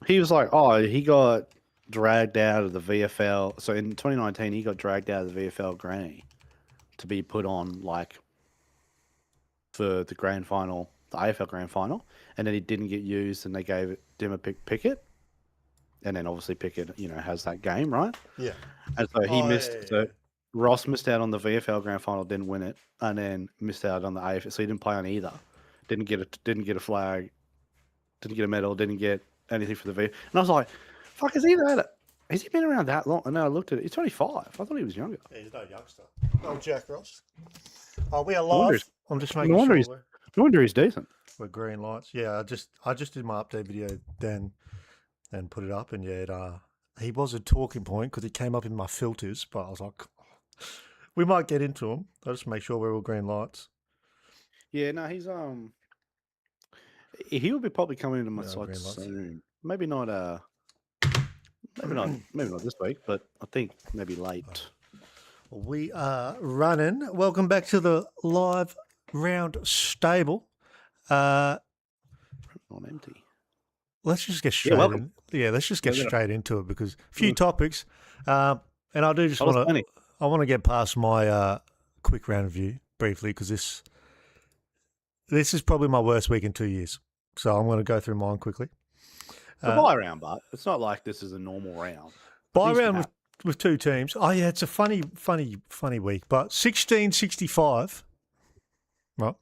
he was like, oh, he got dragged out of the VFL. So in 2019, he got dragged out of the VFL granny to be put on like for the grand final, the AFL grand final, and then he didn't get used, and they gave it Dimmer Pickett, and then obviously Pickett, has that game, right? Yeah. And so he missed. Yeah. So Ross missed out on the VFL grand final, didn't win it, and then missed out on the AFL. So he didn't play on either. Didn't get a flag, didn't get a medal, didn't get anything for the V. And I was like, "Fuck, has he been around that long?" And then I looked at it. He's 25. I thought he was younger. Yeah, he's no youngster. Oh, Jack Ross. Oh, we are live. I'm just making sure. No wonder he's decent. We're green lights. Yeah, I just did my update video then and put it up, and yeah, he was a talking point because he came up in my filters, but I was like, we might get into him. I'll just make sure we're all green lights. Yeah, no, he will be probably coming into my side soon. Maybe not this week, but I think maybe late. We are running. Welcome back to the live round stable. Not empty. Let's just get straight in. Yeah, let's just get straight into it because a few topics. And I do just want to get past my quick round review briefly because this is probably my worst week in 2 years. So I'm going to go through mine quickly. It's a bye round, but it's not like this is a normal round. Bye round with two teams. Oh, yeah, it's a funny week. But 1665, right?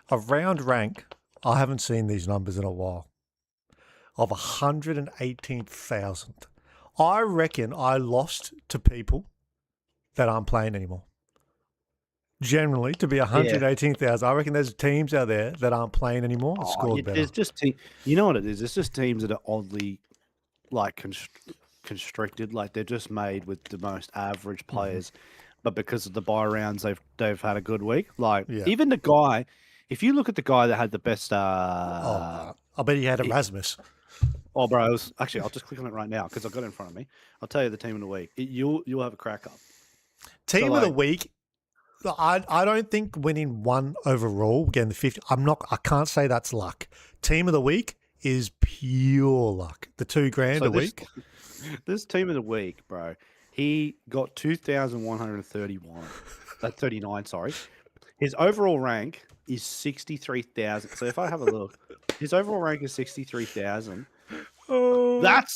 A round rank, I haven't seen these numbers in a while, of 118,000. I reckon I lost to people that aren't playing anymore. Generally, to be 118,000, I reckon there's teams out there that aren't playing anymore and scored better. It's just you know what it is? It's just teams that are oddly like constricted. Like they're just made with the most average players, but because of the bye rounds, they've had a good week. Like even the guy, if you look at the guy that had the best, I bet he had Erasmus. Oh, bro, I'll just click on it right now because I've got it in front of me. I'll tell you the team of the week. You'll have a crack up. Team of the week. I don't think winning one overall, getting the 50. I can't say that's luck. Team of the week is pure luck. The $2,000 a week. This team of the week, bro. He got 2,131. 39. Sorry. His overall rank is 63,000. So if I have a look, his overall rank is 63,000. Look,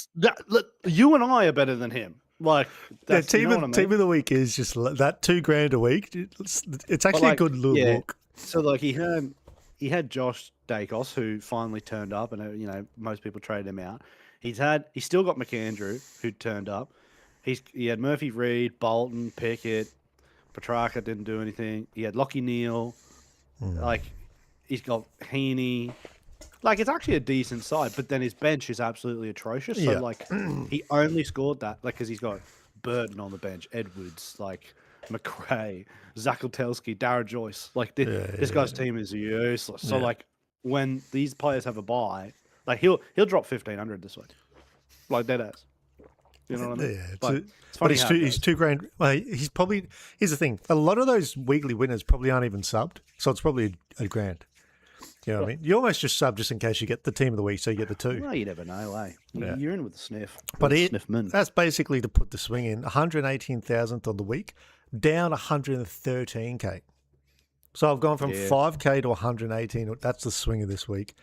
you and I are better than him. Like team of the week is just that $2,000 a week. It's actually a good little look. So like he had Josh Dacos who finally turned up, and most people traded him out. He's still got McAndrew who turned up. He had Murphy Reed, Bolton, Pickett, Petrarca didn't do anything. He had Lockie Neal. Like he's got Heaney. Like, it's actually a decent side, but then his bench is absolutely atrocious. So, like, he only scored that, like, because he's got Burton on the bench, Edwards, like, McRae, Zakeltelski, Dara Joyce. Like, this guy's team is useless. So, like, when these players have a bye, like, he'll drop 1,500 this week. Like, dead ass. You know what I mean? Yeah, but he's $2,000. Well, he's probably, here's the thing, a lot of those weekly winners probably aren't even subbed. So, it's probably $1,000. You know what I mean? You almost just sub just in case you get the team of the week, so you get the two. Well, you never know, eh? You're in with the sniff. But that's basically to put the swing in. 118,000th on the week, down 113K. So I've gone from 5K to 118. That's the swing of this week.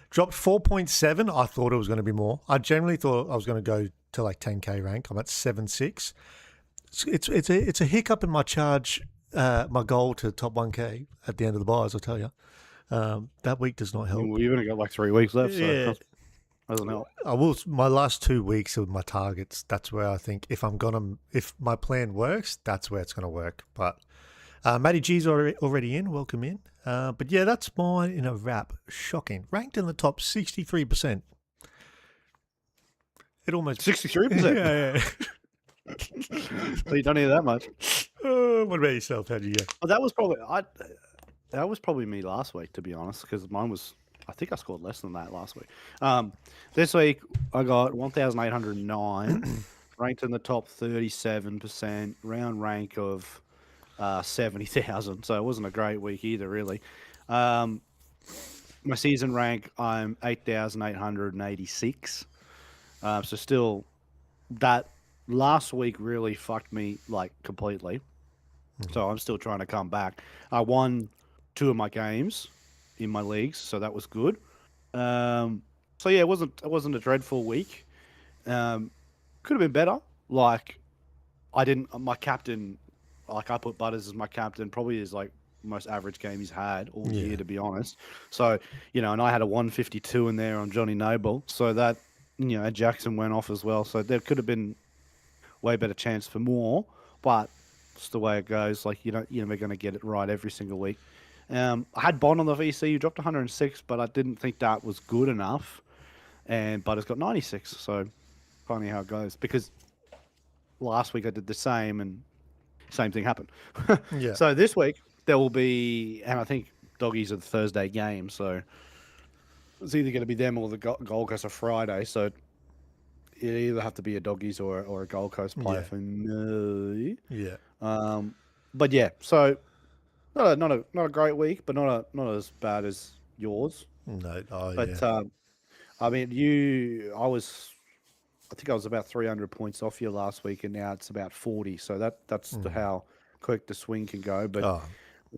Dropped 4.7. I thought it was going to be more. I generally thought I was going to go to like 10K rank. I'm at 7.6. It's a hiccup in my charge, my goal to top 1K at the end of the buys, I'll tell you. That week does not help. Well, you've only got like 3 weeks left, so doesn't help. I will. My last 2 weeks of my targets. That's where I think if my plan works, that's where it's gonna work. But Matty G's already in. Welcome in. But yeah, that's mine in a wrap. Shocking. Ranked in the top 63%. It almost 63%. Yeah. So you don't need that much. What about yourself? How did you go? Well, that was probably me last week, to be honest, because mine was, I think I scored less than that last week. This week, I got 1,809, ranked in the top 37%, round rank of 70,000. So it wasn't a great week either, really. My season rank, I'm 8,886. So still, that last week really fucked me like completely. So I'm still trying to come back. I won two of my games in my leagues, so that was good. Um, so yeah, it wasn't a dreadful week. Um, could have been better. Like I didn't. My captain, like I put Butters as my captain. Probably is like most average game he's had all year, Yeah. to be honest. So and I had a 152 in there on Johnny Noble. So that Jackson went off as well. So there could have been way better chance for more, but it's the way it goes. Like you're never going to get it right every single week. I had Bond on the VC. You dropped 106, but I didn't think that was good enough. And Butters got 96. So funny how it goes because last week I did the same and same thing happened. Yeah. So this week there will be, and I think doggies are the Thursday game. So it's either going to be them or the Gold Coast on Friday. So it either have to be a doggies or a Gold Coast player Yeah. for me. Yeah. But yeah, so not a great week, but not as bad as yours. No. Oh, yeah. But I mean, I think I was about 300 points off you last week, and now it's about 40. So how quick the swing can go. But Oh,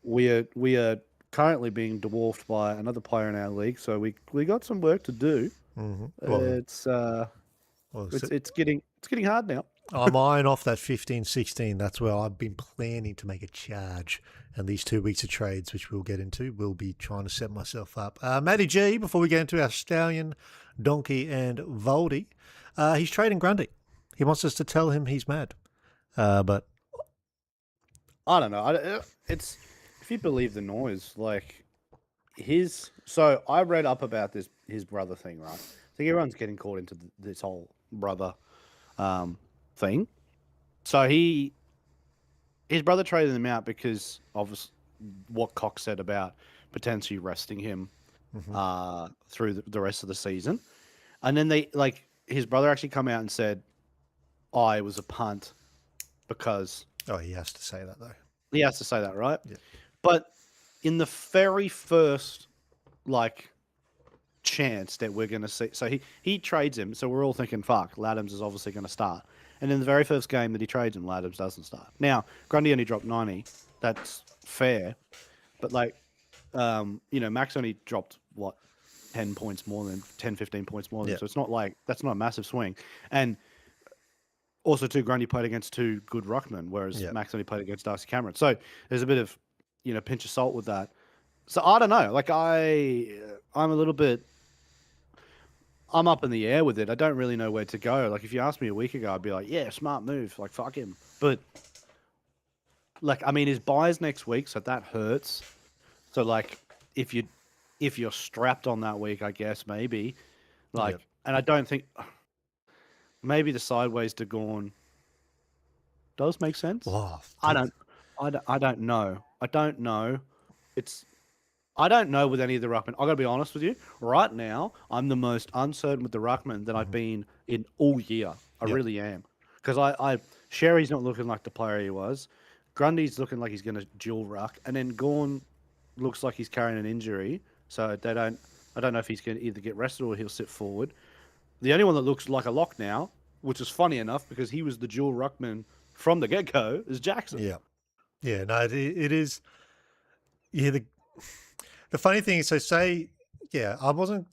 we are currently being dwarfed by another player in our league, so we got some work to do. well, It's well, it's getting hard now. I'm eyeing off that 15, 16. That's where I've been planning to make a charge. And these 2 weeks of trades, which we'll get into, will be trying to set myself up. Matty G, before we get into our Stallion, Donkey, and Voldy, he's trading Grundy. He wants us to tell him he's mad. But I don't know. It's if you believe the noise, like his. So I read up about his brother thing, right? I think everyone's getting caught into this whole brother thing. So his brother traded him out because of what Cox said about potentially resting him through the rest of the season, and then his brother actually come out and said, "Oh, it was a punt," because oh, he has to say that, though. he has to say that, right? Yeah. But in the very first like chance that we're going to see, so he trades him, so we're all thinking, "Fuck, Laddams is obviously going to start." And in the very first game that he trades him, Laddams doesn't start. Now, Grundy only dropped 90. That's fair, but Max only dropped what 10 points more than 10, 15 points more than Yeah. him. So it's not like that's not a massive swing. And also, too, Grundy played against two good ruckmen, whereas Yeah. Max only played against Darcy Cameron. So there's a bit of, pinch of salt with that. So I don't know. Like I'm a little bit, I'm up in the air with it. I don't really know where to go. Like if you asked me a week ago, I'd be like, yeah, smart move. Like fuck him. But like, I mean, his buys next week, so that hurts. So like, if you're strapped on that week, I guess maybe, like, Yep. and I don't think maybe the sideways to Gorn does make sense. Oh, I don't know. I don't know. I don't know with any of the ruckmen. I got to be honest with you. Right now, I'm the most uncertain with the ruckman that I've been in all year. I Yep. really am, because Sherry's not looking like the player he was. Grundy's looking like he's going to dual ruck, and then Gorn looks like he's carrying an injury. So I don't know if he's going to either get rested or he'll sit forward. The only one that looks like a lock now, which is funny enough because he was the dual ruckman from the get go, is Jackson. Yeah. Yeah. No, it is. Yeah. The funny thing is, so say, yeah, I wasn't.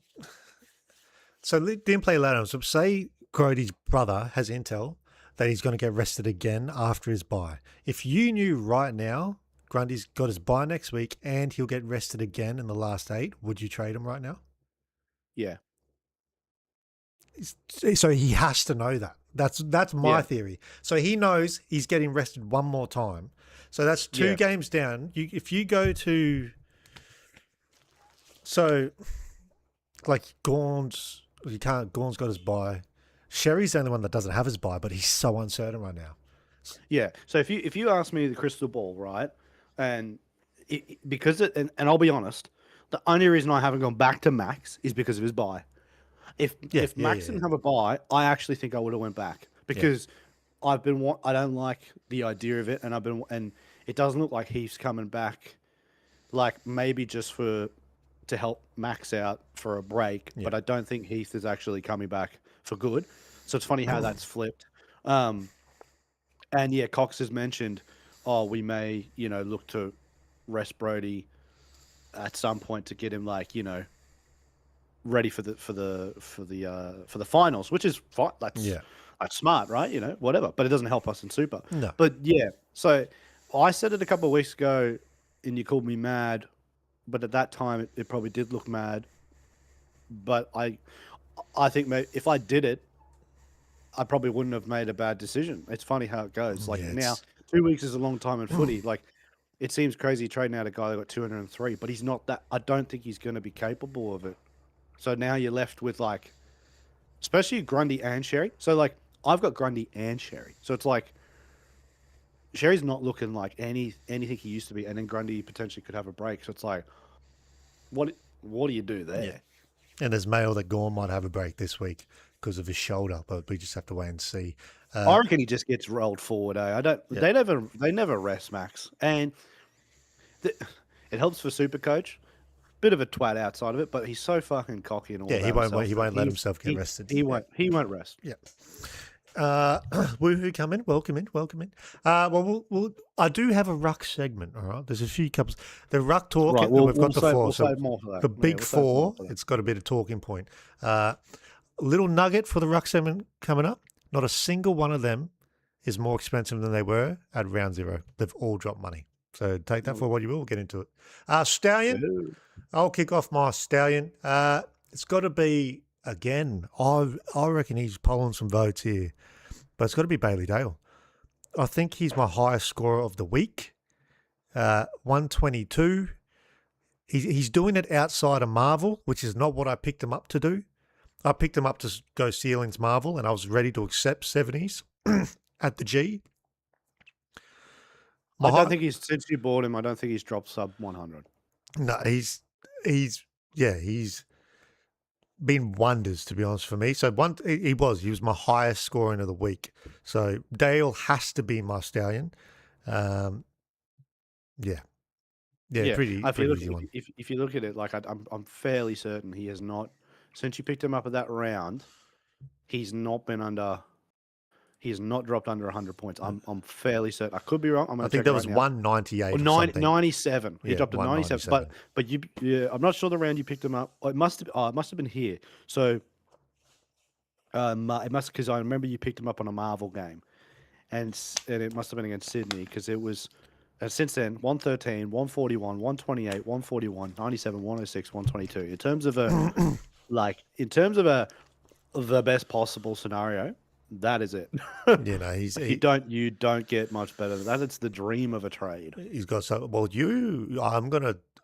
So didn't play Laddams. So say Grody's brother has intel that he's going to get rested again after his bye. If you knew right now Grundy's got his bye next week and he'll get rested again in the last 8, would you trade him right now? Yeah. So he has to know that. That's my Yeah. theory. So he knows he's getting rested one more time. So that's 2 Yeah. games down. If you go to, so like Gorn's got his bye. Sherry's the only one that doesn't have his bye, but he's so uncertain right now. Yeah. So if you ask me the crystal ball, right, and and I'll be honest, the only reason I haven't gone back to Max is because of his buy. If Max didn't have a buy, I actually think I would have went back because I don't like the idea of it, and it doesn't look like he's coming back, like maybe just for to help Max out for a break, Yeah. but I don't think Heath is actually coming back for good. So it's funny how that's flipped. Um, and yeah, Cox has mentioned, oh, we may, look to rest Brody at some point to get him ready for the finals, which is fine. That's smart, right? Whatever. But it doesn't help us in Super. No. But yeah, so I said it a couple of weeks ago, and you called me mad. But at that time, it probably did look mad. But I think maybe if I did it, I probably wouldn't have made a bad decision. It's funny how it goes. Like now, 2 weeks is a long time in footy. Like it seems crazy trading out a guy that got 203, but he's not that. I don't think he's going to be capable of it. So now you're left with especially Grundy and Sherry. So I've got Grundy and Sherry. So it's like Sherry's not looking like anything he used to be, and then Grundy potentially could have a break. So it's like, what do you do there? Yeah. And there's mail that Gorn might have a break this week because of his shoulder, but we just have to wait and see. I reckon he just gets rolled forward. I don't. Yeah. They never rest Max, and it helps for Supercoach. Bit of a twat outside of it, but he's so fucking cocky and all. Yeah, he won't let himself get rested. He won't rest. Yeah. Woohoo, come in. Welcome in. Well, I do have a ruck segment. All right, there's a few couples. The ruck talk. Right, we've got the four. We'll save more for that. The big four. It's got a bit of talking point. Little nugget for the ruck segment coming up. Not a single one of them is more expensive than they were at round zero. They've all dropped money. So take that for what you will. We'll get into it. Stallion. Ooh. I'll kick off my Stallion. It's got to be, again, I reckon he's pulling some votes here, but it's got to be Bailey Dale. I think he's my highest scorer of the week. 122. He's doing it outside of Marvel, which is not what I picked him up to do. I picked him up to go ceilings Marvel, and I was ready to accept 70s at the G. I don't think since you bought him, I don't think he's dropped sub 100. No, he's been wonders, to be honest, for me. So he was my highest scoring of the week. So Dale has to be my Stallion. Pretty easy one. If you look at it, I'm fairly certain he has not, since you picked him up at that round, he's not dropped under 100 points. I'm fairly certain. I could be wrong. I think there was 198 or 97. He dropped at 97. But I'm not sure the round you picked him up. It must have been here. So it must, because I remember you picked him up on a Marvel game, and it must have been against Sydney, because it was since then 113, 141, 128, 141, 97, 106, 122. In terms of the best possible scenario, that is it. You don't get much better than that. It's the dream of a trade. He's got so well.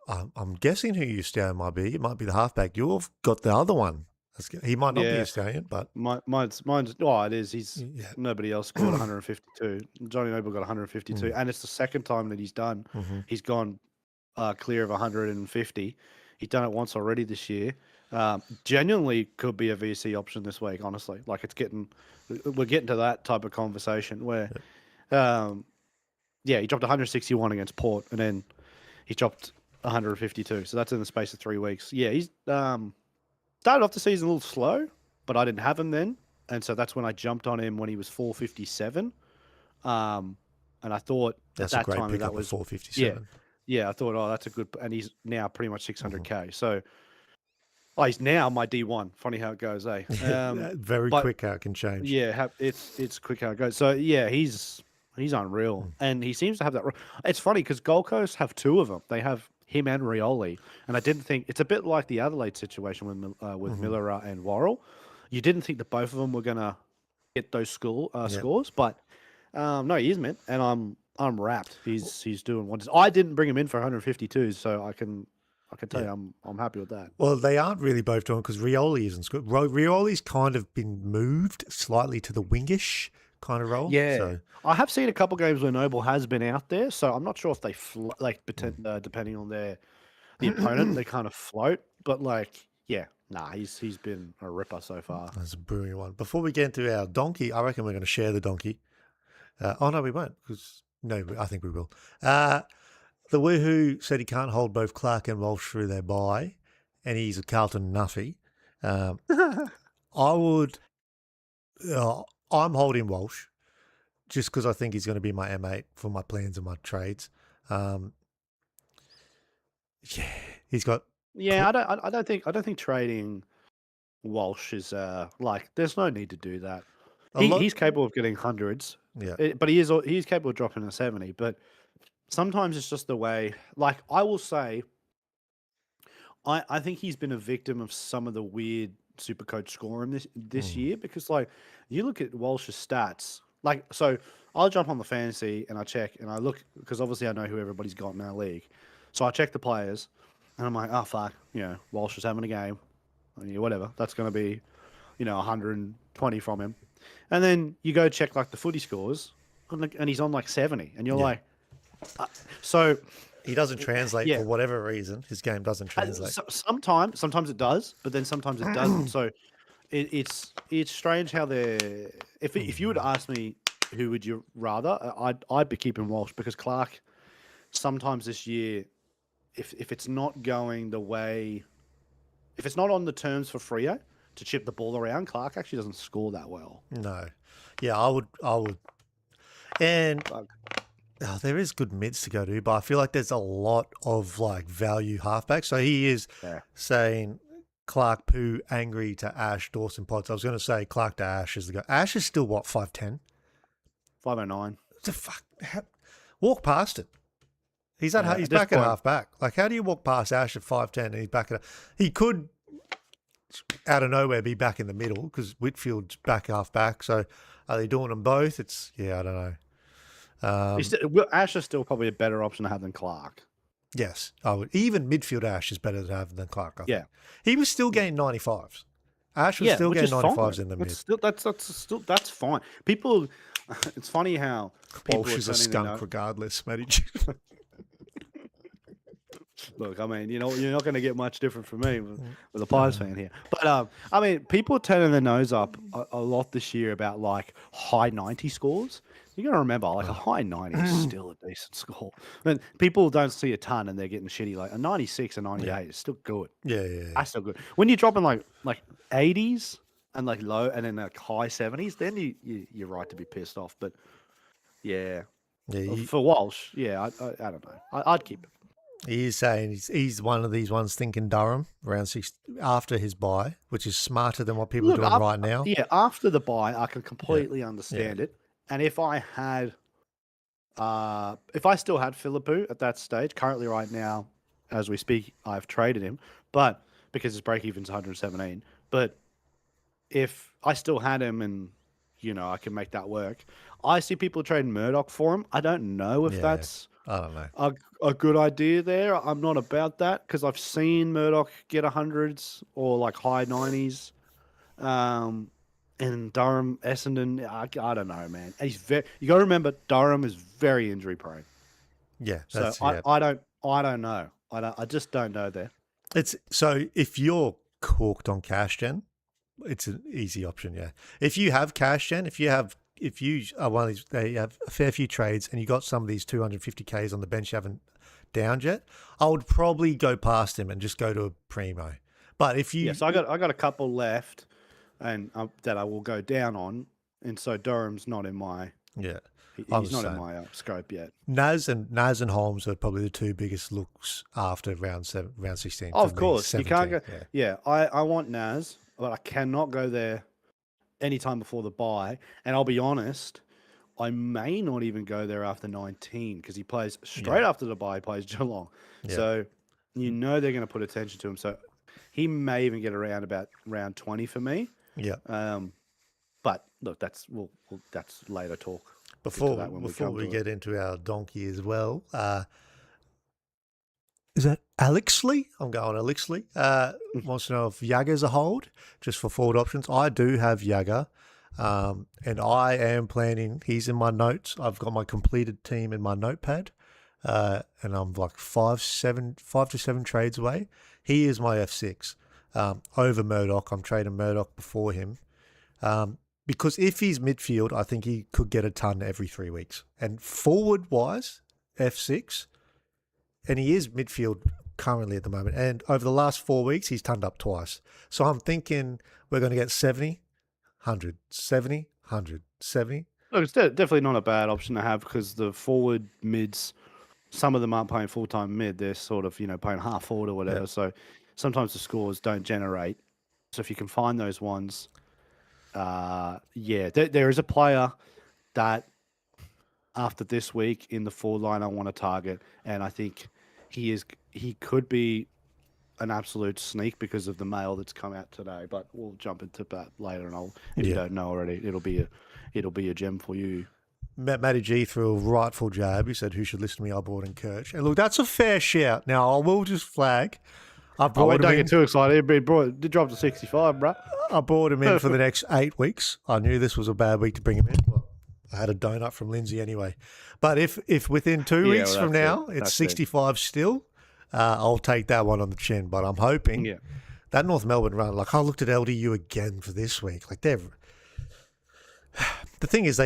I'm guessing who your Stallion might be. It might be the halfback. You've got the other one. He might not be a Stallion, but mine's. Oh, it is. Nobody else scored 152. Johnny Noble got 152, and it's the second time that he's done. He's gone clear of 150. He's done it once already this year. Genuinely could be a VC option this week, honestly. We're getting to that type of conversation where, he dropped 161 against Port, and then he dropped 152. So that's in the space of 3 weeks. Yeah, he's started off the season a little slow, but I didn't have him then, and so that's when I jumped on him when he was 457. And I thought that's at a that great time pickup that was 457. Yeah, I thought, that's a good, and he's now pretty much 600k. So. Oh, he's now my D1. Funny how it goes, eh? Very quick how it can change. Yeah, it's quick how it goes. So yeah, he's unreal, and he seems to have that. It's funny because Gold Coast have two of them. They have him and Rioli, and I didn't think it's a bit like the Adelaide situation with Miller and Worrell. You didn't think that both of them were gonna get those scores, but no, he is, man, and I'm wrapped. He's doing wonders. I didn't bring him in for 152, so I can tell you I'm happy with that. Well, they aren't really both doing, because Rioli isn't good. Rioli's kind of been moved slightly to the wingish kind of role. Yeah. So. I have seen a couple games where Noble has been out there, so I'm not sure if they depending on the opponent, they kind of float. But he's been a ripper so far. That's a brilliant one. Before we get into our donkey, I reckon we're going to share the donkey. No, we won't, I think we will. The Woohoo said he can't hold both Clark and Walsh through their bye. and he's a Carlton nuffy, I would. I'm holding Walsh just because I think he's going to be my M8 for my plans and my trades. Yeah, he's got. Yeah, I don't think trading Walsh is like. There's no need to do that. He's capable of getting hundreds. Yeah. But he's capable of dropping a 70. But sometimes it's just the way. Like I will say, I think he's been a victim of some of the weird Supercoach scoring this year because like you look at Walsh's stats. Like so, I'll jump on the fantasy and I check and I look because obviously I know who everybody's got in our league. So I check the players and I'm like, oh fuck, Walsh is having a game. Yeah, whatever. That's going to be, 120 from him. And then you go check like the footy scores, and he's on like 70, and you're like, so he doesn't translate for whatever reason. His game doesn't translate. Sometimes it does, but then sometimes it doesn't. So it's strange how they're. If you would ask me who would you rather, I'd be keeping Walsh because Clark. Sometimes this year, if it's not going the way. If it's not on the terms for Freo to chip the ball around, Clark actually doesn't score that well. No. Yeah, I would. And there is good mids to go to, but I feel like there's a lot of like value halfbacks. So he is saying Clark Poo angry to Ash Dawson Potts. I was going to say Clark to Ash is the guy. Ash is still what, 5'10"? 5'09". Walk past it. He's back at half-back. Like, how do you walk past Ash at 5'10" and he's back at... He could, out of nowhere, be back in the middle because Whitfield's back half-back. So, are they doing them both? I don't know. Ash is still probably a better option to have than Clark. Yes, I would. Even midfield Ash is better to have than Clark, I think. Yeah. He was still getting 95s. Ash was still getting 95s in the mid. That's fine. People... It's funny how people Walsh is a skunk regardless, Matty. Look, I mean, you're not going to get much different from me with a Pies fan here. But, I mean, people are turning their nose up a lot this year about, like, high 90 scores. You got to remember, like, a high 90 is still a decent score. I mean, people don't see a ton and they're getting shitty. Like, a 96 and 98 is still good. Yeah. That's still good. When you're dropping, like 80s and, like, low and then, like, high 70s, then you're right to be pissed off. But, yeah. For Walsh, I don't know. I'd keep it. He is saying he's one of these ones thinking Durham around 6 after his bye, which is smarter than what people are doing right now. Yeah, after the bye, I can completely understand it. And if I still had Philippou at that stage, currently right now, as we speak, I've traded him, but because his break even's 117. But if I still had him and I can make that work, I see people trading Murdoch for him. I don't know if that's. I don't know. A good idea there. I'm not about that because I've seen Murdoch get 100s or like high 90s. And Durham, Essendon, I don't know, man. You got to remember Durham is very injury prone. Yeah. I don't know. I just don't know there. So if you're corked on cash gen, it's an easy option. Yeah. If you have cash gen, if you are one of these, they have a fair few trades and you got some of these 250Ks on the bench you haven't downed yet, I would probably go past him and just go to a primo. But if you... so I got a couple left and that I will go down on. And so Durham's not in my... Yeah. He's not in my scope yet. Naz and Holmes are probably the two biggest looks after round 16. Of course. 17, you can't go... Yeah, I want Naz, but I cannot go there anytime before the bye. And I'll be honest, I may not even go there after 19 because he plays straight after the bye, he plays Geelong. Yeah. So they're going to put attention to him. So he may even get around about round 20 for me. Yeah. But look, that's later talk. Before we get into our donkey as well, is that Alexley? I'm going Alexley. Wants to know if Jagger's a hold, just for forward options. I do have Jagger, and I am planning. He's in my notes. I've got my completed team in my notepad, and I'm like 5 to 7 trades away. He is my F6 over Murdoch. I'm trading Murdoch before him. Because if he's midfield, I think he could get a ton every 3 weeks. And forward-wise, F6, and he is midfield currently at the moment. And over the last 4 weeks, he's turned up twice. So I'm thinking we're going to get 70, 100, 70, 100, 70. Look, it's definitely not a bad option to have because the forward mids, some of them aren't playing full-time mid. They're sort of, playing half forward or whatever. Yeah. So sometimes the scores don't generate. So if you can find those ones, there is a player that after this week in the forward line I want to target, and I think he could be an absolute sneak because of the mail that's come out today. But we'll jump into that later, and if you don't know already, it'll be a gem for you. Matty G threw a rightful jab. He said, "Who should listen to me? I brought in Kirch." And look, that's a fair shout. Now I will just flag. Don't get too excited. It dropped to 65, bro. I brought him in for the next 8 weeks. I knew this was a bad week to bring him in. Well, I had a donut from Lindsay anyway. But if within 2 weeks from now it's 65 still, I'll take that one on the chin. But I'm hoping that North Melbourne run. Like I looked at LDU again for this week. Like the thing is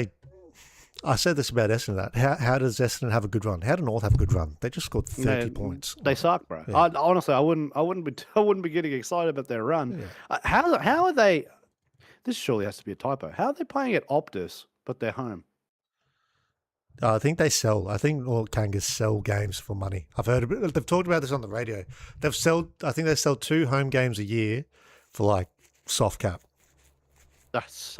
I said this about Essendon. How does Essendon have a good run? How do North have a good run? They just scored 30 points. They suck, bro. Yeah. Honestly, I wouldn't be getting excited about their run. Yeah. How are they? This surely has to be a typo. How are they playing at Optus, but they're home? I think they sell. I think all Kangas sell games for money. I've heard they've talked about this on the radio. I think they sell 2 home games a year for like soft cap. That's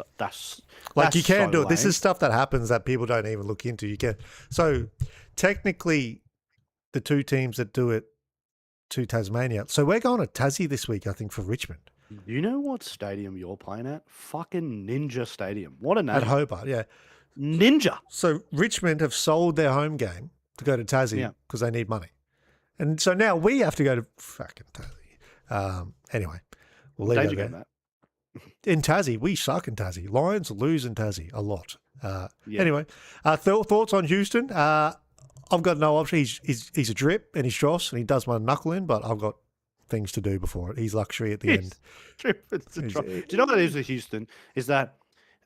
like you can do it. Lame. This is stuff that happens that people don't even look into. You can. So technically, the 2 teams that do it to Tasmania. So we're going to Tassie this week, I think, for Richmond. You know what stadium you're playing at? Fucking Ninja Stadium. What a name. At Hobart, yeah. Ninja. So Richmond have sold their home game to go to Tassie because they need money. And so now we have to go to fucking Tassie. Anyway, we'll leave it there. In Tassie, we suck in Tassie. Lions lose in Tassie a lot. Anyway, thoughts on Houston? I've got no option. He's a drip and he's Joss and he does my knuckle in, but I've got things to do before it. He's luxury at the end. Drip. Do you know what it is with Houston? Is that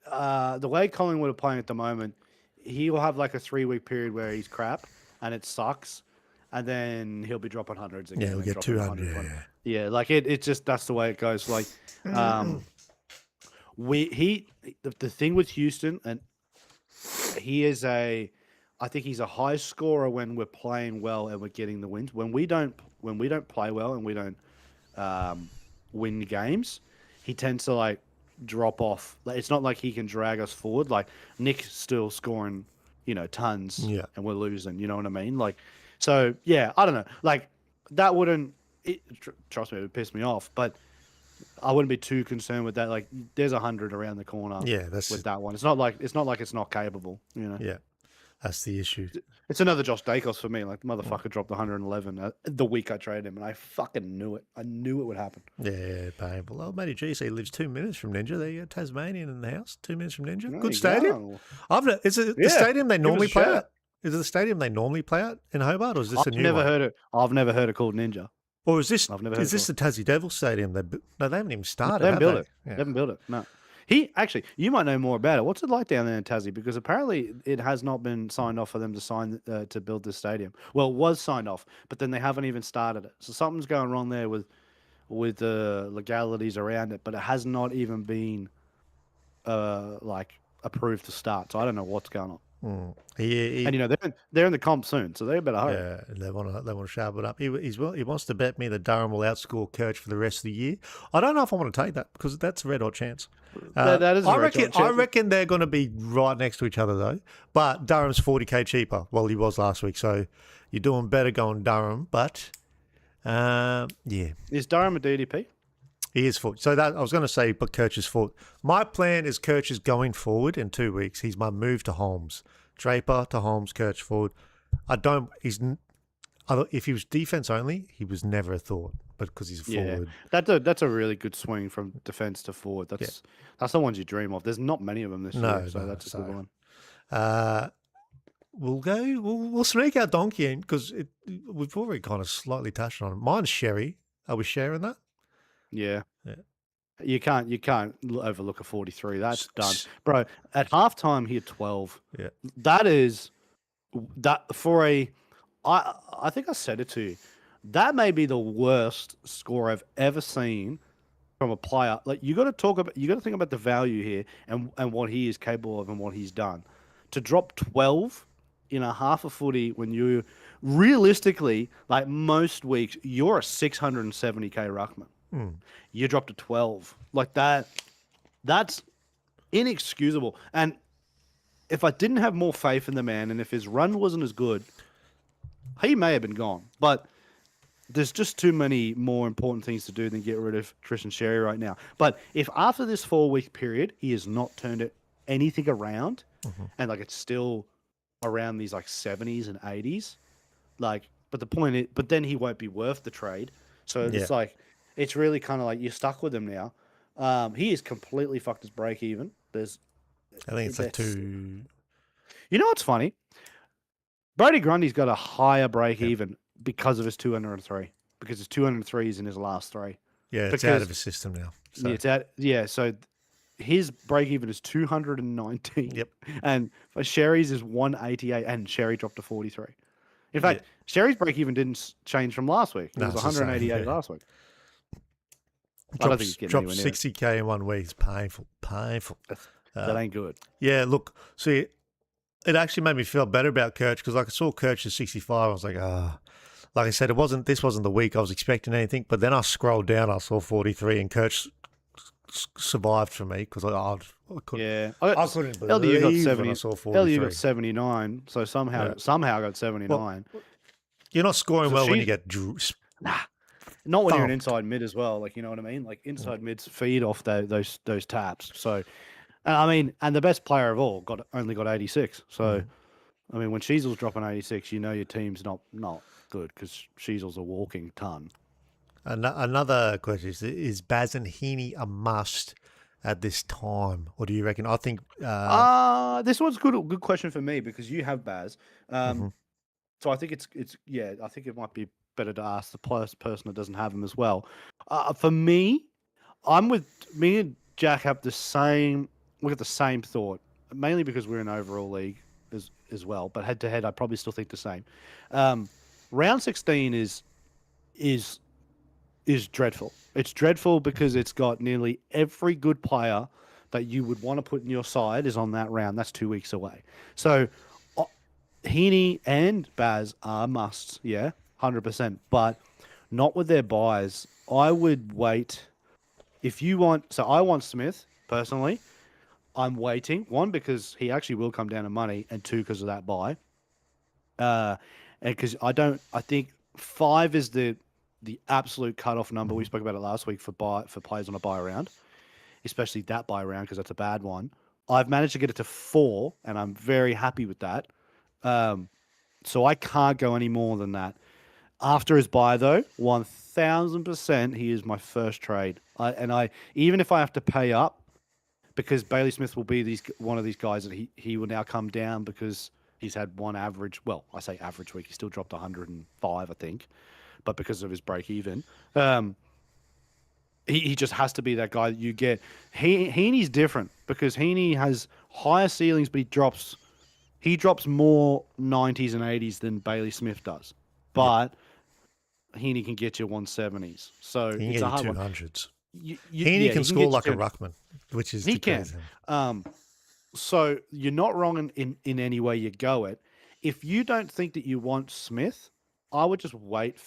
the way Collingwood are playing at the moment, he will have like a 3-week period where he's crap and it sucks, and then he'll be dropping hundreds again. Yeah, he'll get 200. Yeah, like it just that's the way it goes. Like, the thing with Houston, and I think he's a high scorer when we're playing well and we're getting the wins. When we don't play well and we don't win games, he tends to like drop off. Like, it's not like he can drag us forward. Like Nick's still scoring, tons, and we're losing. You know what I mean? Like, so yeah, I don't know. Like that wouldn't. Trust me, it would piss me off, but I wouldn't be too concerned with that. Like, there's 100 around the corner. Yeah, that's with that one. It's not like it's not capable. Yeah, that's the issue. It's another Josh Dacos for me. Like, the motherfucker dropped 111 the week I traded him, and I fucking knew it. I knew it would happen. Yeah, painful. Oh, Matty G, so he lives 2 minutes from Ninja. There you go, Tasmanian in the house. 2 minutes from Ninja. Good stadium. Is it the stadium they normally play at? Is it the stadium they normally play at in Hobart, or is this a new one? I've never heard it called Ninja. Or is this the Tassie Devils Stadium? No, they haven't even started. They haven't built it. Yeah. They haven't built it. No. You might know more about it. What's it like down there in Tassie? Because apparently it has not been signed off for them to build this stadium. Well, it was signed off, but then they haven't even started it. So something's going wrong there with the legalities around it. But it has not even been approved to start. So I don't know what's going on. And they're in the comp soon, so they better hurry. Yeah, they want to sharpen it up. He wants to bet me that Durham will outscore Kirch for the rest of the year. I don't know if I want to take that because that's a red hot chance. That is. I reckon they're going to be right next to each other though. But Durham's $40K cheaper. Well, he was last week, so you're doing better going Durham. But is Durham a DDP? He is forward. So that I was going to say, but Kirch is forward. My plan is Kirch is going forward in 2 weeks. He's my move to Holmes. Draper to Holmes, Kirch forward. If he was defense only, he was never a thought, but because he's forward. That's a really good swing from defense to forward. That's the ones you dream of. There's not many of them this year, so that's a good one. We'll sneak our donkey in because we've already kind of slightly touched on it. Mine's Sherry. Are we sharing that? Yeah. You can't overlook a 43. That's done, bro. At halftime, he had 12. Yeah, that is that for a. I think I said it to you. That may be the worst score I've ever seen from a player. Like you got to think about the value here and what he is capable of and what he's done. To drop 12 in a half a footy when you realistically, like most weeks, you're a 670k ruckman. You dropped a 12 like that. That's inexcusable. And if I didn't have more faith in the man, and if his run wasn't as good, he may have been gone. But there's just too many more important things to do than get rid of Tristan Sherry right now. But if after this 4-week period he has not turned anything around, and like it's still around these like 70s and 80s, like, but the point is, but then he won't be worth the trade. So it's like, it's really kind of like you're stuck with him now. He is completely fucked his break even. I think it's like 2. You know what's funny? Brody Grundy's got a higher break even because of his 203. Because his 203 is in his last 3. Yeah, it's out of his system now. So. Yeah, it's out. Yeah, so his break even is 219. Yep. And for Sherry's is 188, and Sherry dropped to 43. In fact, Sherry's break even didn't change from last week. It was 188 last week. I don't think he's getting anywhere near 60k in 1 week. It's painful. That ain't good. Yeah, look, see, it actually made me feel better about Kirch because like I saw Kirch at 65. I was like, like I said, this wasn't the week I was expecting anything. But then I scrolled down, I saw 43, and Kirch survived for me because I couldn't. Yeah, I couldn't believe when I saw 43. LU got 79, so somehow got 79. Well, you're not scoring well when you get not when you're an inside mid as well. Like, you know what I mean? Like inside mids feed off those taps. So, I mean, and the best player of all only got 86. So, I mean, when Sheasel's dropping 86, you know your team's not good because Sheasel's a walking ton. Another question is Baz and Heaney a must at this time? Or do you reckon? I think... this one's good question for me because you have Baz. So I think it's I think it might be better to ask the person that doesn't have him as well. For me, me and Jack have the same thought, mainly because we're in overall league as well. But head to head, I probably still think the same. Round 16 is dreadful. It's dreadful because it's got nearly every good player that you would want to put in your side is on that round. That's 2 weeks away. So Heaney and Baz are musts, 100%, but not with their buys. I would wait. I want Smith, personally. I'm waiting. 1, because he actually will come down in money, and 2, because of that buy. And because I think 5 is the absolute cutoff number. We spoke about it last week for players on a buy round, especially that buy round because that's a bad one. I've managed to get it to 4, and I'm very happy with that. So I can't go any more than that. After his buy, though, 1000% he is my first trade. Even if I have to pay up, because Bailey Smith will be one of these guys that he will now come down because he's had one average. Well, I say average week. He still dropped 105, I think, but because of his break even, he just has to be that guy that you get. Heaney's different because Heaney has higher ceilings, but he drops more 90s and 80s than Bailey Smith does. But Heaney can get you 170s. So he it's can a hard 200s. Heaney can score like a ruckman, which is he can. So you're not wrong in any way you go it. If you don't think that you want Smith, I would just wait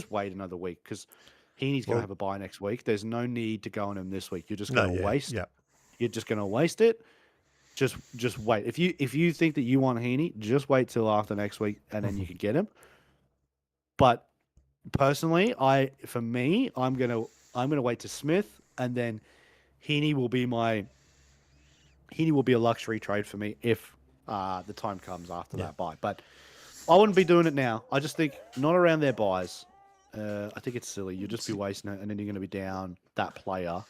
wait another week because Heaney's going to have a bye next week. There's no need to go on him this week. You're just going to waste. Yeah. You're just going to waste it. Just wait. If you think that you want Heaney, just wait till after next week and then you can get him. But personally, I'm gonna wait to Smith, and then Heaney will be a luxury trade for me if the time comes after that buy. But I wouldn't be doing it now. I just think not around their buys. I think it's silly. You'll just be wasting it, and then you're going to be down that player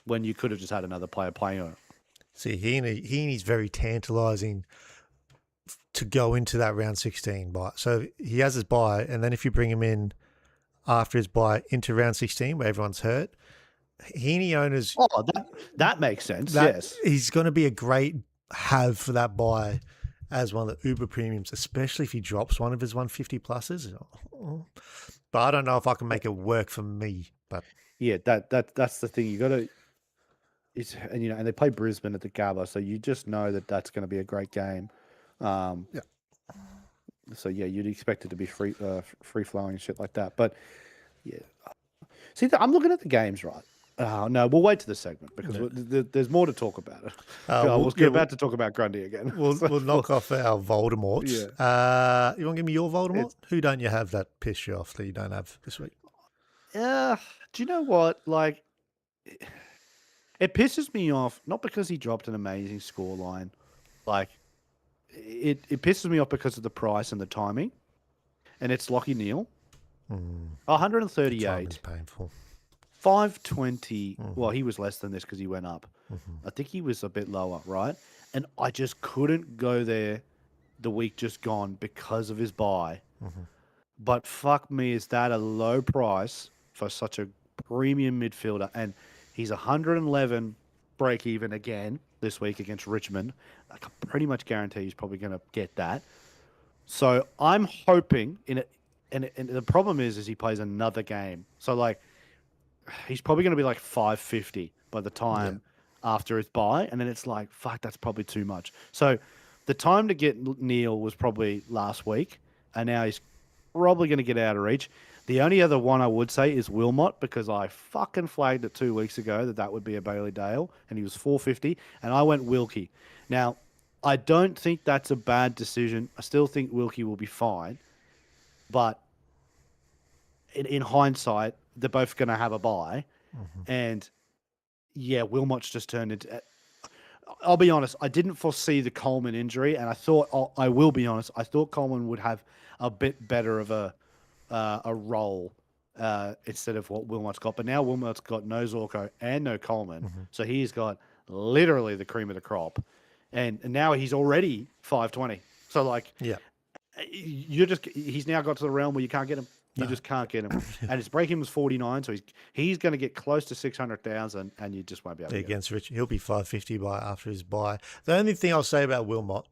when you could have just had another player playing on it. See, Heaney's very tantalising to go into that round 16 buy. So he has his buy, and then if you bring him in after his buy into round 16 where everyone's hurt, Heaney owners... Oh, that makes sense, yes. He's going to be a great have for that buy as one of the uber premiums, especially if he drops one of his 150 pluses. But I don't know if I can make it work for me. But Yeah, that's the thing. You got to. And they play Brisbane at the Gabba, so you just know that that's going to be a great game. yeah, So yeah, you'd expect it to be free flowing and shit like that. But yeah, see, I'm looking at the games, right? Oh no, we'll wait to the segment because there's more to talk about it. I was about to talk about Grundy again. We'll knock off our Voldemorts. Yeah. You want to give me your Voldemort? Who don't you have that piss you off that you don't have this week? Yeah. Do you know what? Like, it pisses me off not because he dropped an amazing scoreline. Like, it pisses me off because of the price and the timing. And it's Lockie Neal. 138. Timing's painful. 520. Well, he was less than this because he went up. I think he was a bit lower, right? And I just couldn't go there the week just gone because of his buy. But fuck me, is that a low price for such a premium midfielder? And he's 111 break even again this week against Richmond. I can pretty much guarantee he's probably going to get that. So I'm hoping in it. And the problem is he plays another game. So like, he's probably going to be like 550 by the time after his buy. And then it's like, fuck, that's probably too much. So the time to get Neil was probably last week. And now he's probably going to get out of reach. The only other one I would say is Wilmot, because I fucking flagged it 2 weeks ago that would be a Bailey Dale. And he was 450. And I went Wilkie. Now, I don't think that's a bad decision. I still think Wilkie will be fine. But in hindsight, they're both going to have a bye. And yeah, Wilmot's just turned into... I'll be honest, I didn't foresee the Coleman injury, and I will be honest, I thought Coleman would have a bit better of a role instead of what Wilmot's got. But now Wilmot's got no Zorko and no Coleman, so he's got literally the cream of the crop. And now he's already 520. So like, he's now got to the realm where you can't get him. You just can't get him. And his break-in was 49, so he's going to get close to 600,000, and you just won't be able to get against Richard. He'll be 550 after his buy. The only thing I'll say about Wilmot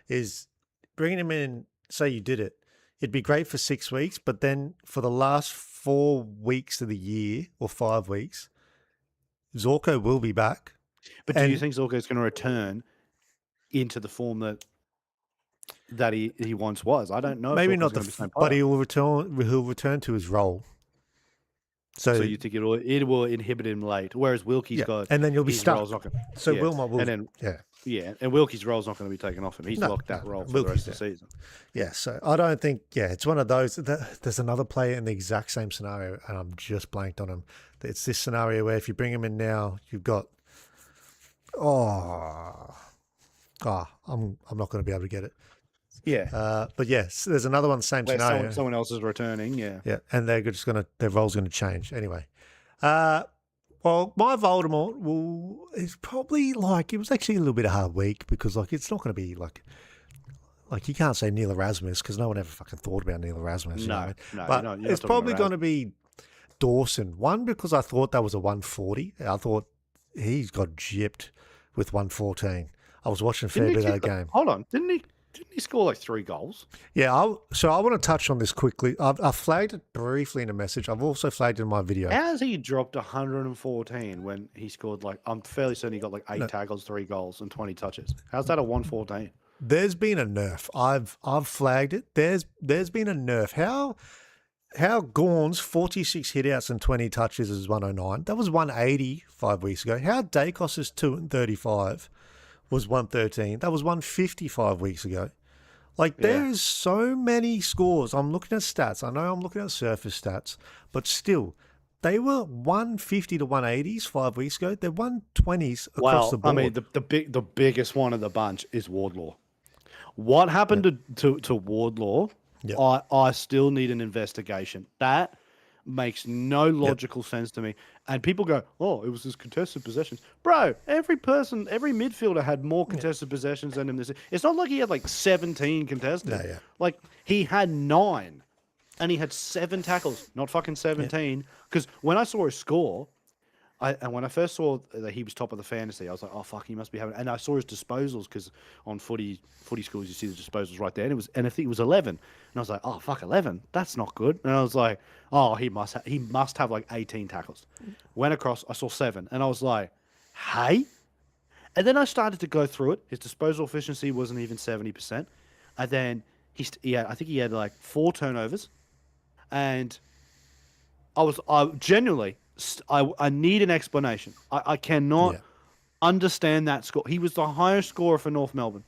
is bringing him in, say you did it, it'd be great for 6 weeks, but then for the last 4 weeks of the year, or 5 weeks, Zorko will be back. But do you think Zorko's going to return into the form that he once was? I don't know. Maybe not but he'll return to his role. So you think it will inhibit him late, whereas Wilkie's got, and then you'll be stuck. So Wilmot will, and then and Wilkie's role's not going to be taken off him. He's locked that role for the rest of the season. Yeah, so I don't think. Yeah, it's one of those. There's another player in the exact same scenario, and I'm just blanked on him. It's this scenario where if you bring him in now, you've got. I'm not going to be able to get it. Yeah. But yes, there's another one, same scenario. Someone else is returning, yeah. Yeah, and their role's going to change. Anyway. Well, my Voldemort is probably it was actually a little bit of a hard week because it's not going to be like you can't say Neil Erasmus because no one ever fucking thought about Neil Erasmus. No, but it's probably going to be Dawson. One, because I thought that was a 140. I thought he's got gypped with 114. I was watching a fair bit of that game. Hold on, didn't he score like 3 goals? Yeah, so I want to touch on this quickly. I've flagged it briefly in a message. I've also flagged it in my video. How has he dropped 114 when he scored I'm fairly certain he got 8 tackles, 3 goals, and 20 touches? How's that a 114? There's been a nerf. I've flagged it. There's been a nerf. How Gorn's 46 hitouts and 20 touches is 109. That was 180 5 weeks ago. How Dacos's 235 was 113. That was 155 weeks ago. There's so many scores. I'm looking at stats. I know I'm looking at surface stats, but still, they were 150 to 180s 5 weeks ago. They're 120s across the board. I mean, the biggest one of the bunch is Wardlaw. What happened to Wardlaw? Yep. I still need an investigation. That makes no logical sense to me. And people go, oh, it was his contested possessions. Bro, every midfielder had more contested possessions than him. It's not like he had 17 contested. No, He had 9 and he had 7 tackles, not fucking 17. Because when I saw his score, And when I first saw that he was top of the fantasy, I was like, oh fuck, he must be having. And I saw his disposals because on footy schools you see the disposals right there, and I think it was 11, and I was like, oh fuck, 11, that's not good. And I was like, oh, he must have like 18 tackles. Went across, I saw 7, and I was like, hey. And then I started to go through it. His disposal efficiency wasn't even 70%, and then I think he had like 4 turnovers, and I genuinely. I need an explanation. I cannot understand that score. He was the highest scorer for North Melbourne.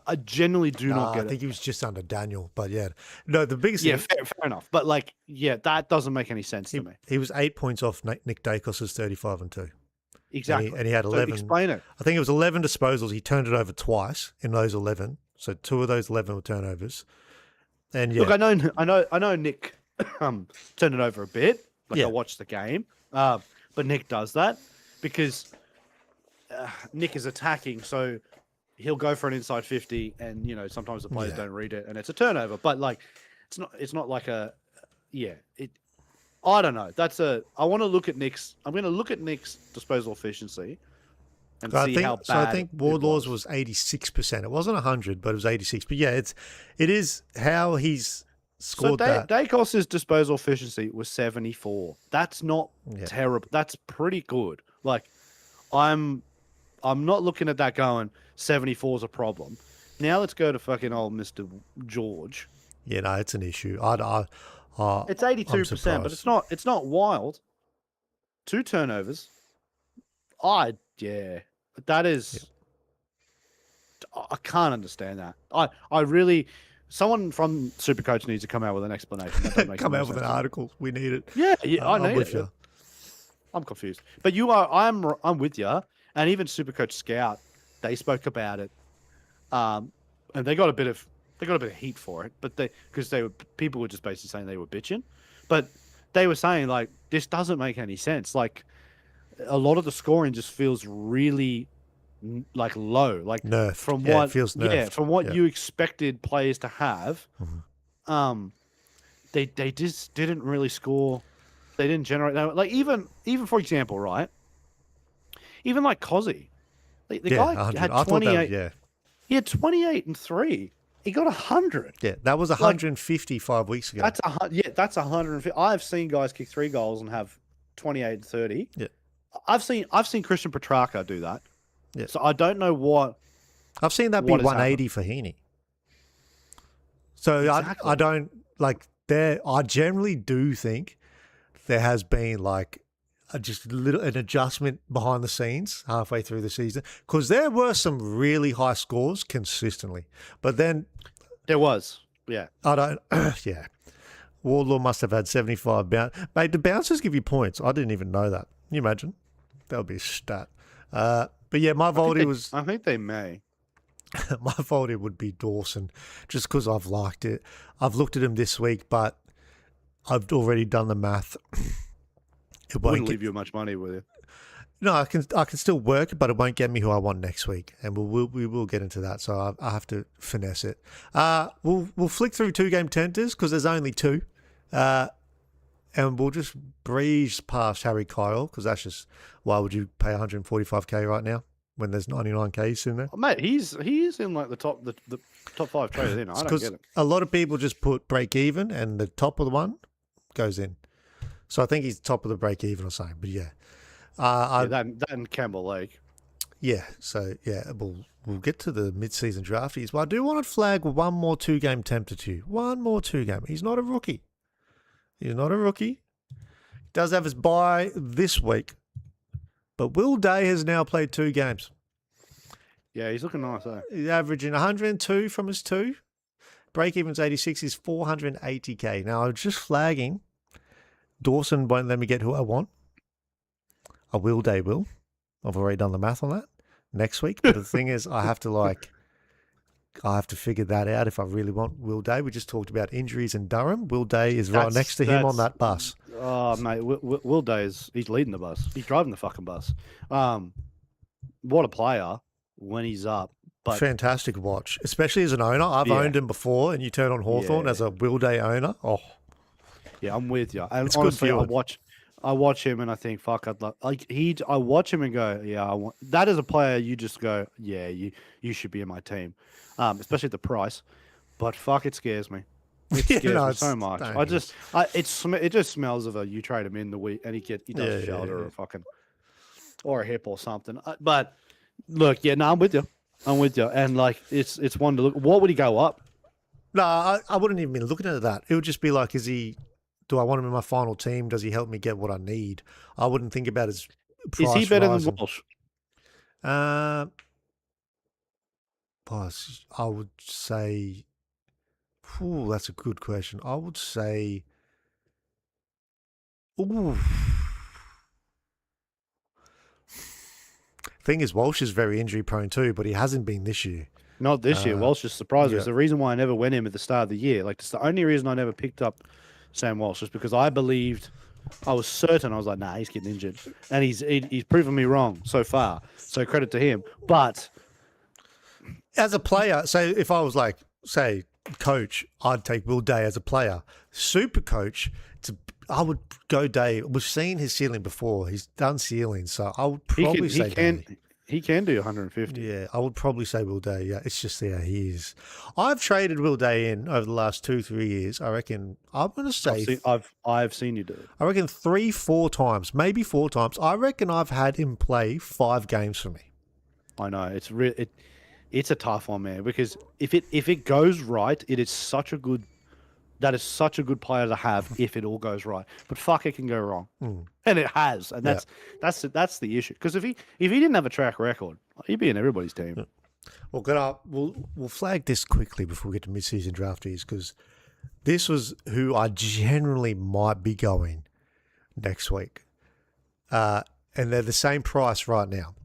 I genuinely do not get it. I think he was just under Daniel, but yeah. No, the biggest thing... fair enough. But like, yeah, that doesn't make any sense to me. He was 8 points off Nick Dacos's 35-2. Exactly. And he had 11. So explain it. I think it was 11 disposals. He turned it over twice in those 11. So 2 of those 11 were turnovers. And yeah. Look, I know Nick turned it over a bit. Like I watched the game. But Nick does that because Nick is attacking, so he'll go for an inside 50, and sometimes the players don't read it, and it's a turnover. But like, it's not like I don't know. I want to look at Nick's. I'm going to look at Nick's disposal efficiency and see how bad. So I think Wardlaw's was 86%. It wasn't 100, but it was 86. But yeah, it is how he's scored that. Dacos's disposal efficiency was 74. That's not terrible. That's pretty good. Like, I'm not looking at that going 74 is a problem. Now let's go to fucking old Mr. George. Yeah, no, it's an issue. It's 82%, but it's not wild. 2 turnovers. That is. Yeah. I can't understand that. I really. Someone from Supercoach needs to come out with an explanation. Come out with an article. We need it. Yeah, I need it. You. I'm confused, but I'm with you. And even Supercoach Scout, they spoke about it, and they got a bit of heat for it. But people were just basically saying they were bitching, but they were saying like this doesn't make any sense. Like a lot of the scoring just feels really like low, like nerfed. From what you expected players to have. Mm-hmm. They just didn't really score. They didn't generate that. Like even for example, right? Even like Cozzy, the guy 100. had I 28. That, he had 28 and 3. He got 100. Yeah, that was 155 weeks ago. That's 150. I've seen guys kick 3 goals and have 28 and 30. Yeah, I've seen Christian Petrarca do that. Yeah. So I don't know what. I've seen that be 180 for Heaney. So exactly. I don't like there. I generally do think there has been like an adjustment behind the scenes halfway through the season, because there were some really high scores consistently, but then there was. Yeah. I don't. Yeah. Wardlaw must have had 75 bounce. Mate, the bouncers give you points. I didn't even know that. Can you imagine? That would be a stat. But yeah, my Voldy was. I think they may. My Voldy would be Dawson, just because I've liked it. I've looked at him this week, but I've already done the math. It wouldn't leave you much money, will you? No, I can still work, but it won't get me who I want next week, and we will get into that. So I have to finesse it. We'll flick through 2-game tenters because there's only 2. And we'll just breeze past Harry Kyle because that's just, why would you pay 145k right now when there's 99k in there? Oh, mate, he's in like the top 5 traders in. I don't get it. A lot of people just put break even and the top of the one goes in. So I think he's top of the break even or something. But yeah, that and Campbell Lake. Yeah, so yeah, we'll get to the mid-season drafties. But I do want to flag one more 2-game tempter to you. One more 2-game. He's not a rookie. He's not a rookie. He does have his bye this week. But Will Day has now played 2 games. Yeah, he's looking nice, eh? He's averaging 102 from his 2. Break-even's 86. He's 480k. Now, I'm just flagging. Dawson won't let me get who I want. A Will Day will. I've already done the math on that. Next week. But the thing is, I have to figure that out if I really want Will Day. We just talked about injuries in Durham. Will Day is right next to him on that bus. Oh, mate, Will Day he's leading the bus. He's driving the fucking bus. What a player when he's up. But fantastic watch, especially as an owner. I've owned him before, and you turn on Hawthorn as a Will Day owner. Oh, yeah, I'm with you. And it's honestly, good I I watch him and I think, fuck, I'd like he. I watch him and go, yeah, I want that as a player. You just go, yeah, you should be in my team, especially at the price. But fuck, it scares me. It Yeah, scares no, me it's so much. dangerous. It just smells of a you trade him in the week and he does Yeah, a yeah, shoulder or yeah. a fucking or a hip or something. But look, yeah, no, I'm with you. I'm with you. And like, it's one to look. What would he go up? No, I wouldn't even be looking at that. It would just be like, do I want him in my final team? Does he help me get what I need? I wouldn't think about his Is he price better than rising. Walsh? Uh, Boss, I would say, that's a good question. I would say, ooh. Thing is, Walsh is very injury prone too, but he hasn't been this year. Not this year. Walsh just surprised me. Yeah. It's the reason why I never went him at the start of the year. Like, it's the only reason I never picked up Sam Walsh is because I believed, I was certain, I was like, nah, he's getting injured. And he's proven me wrong so far. So credit to him. But As a player, so if I was like, say, coach, I'd take Will Day as a player. Super coach, I would go Day. We've seen his ceiling before. He's done ceilings, so I would probably say Day. He can do 150. Yeah, I would probably say Will Day. Yeah, it's just he is. I've traded Will Day in over the last 2-3 years. I reckon I'm going to say I've seen you do it. I reckon 3-4 times, maybe 4 times. I reckon I've had him play 5 games for me. I know it's a tough one, man. Because if it goes right, it is such a good. That is such a good player to have if it all goes right. But fuck, it can go wrong, and it has, and that's the issue. Because if he didn't have a track record, he'd be in everybody's team. Yeah. Well, we'll flag this quickly before we get to mid-season draftees because this was who I generally might be going next week, and they're the same price right now.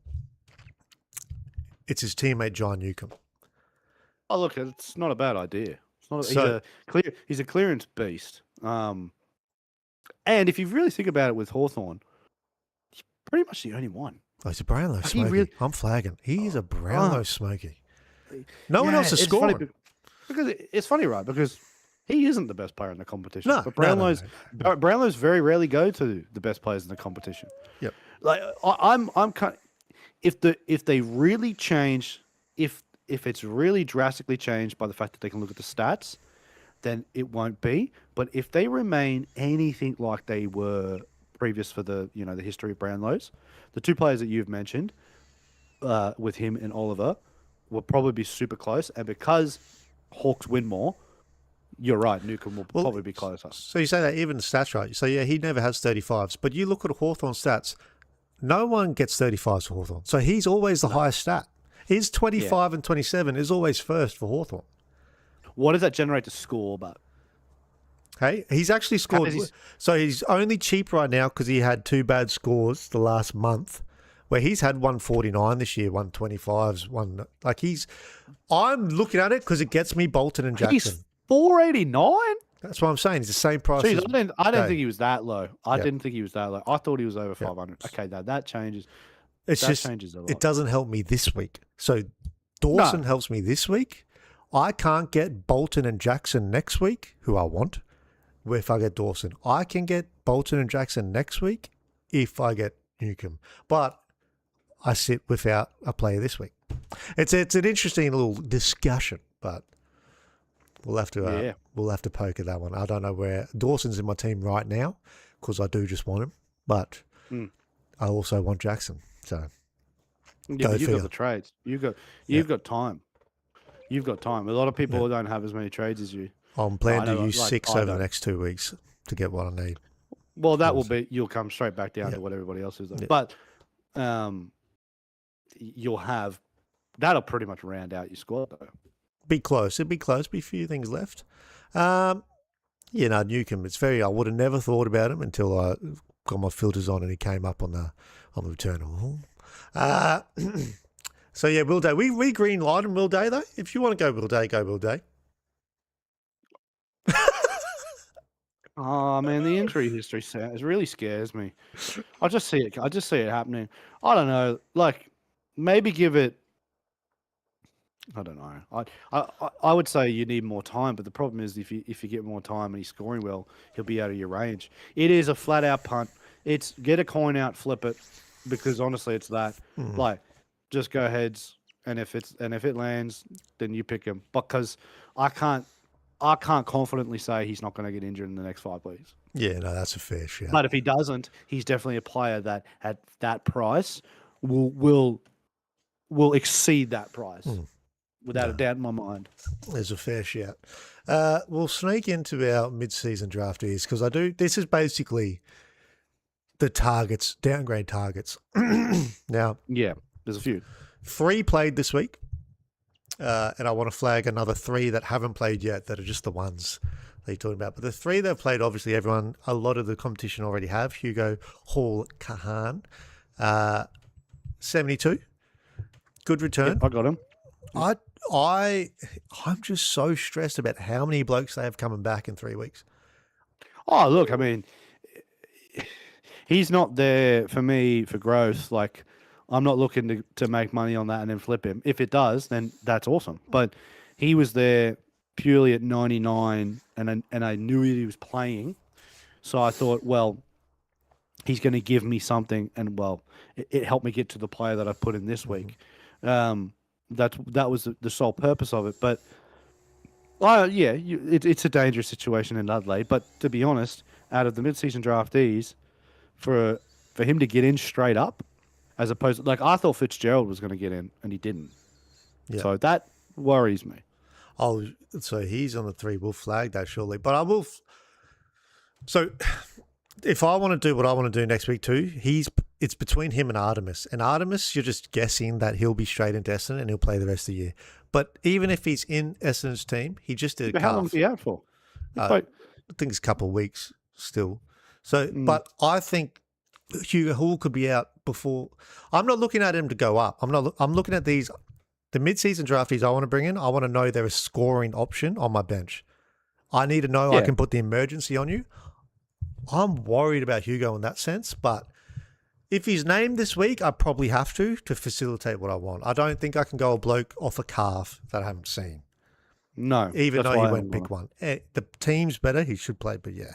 It's his teammate John Newcomb. Oh, look, it's not a bad idea. It's not. He's a clearance beast. And if you really think about it, with Hawthorn, he's pretty much the only one. Oh, he's a Brownlow smoky. I'm flagging. He's a Brownlow smoky. No one else is scoring. Funny because it's funny, right? Because he isn't the best player in the competition. No, but Brownlows very rarely go to the best players in the competition. Yep. Like I'm kind. If they really change, if it's really drastically changed by the fact that they can look at the stats, then it won't be. But if they remain anything like they were previous for the history of Brownlows, the 2 players that you've mentioned, with him and Oliver, will probably be super close. And because Hawks win more, you're right, Newcomb will probably be closer. So you say that even the stats, right? So yeah, he never has 35s. But you look at Hawthorn stats, no one gets 35s for Hawthorn. So he's always the highest stat. His 25 and 27 is always first for Hawthorn. What does that generate to score? But hey, he's actually scored. So he's only cheap right now because he had 2 bad scores the last month, where he's had 149 this year, 125s, I'm looking at it because it gets me Bolton and Jackson. He's 489. That's what I'm saying. He's the same price. Jeez, I didn't think he was that low. I didn't think he was that low. I thought he was over 500. Okay, that changes. Changes a lot. It doesn't help me this week. So Dawson helps me this week. I can't get Bolton and Jackson next week, who I want, if I get Dawson. I can get Bolton and Jackson next week if I get Newcomb. But I sit without a player this week. It's an interesting little discussion, but we'll have to poke at that one. I don't know where Dawson's in my team right now because I do just want him, but I also want Jackson. So you've got the trades. You've got time. You've got time. A lot of people don't have as many trades as you. I'm planning to use 6 over the next 2 weeks to get what I need. Well, you'll come straight back down to what everybody else is. Yeah. But that'll pretty much round out your squad, though. Be close. It'd be close. Be a few things left. Newcomb. I would have never thought about him until I got my filters on and he came up on the return. So yeah, Will Day. We green light him, Will Day though. If you want to go Will Day, go Will Day. Oh man, the injury history really scares me. I just see it happening. I don't know. Like maybe give it. I don't know. I would say you need more time, but the problem is if you get more time and he's scoring well, he'll be out of your range. It is a flat out punt. It's get a coin out, flip it, because honestly, it's that. Like, just go heads, and if it lands, then you pick him. Because I can't confidently say he's not going to get injured in the next 5 weeks. Yeah, no, that's a fair shout. But if he doesn't, he's definitely a player that at that price will exceed that price without a doubt in my mind. There's a fair shout. We'll sneak into our mid-season draftees because this is basically the targets, downgrade targets. Now, Yeah, there's a few. 3 played this week, and I want to flag another 3 that haven't played yet that are just the ones that you're talking about. But the 3 that have played, obviously, a lot of the competition already have. Hugo Hall Kahan, 72. Good return. Yep, I got him. I'm just so stressed about how many blokes they have coming back in 3 weeks. Oh, look, I mean, he's not there for me for growth. Like, I'm not looking to make money on that and then flip him. If it does, then that's awesome. But he was there purely at 99, and I knew he was playing. So I thought, well, he's going to give me something, and, well, it helped me get to the player that I put in this week. That was the sole purpose of it. But, it's a dangerous situation in Adelaide. But to be honest, out of the mid-season draftees, for him to get in straight up, as opposed to, like, I thought Fitzgerald was going to get in, and he didn't. Yeah. So that worries me. Oh, so he's on the 3. We'll flag that shortly. But I will. So if I want to do what I want to do next week too, it's between him and Artemis. And Artemis, you're just guessing that he'll be straight into Essendon and he'll play the rest of the year. But even if he's in Essendon's team, he just did a calf. How long is he out for? I think it's a couple of weeks still. So, but I think Hugo Hall could be out before. I'm not looking at him to go up. I'm looking at the mid-season draftees I want to bring in. I want to know they're a scoring option on my bench. I need to know I can put the emergency on you. I'm worried about Hugo in that sense, but if he's named this week, I probably have to facilitate what I want. I don't think I can go a bloke off a calf that I haven't seen. No. Even though he won't pick one. The team's better, he should play, but yeah.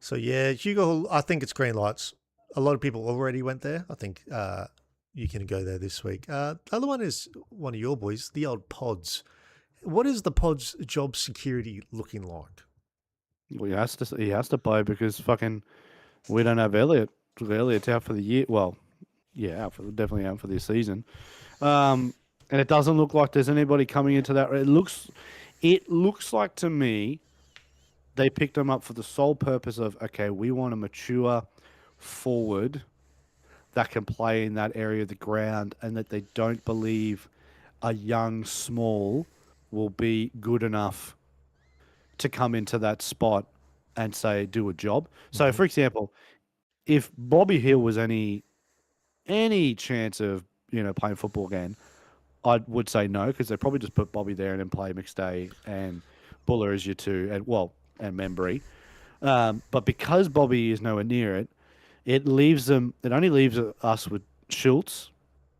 So yeah, Hugo Hall, I think it's green lights. A lot of people already went there. I think you can go there this week. The other one is one of your boys, the old Pods. What is the Pods job security looking like? Well, he has to play because fucking we don't have Elliot. Elliot's out for the year. Well, yeah, definitely out for this season. And it doesn't look like there's anybody coming into that. It looks like to me they picked him up for the sole purpose of, okay, we want a mature forward that can play in that area of the ground, and that they don't believe a young small will be good enough to come into that spot and say do a job. So, for example, if Bobby Hill was any chance of playing football again, I would say no, because they'd probably just put Bobby there and then play McStay and Buller as your 2, and Membry. But because Bobby is nowhere near it, it only leaves us with Schultz.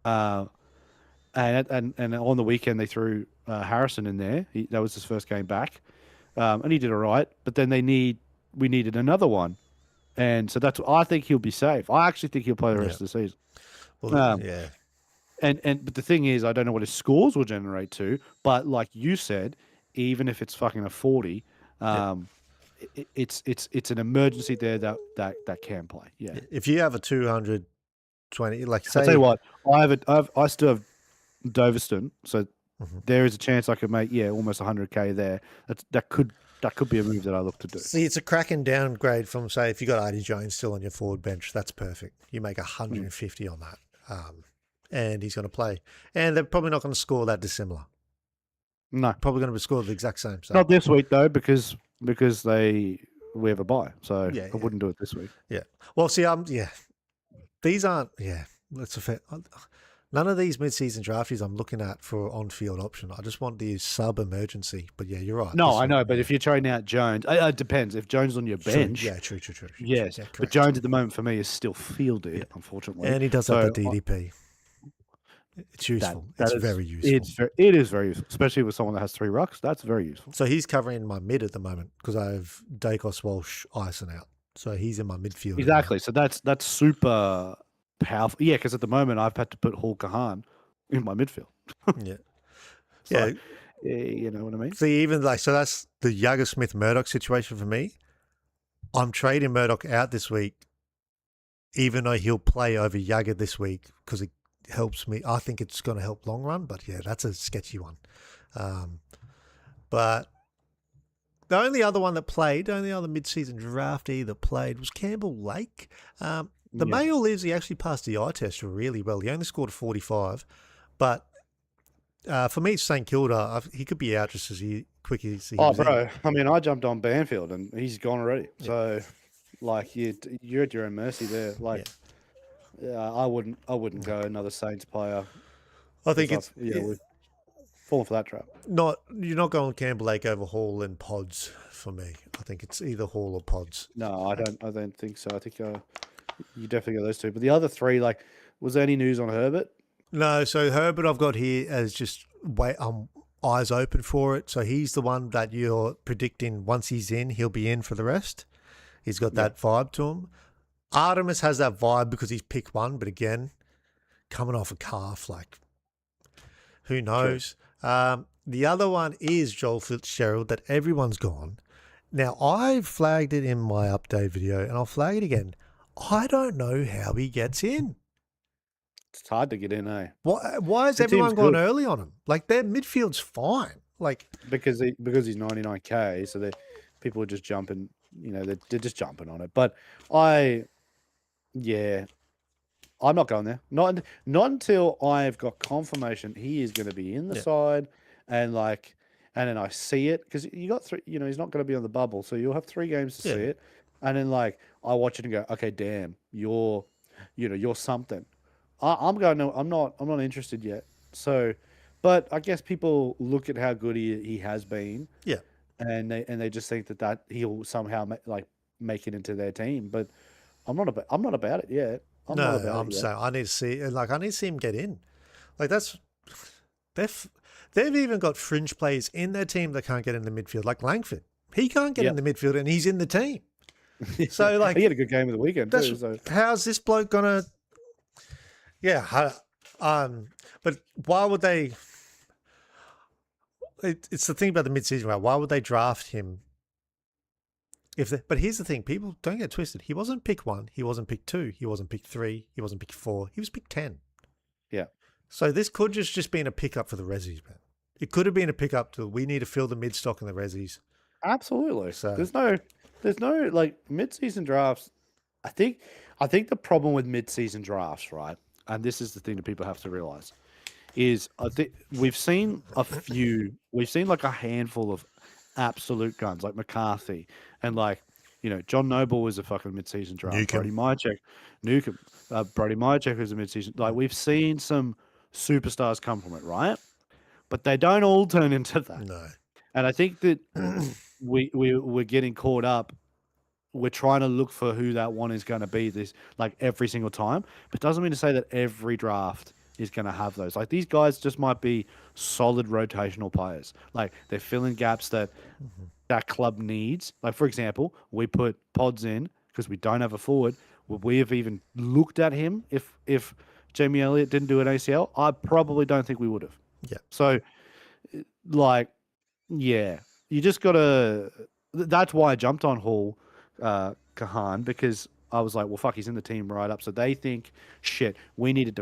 And on the weekend they threw Harrison in there. That was his first game back. And he did all right, but then we needed another one. And so I think he'll be safe. I actually think he'll play the rest of the season. Well, but the thing is, I don't know what his scores will generate to, but like you said, even if it's fucking a 40, it's an emergency there that can play. Yeah. If you have a 220, like say, I'll tell you what, I still have Doverston, so there is a chance I could make almost 100k there. That could be a move that I look to do. See, it's a cracking downgrade from, say, if you got Artie Jones still on your forward bench, that's perfect. You make 150 on that, and he's going to play, and they're probably not going to score that dissimilar. No, probably going to score the exact same. So. Not this week though, because we have a bye, so I wouldn't do it this week. Yeah. Well, see, these aren't. Yeah, that's a fair. None of these mid-season draftees I'm looking at for on-field option. I just want the sub-emergency. But yeah, you're right. No, I know. But if you're trading out Jones, it depends. If Jones is on your bench. True. Yes. Yeah, but Jones at the moment for me is still fielded, unfortunately. And he does have the DDP. It's useful. It's very useful. It is very useful, especially with someone that has 3 rucks. That's very useful. So he's covering my mid at the moment because I have Dacos, Walsh, Ison out. So he's in my midfield now. Exactly. So that's super powerful. Yeah, because at the moment I've had to put Hall Kahan in my midfield. Yeah. So, Yeah. you know what I mean? See, even like, so that's the Jagger Smith Murdoch situation for me. I'm trading Murdoch out this week, even though he'll play over Jagger this week because it helps me. I think it's going to help long run, but yeah, that's a sketchy one. But the only other one that played, the only other mid-season draftee that played was Campbell Lake. The male is he actually passed the eye test really well. He only scored a 45, but for me, St Kilda, he could be out just as quick as he was bro. in. I mean, I jumped on Banfield and he's gone already. Yeah. So, like, you're at your own mercy there. Like, I wouldn't go another Saints player. I think it's we've fallen for that trap. You're not going Campbell Lake over Hall and Pods for me. I think it's either Hall or Pods. No, I don't think so. I think you definitely got those two. But the other three, like, was there any news on Herbert? No, so Herbert I've got here as just eyes open for it. So he's the one that you're predicting once he's in, he'll be in for the rest. He's got that vibe to him. Artemis has that vibe because he's pick one, but again, coming off a calf, like, who knows? The other one is Joel Fitzgerald that everyone's gone. Now, I flagged it in my update video, and I'll flag it again. I don't know how he gets in. It's hard to get in, eh? Why has everyone gone early on him? Like, their midfield's fine. Like, because he's 99K, so people are just jumping. You know, they're just jumping on it. But I'm not going there. Not until I've got confirmation he is going to be in the side, and then I see it because you got three. You know, he's not going to be on the bubble, so you'll have 3 games to see it, and then I watch it and go, okay, damn, you're something. I'm going. No, I'm not interested yet. So, but I guess people look at how good he has been. Yeah. And they just think that he'll somehow make it into their team. But I'm not about it yet. I'm saying I need to see. Like, I need to see him get in. Like, they've even got fringe players in their team that can't get in the midfield. Like Langford, he can't get in the midfield, and he's in the team. So, like, he had a good game of the weekend too. So how's this bloke gonna? Yeah, but why would they? It's the thing about the mid-season, right? Why would they draft him? But here's the thing: people don't get twisted. He wasn't pick 1. He wasn't pick 2. He wasn't pick 3. He wasn't pick 4. He was pick 10. Yeah. So this could just been a pickup for the Rezzies, man. It could have been a pickup to we need to fill the mid stock in the Rezzies. Absolutely. So there's no like mid-season drafts. I think the problem with mid-season drafts, right? And this is the thing that people have to realize, is I think we've seen like a handful of absolute guns, like McCarthy and John Noble was a fucking mid-season draft. Newcomb. Brody Myercheck was a mid-season. Like, we've seen some superstars come from it, right? But they don't all turn into that. No. And I think that we're getting caught up. We're trying to look for who that one is going to be every single time. But it doesn't mean to say that every draft is going to have those. Like, these guys just might be solid rotational players. Like, they're filling gaps that that club needs. Like, for example, we put Pods in because we don't have a forward. Would we have even looked at him if Jamie Elliott didn't do an ACL? I probably don't think we would have. Yeah. So, you just got to... That's why I jumped on Hall Kahan, because I was like, well, fuck, he's in the team right up. So they think, shit, we needed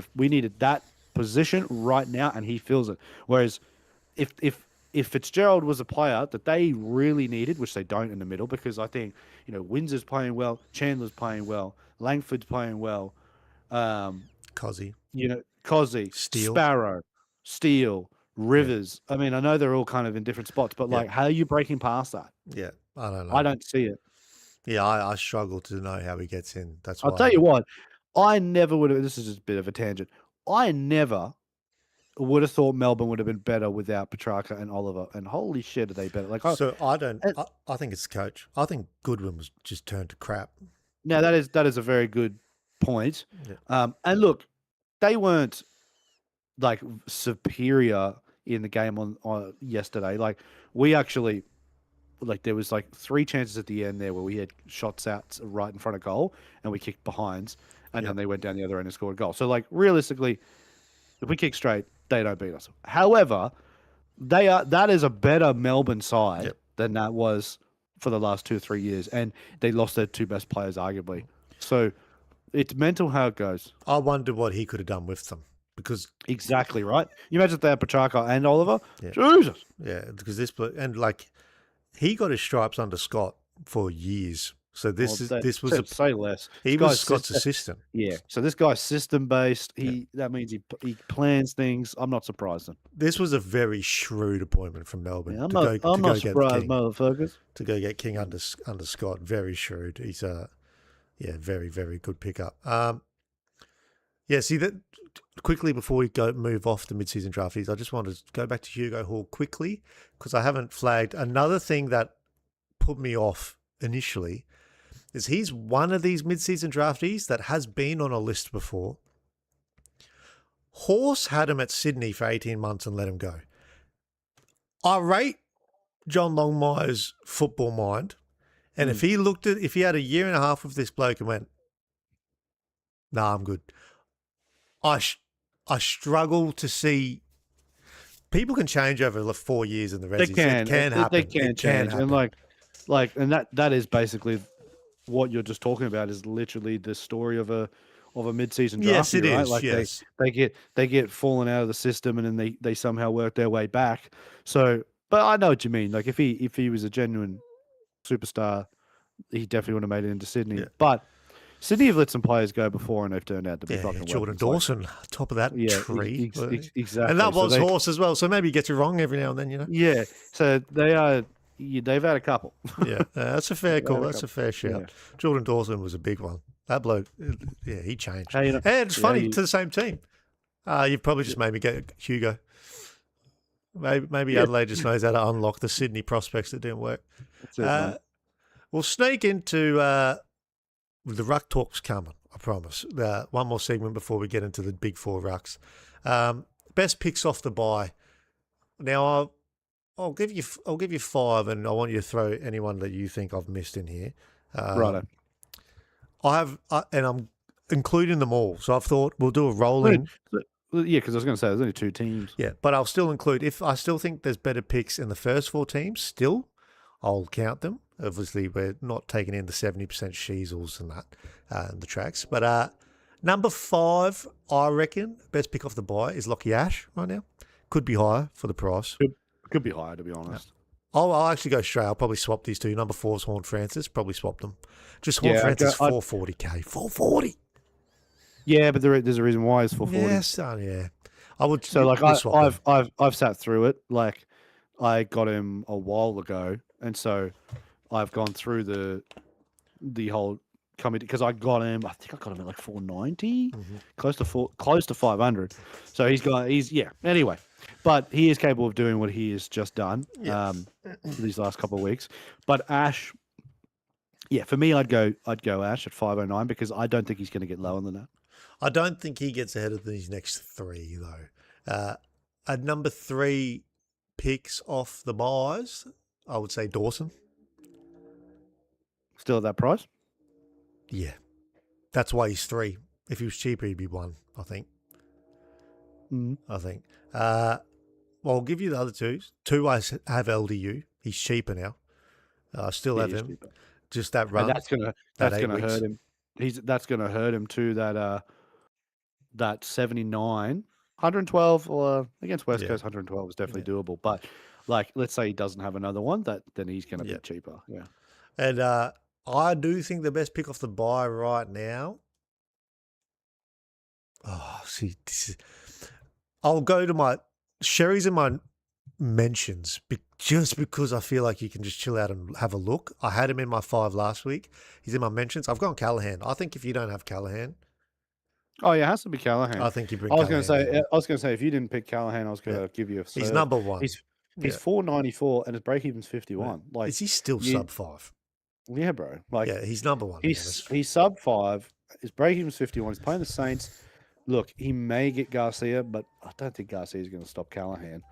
that position right now, and he fills it. Whereas if Fitzgerald was a player that they really needed, which they don't in the middle, because I think, Windsor's playing well, Chandler's playing well, Langford's playing well, Cozzy, Steele. Sparrow, Steele, Rivers. Yeah. I mean, I know they're all kind of in different spots, but how are you breaking past that? Yeah, I don't know. I don't see it. Yeah, I struggle to know how he gets in. That's why. I'll tell you what, I never would have. This is just a bit of a tangent. I never would have thought Melbourne would have been better without Petrarca and Oliver. And holy shit, are they better? I think it's the coach. I think Goodwin was just turned to crap. Now that is a very good point. Yeah. And look, they weren't superior in the game on yesterday. Like, we actually like there was like 3 chances at the end there where we had shots out right in front of goal and we kicked behinds, and then Yep. they went down the other end and scored a goal. So like realistically, if we kick straight, they don't beat us. However, that is a better Melbourne side Yep. than that was for the last 2 or 3 years, and they lost their 2 best players arguably. So it's mental how it goes. I wonder what he could have done with them because Exactly right. You imagine if they had Pachaka and Oliver. Yeah. Jesus. yeah, because and like he got his stripes under Scott for years. So this was say less. he was Scott's assistant. Yeah. So this guy's system based. That means he plans things. I'm not surprised. This was a very shrewd appointment from Melbourne. Yeah, I'm not surprised, motherfuckers. To go get King under Scott. Very shrewd. He's very, very good pickup. See that quickly before we move off the mid-season draftees, I just wanted to go back to Hugo Hall quickly because I haven't flagged another thing that put me off initially. Is he's one of these mid-season draftees that has been on a list before. Horse had him at Sydney for 18 months and let him go. I rate John Longmire's football mind, and if he had a year and a half with this bloke and went, "Nah, I'm good," I struggle to see. People can change over the 4 years in the Reds. They can. It can happen. They can change, happen. and that is basically what you're just talking about. Is literally the story of a mid-season draft. Yes, it right? is. Like yes. they get fallen out of the system, and then they somehow work their way back. So, but I know what you mean. Like if he was a genuine superstar, he definitely would have made it into Sydney. Yeah. But Sydney have let some players go before, and they've turned out to be fucking Jordan weapons. Dawson, top of that tree. Exactly. And that was Horse as well. So maybe he gets it wrong every now and then, you know? Yeah. So they've had a couple. Yeah, that's a fair call. That's a fair shout. Yeah. Jordan Dawson was a big one. That bloke, he changed. Hey, and it's funny, to the same team. You've probably just made me get Hugo. Maybe Adelaide just knows how to unlock the Sydney prospects that didn't work. That's it, we'll sneak into the ruck talks coming, I promise. One more segment before we get into the big 4 rucks. Best picks off the bye. Now, I'll give you 5, and I want you to throw anyone that you think I've missed in here. Righto. And I'm including them all. So I've thought we'll do a rolling. Yeah, because I was going to say there's only 2 teams. Yeah, but I'll still include, if I still think there's better picks in the first 4 teams, still, I'll count them. Obviously, we're not taking in the 70% Sheezels and that, and the tracks. But number 5, I reckon, best pick off the bye is Lockie Ash right now. Could be higher for the price. Could be higher, to be honest. I'll actually go straight. I'll probably swap these 2. Number 4 is Horn Francis. Probably swap them. Just Horn Francis, 440k. 440. Yeah, but there's a reason why it's 440. Yes, yeah. I would. So like I've sat through it. Like I got him a while ago, and so I've gone through the whole committee because I got him. I think I got him at like 490, close to 500. So he's anyway. But he is capable of doing what he has just done these last couple of weeks. But Ash, for me, I'd go Ash at 509 because I don't think he's going to get lower than that. I don't think he gets ahead of these next 3 though. At number 3 picks off the buys, I would say Dawson. Still at that price? Yeah, that's why he's 3. If he was cheaper, he'd be 1. I think. I think. Well, I'll give you the other 2. 2 I have LDU. He's cheaper now. I still have him. Cheaper. Just that run. And that's gonna hurt him. That's gonna hurt him too. That 79, 112 against West Coast, 112 is definitely doable. But like, let's say he doesn't have another one, then he's gonna be cheaper. Yeah. And I do think the best pick off the buy right now. Oh, see, I'll go to my Sherry's in my mentions just because I feel like you can just chill out and have a look. I had him in my 5 last week. He's in my mentions. I've gone Callahan. I think if you don't have Callahan, it has to be Callahan. I think you bring. I was going to say if you didn't pick Callahan, I was going to give you a. He's number 1. He's 494 and his break even's 51. Like, is he still sub 5? Yeah, bro. Like, he's number 1. He's sub 5. His break even's 51. He's playing the Saints. Look, he may get Garcia, but I don't think Garcia's going to stop Callahan.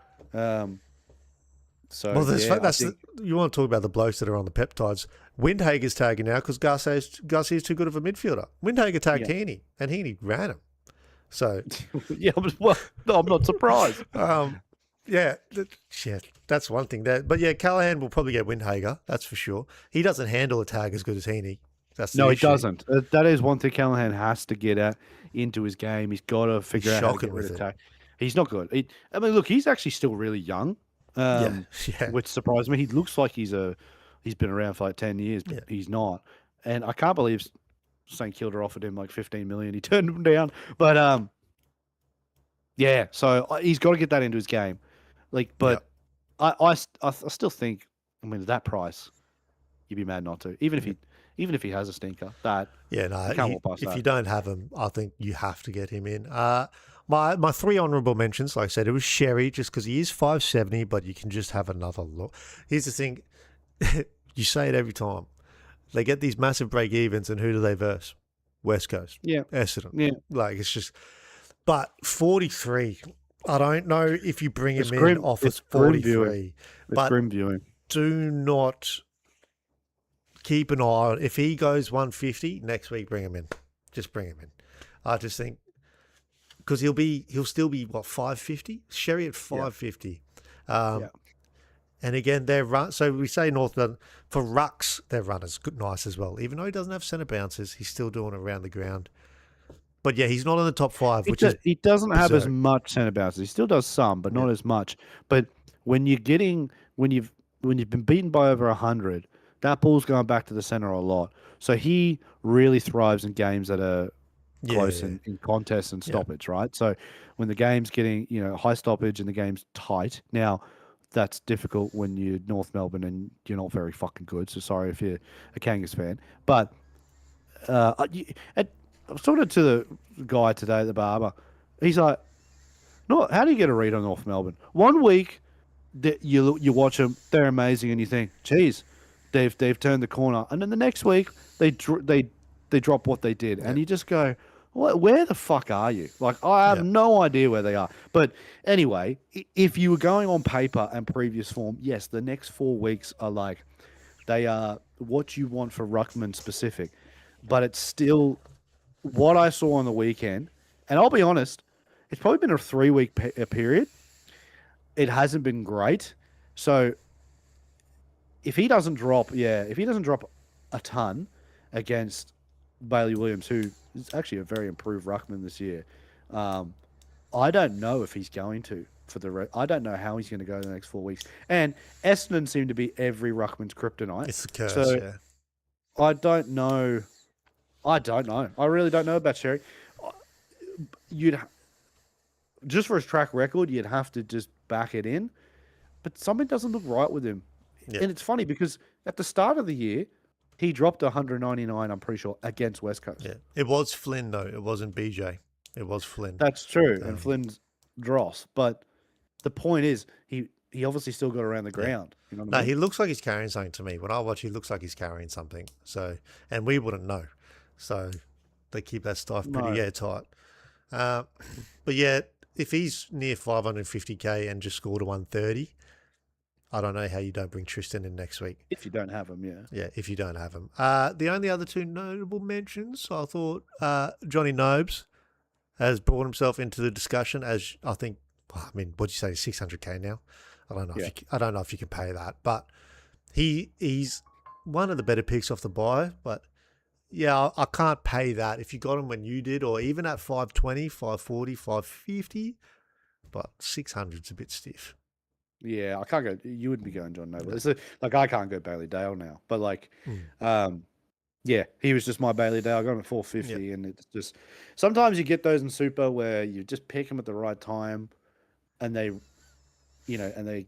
So Well, yeah, I think you want to talk about the blokes that are on the peptides. Windhager's tagging now because Garcia's too good of a midfielder. Windhager tagged yeah, Heaney, and Heaney ran him. So, yeah. Well, no, I'm not surprised. yeah, that's one thing. But yeah, Callahan will probably get Windhager, that's for sure. He doesn't handle a tag as good as Heaney. That's the No, he issue. doesn't. That is one thing Callahan has to get into his game. He's got to He's figure out how to shocking get rid with of it. tag. He's not good. I mean, look, he's actually still really young, Yeah, yeah, which surprised me. He looks like he's been around for like 10 years, but yeah. he's not. And I can't believe St Kilda offered him like 15 million. He turned him down. But yeah. So he's got to get that into his game. Like, Yeah. but I still think. I mean, at that price, you'd be mad not to. Even if he has a stinker, that Yeah, no. you can't walk past If that. you don't have him, I think you have to get him in. My three honourable mentions, like I said, it was Sherry, just because he is 570, but you can just have another look. Here's the thing, you say it every time. They get these massive break evens, and who do they verse? West Coast, Yeah. Essendon. Yeah. Like it's just, but 43. I don't know if you bring him in Grim. off It's at grim viewing. 43, It's but grim viewing. do not keep an eye on. If he goes 150 next week, bring him in. Just bring him in. I just think because he'll still be what 550. Sherry at 550. Yeah. And again, their run. So we say North London for rucks, their run is good, nice as well. Even though he doesn't have centre bounces, he's still doing it around the ground. But yeah, he's not in the top five, which is He doesn't have as berserk. much centre bounces. He still does some, but not as much. But when you've been beaten by over 100, that ball's going back to the centre a lot. So he really thrives in games that are close in contests and stoppage, right? So when the game's getting high stoppage and the game's tight, now that's difficult when you're North Melbourne and you're not very fucking good. So sorry if you're a Kangas fan, but I was talking to the guy today at the barber. He's like, "No, how do you get a read on North Melbourne? One week that you watch them, they're amazing, and you think, geez, they've turned the corner, and then the next week they drop what they did, and you just go, where the fuck are you? Like I have no idea where they are. But anyway, if you were going on paper and previous form, yes, the next 4 weeks are like they are what you want for Ruckman specific, but it's still what I saw on the weekend, and I'll be honest, it's probably been a 3-week period. It hasn't been great. So if he doesn't drop a ton against Bailey Williams, who is actually a very improved ruckman this year, I don't know if he's going to I don't know how he's going to go the next 4 weeks. And Essendon seemed to be every ruckman's kryptonite. It's the curse. So I don't know. I really don't know about Sherry. Just for his track record, you'd have to just back it in. But something doesn't look right with him. Yeah. And it's funny because at the start of the year, he dropped 199, I'm pretty sure, against West Coast. Yeah. It was Flynn, though. It wasn't BJ. It was Flynn. That's true. And Flynn's dross. But the point is, he obviously still got around the ground. You know what I mean? He looks like he's carrying something to me. When I watch, he looks like he's carrying something. So, and we wouldn't know. So they keep that stuff pretty airtight. But yeah, if he's near 550k and just scored a 130, I don't know how you don't bring Tristan in next week. If you don't have him, yeah. Yeah, if you don't have him. The only other two notable mentions, I thought Johnny Nobes has brought himself into the discussion as I think, what'd you say, 600k now? I don't know. I don't know if you can pay that, but he's one of the better picks off the buy. But yeah, I can't pay that if you got him when you did, or even at 520, 540, 550. But 600's a bit stiff. Yeah, I can't go. You wouldn't be going John Noble. It's I can't go Bailey Dale now. But yeah, he was just my Bailey Dale. I got him at 450, and it's just sometimes you get those in Super where you just pick them at the right time, and they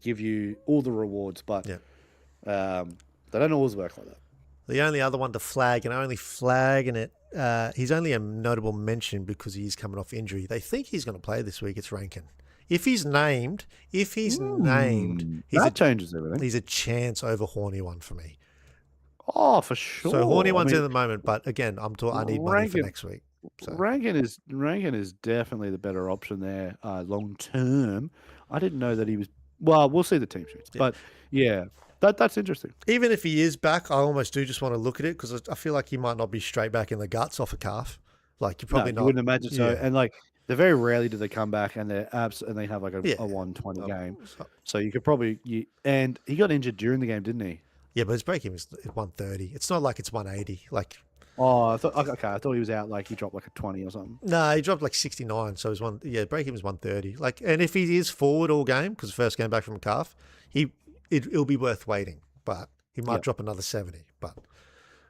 give you all the rewards, but they don't always work like that. The only other one to flag, and only flagging it, he's only a notable mention because he's coming off injury. They think he's going to play this week. It's Rankin. If he's named, that changes everything. He's a chance over Horny One for me. Oh, for sure. So Horny One's in at the moment, but again, I need money for next week. So. Rankin is definitely the better option there long term. I didn't know that he was Well, we'll see the team sheets, Yeah. but yeah, that's interesting. Even if he is back, I almost do just want to look at it because I feel like he might not be straight back in the guts off a calf. Like you're No, probably you not. wouldn't imagine so. Yeah. And like, they're very rarely do they come back and they're and they have like Yeah. a 120 Um, game. so- So you could probably and he got injured during the game, didn't he? yeah, but his break even is 130. It's not like it's 180. Like Oh, I thought okay. I thought he was out. Like he dropped like a 20 or something. no, he dropped like 69. So his break even is 130. Like, and if he is forward all game because first game back from a calf, it'll be worth waiting. But he might Yep. drop another 70. But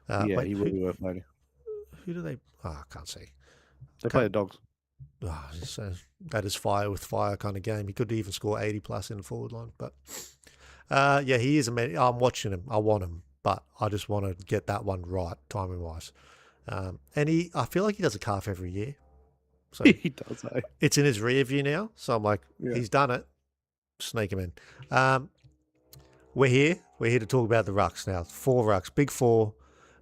Yeah, wait, he will be worth noting. who do they? Oh, I can't see. They play the Dogs. Oh, that is fire with fire kind of game. He could even score 80 plus in the forward line. But yeah, he is I'm watching him. I want him, but I just want to get that one right timing wise. And I feel like he does a calf every year. So He does. it's in his rear view now. So I'm like, Yeah. he's done it. Sneak him in. We're here. We're here to talk about the rucks now. 4 rucks, big 4.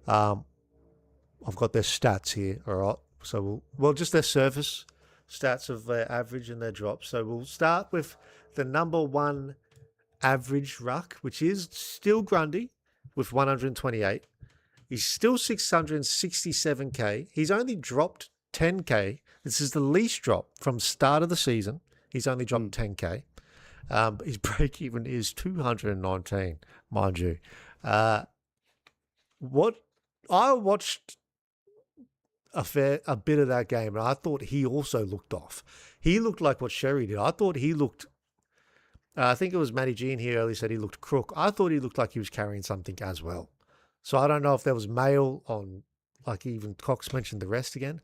I've got their stats here. All right. So just their surface stats of their average and their drop. So we'll start with the number 1 average ruck, which is still Grundy with 128. He's still 667k. He's only dropped 10k. This is the least drop from start of the season. He's only dropped 10k. His break even is 219, mind you. What I watched a bit of that game, and I thought he also looked off. He looked like what Sherry did. I thought he looked. I think it was Matty G in here earlier said he looked crook. I thought he looked like he was carrying something as well. So I don't know if there was mail on, like even Cox mentioned the rest again.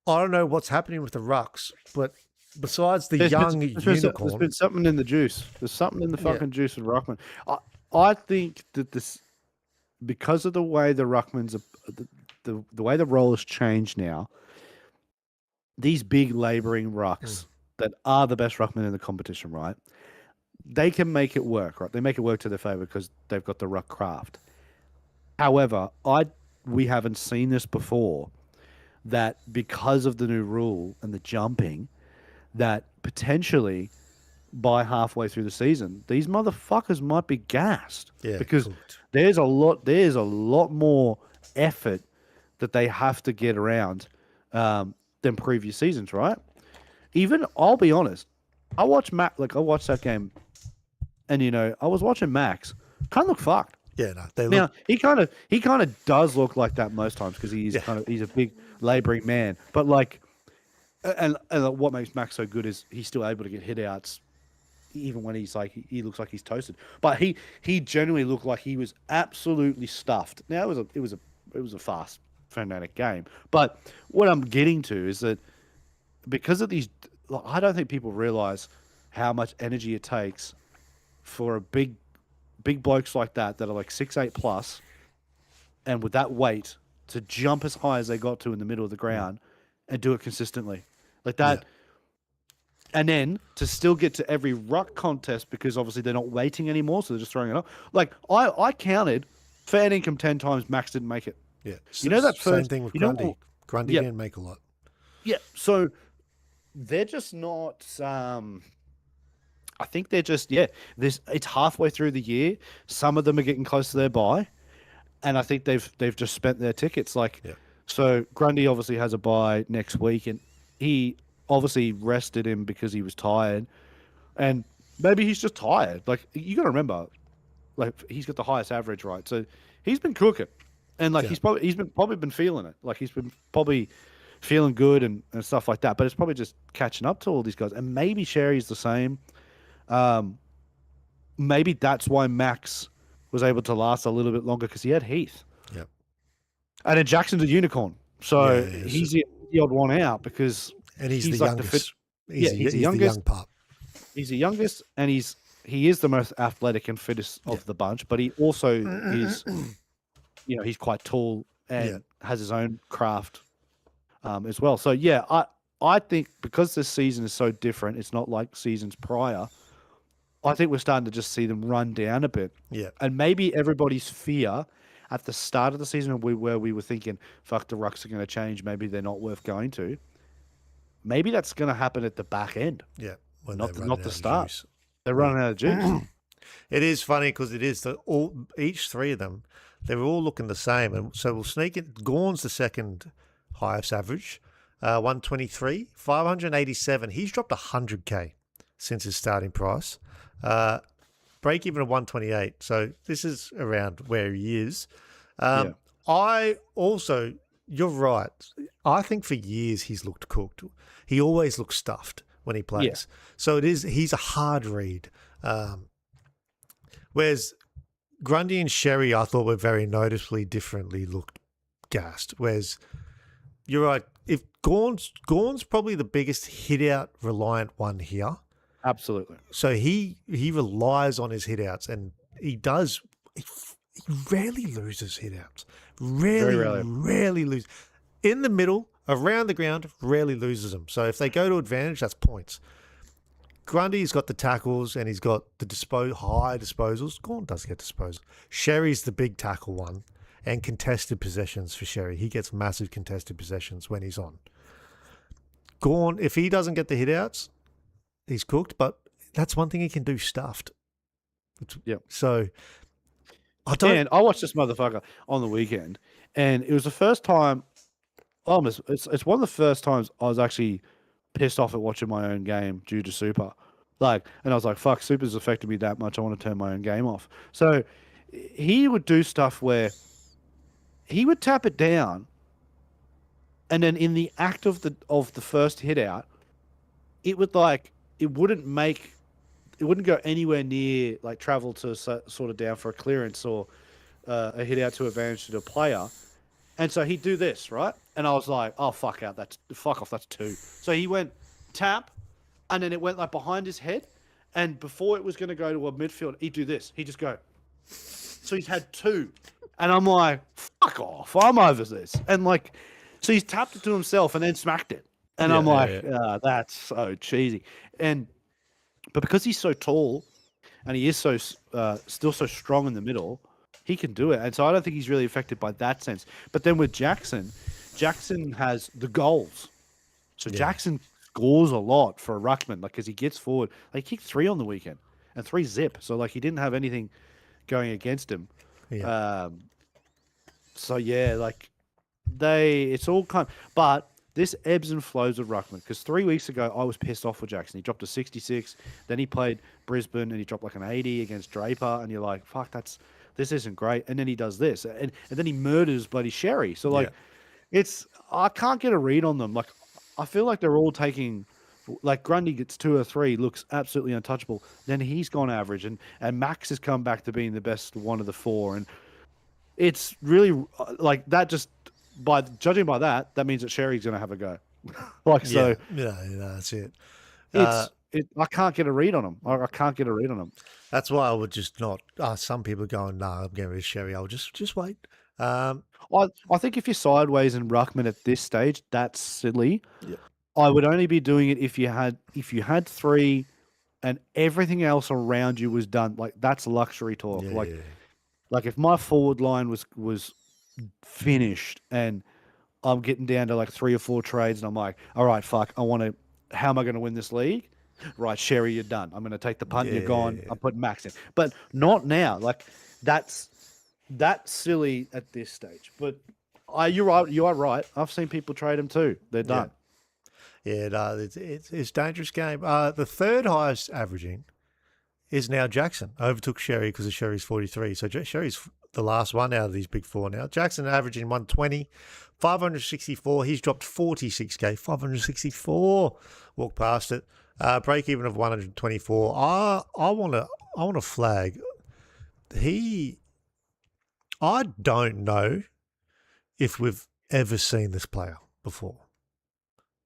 I don't know what's happening with the rucks, but besides the young unicorn, there's been something in the juice. There's something in the fucking juice with Ruckman. I think that this, because of the way the Ruckmans are, the way the role has changed now, these big labouring rucks that are the best ruckmen in the competition, right? They can make it work, right? They make it work to their favour because they've got the ruck craft. However, we haven't seen this before, that because of the new rule and the jumping, that potentially by halfway through the season, these motherfuckers might be gassed. Yeah, because cooked. there's a lot more effort that they have to get around than previous seasons, right? Even I'll be honest, I watched that game, and I was watching Max. Kind of look fucked. Yeah, no, they Now look. he kind of does look like that most times because he's he's a big labouring man. But like, and what makes Max so good is he's still able to get hit outs, even when he's like he looks like he's toasted. But he genuinely looked like he was absolutely stuffed. Now it was a fast, frenetic game. But what I'm getting to is that because of these, I don't think people realize how much energy it takes for a big blokes like that are like 6'8" plus, and with that weight to jump as high as they got to in the middle of the ground and do it consistently like that. Yeah. And then to still get to every ruck contest because obviously they're not waiting anymore, so they're just throwing it up. Like I counted fair income 10 times, Max didn't make it. Yeah, that first, same thing with Grundy. Grundy didn't make a lot. Yeah, so they're just not. I think they're just it's halfway through the year. Some of them are getting close to their bye, and I think they've just spent their tickets. So Grundy obviously has a bye next week, and he obviously rested him because he was tired, and maybe he's just tired. Like you got to remember, like he's got the highest average, right? So he's been cooking, and like he's probably been feeling it. Like he's been probably feeling good and stuff like that. But it's probably just catching up to all these guys, and maybe Sherry's the same. Maybe that's why Max was able to last a little bit longer because he had Heath. Yep. And then Jackson's a unicorn, so he's the odd one out because he's the like youngest. He's the young pup. He's the youngest, and he is the most athletic and fittest of the bunch. But he also is, he's quite tall and has his own craft as well. So I think because this season is so different, it's not like seasons prior. I think we're starting to just see them run down a bit. Yeah. And maybe everybody's fear at the start of the season where we were thinking, fuck, the rucks are going to change. Maybe they're not worth going to. Maybe that's going to happen at the back end. Yeah. Not the start. They're running out of juice. It is funny because it is each three of them, they're all looking the same. And so we'll sneak it. Gorn's the second highest average, 123, 587. He's dropped 100K since his starting price. Break even of 128. So this is around where he is. Yeah. I also, you're right. I think for years he's looked cooked. He always looks stuffed when he plays. Yeah. So he's a hard read. Whereas Grundy and Sherry, I thought were very noticeably differently looked gassed. Whereas you're right. If Gorn's probably the biggest hit out reliant one here. Absolutely. So he relies on his hit outs, and he does. He rarely loses hit outs. Very rarely. Rarely lose. In the middle, around the ground, rarely loses them. So if they go to advantage, that's points. Grundy's got the tackles and he's got the high disposals. Gorn does get disposal. Sherry's the big tackle one, and contested possessions for Sherry. He gets massive contested possessions when he's on. Gorn, if he doesn't get the hit outs, he's cooked, but that's one thing he can do stuffed. Yep. So I watched this motherfucker on the weekend, and it was the first time. It's one of the first times I was actually pissed off at watching my own game due to Super. And I was like, fuck, Super's affected me that much. I want to turn my own game off. So he would do stuff where he would tap it down, and then in the act of the first hit out, it would it wouldn't go anywhere near travel to sort of down for a clearance or a hit out to advantage to the player. And so he'd do this, right? And I was like, oh, fuck off, that's two. So he went tap, and then it went behind his head. And before it was going to go to a midfield, he'd do this. He'd just go. So he's had two. And I'm like, fuck off, I'm over this. And so he's tapped it to himself and then smacked it. And I'm like, that's so cheesy. But because he's so tall and he is so still so strong in the middle, he can do it. And so I don't think he's really affected by that sense. But then with Jackson has the goals. So Jackson scores a lot for a ruckman, because he gets forward. He kicked 3 on the weekend and 3 zip. So he didn't have anything going against him. Yeah. So yeah, it's all but this ebbs and flows with ruckman, because 3 weeks ago I was pissed off with Jackson. He dropped a 66. Then he played Brisbane and he dropped an 80 against Draper, and you're like, fuck, this isn't great. And then he does this, and then he murders bloody Sherry. So I can't get a read on them. I feel like they're all taking, Grundy gets 2 or 3, looks absolutely untouchable. Then he's gone average, and Max has come back to being the best one of the 4. And it's really that. Just judging by that means that Sherry's going to have a go. So. Yeah, that's it. I can't get a read on him. I can't get a read on him. That's why I would just not. Some people are going, nah, I'm getting rid of Sherry. I'll just wait. I think if you're sideways in ruckman at this stage, that's silly. Yeah. I would only be doing it if you had 3, and everything else around you was done. That's luxury talk. If my forward line was finished and I'm getting down to 3 or 4 trades, and I'm like, all right, fuck, how am I going to win this league? Right, Sherry, you're done. I'm going to take the punt. You're gone. I'm putting Max in, but not now. That's silly at this stage. But you're right. You are right. I've seen people trade them too. They're done. Yeah, no, it's a dangerous game. The third highest averaging is now Jackson. Overtook Sherry because of Sherry's 43. So Sherry's the last one out of these big 4 now. Jackson averaging 120, 564. He's dropped 46K, 564. Walk past it. Break even of 124. I want to flag. I don't know if we've ever seen this player before.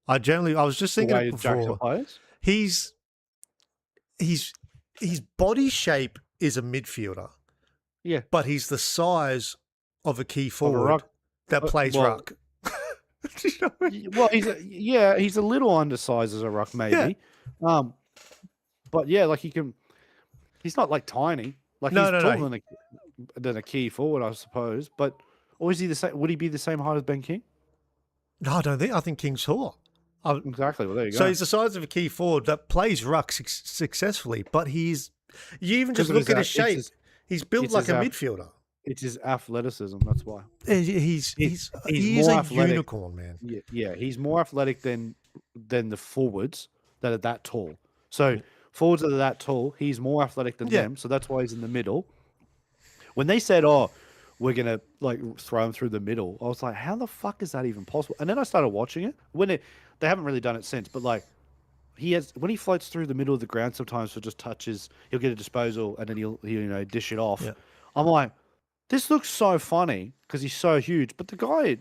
I was just thinking it before. His body shape is a midfielder. Yeah. But he's the size of a key forward that plays ruck. Well, he's a little undersized as a ruck, maybe. Yeah. But yeah, he's not tiny. He's taller than a key forward, I suppose. But or is he the same? Would he be the same height as Ben King? No, I don't think. I think King's taller. Exactly. Well, there you So go. he's the size of a key forward that plays ruck successfully, but you even just Because of look his, at his it's shape. his, He's built it's like his, a ath- midfielder. it's his athleticism. That's why. He's He, he's he's he is more a athletic. unicorn, man. Yeah, he's more athletic than the forwards that are that tall. So forwards that are that tall, he's more athletic than Yeah. them. So that's why he's in the middle. When they said, "Oh, we're gonna like throw him through the middle," I was like, "How the fuck is that even possible?" And then I started watching it. They haven't really done it since, but like when he floats through the middle of the ground sometimes for just touches, he'll get a disposal and then he'll dish it off. Yeah. I'm like, this looks so funny because he's so huge, but the guy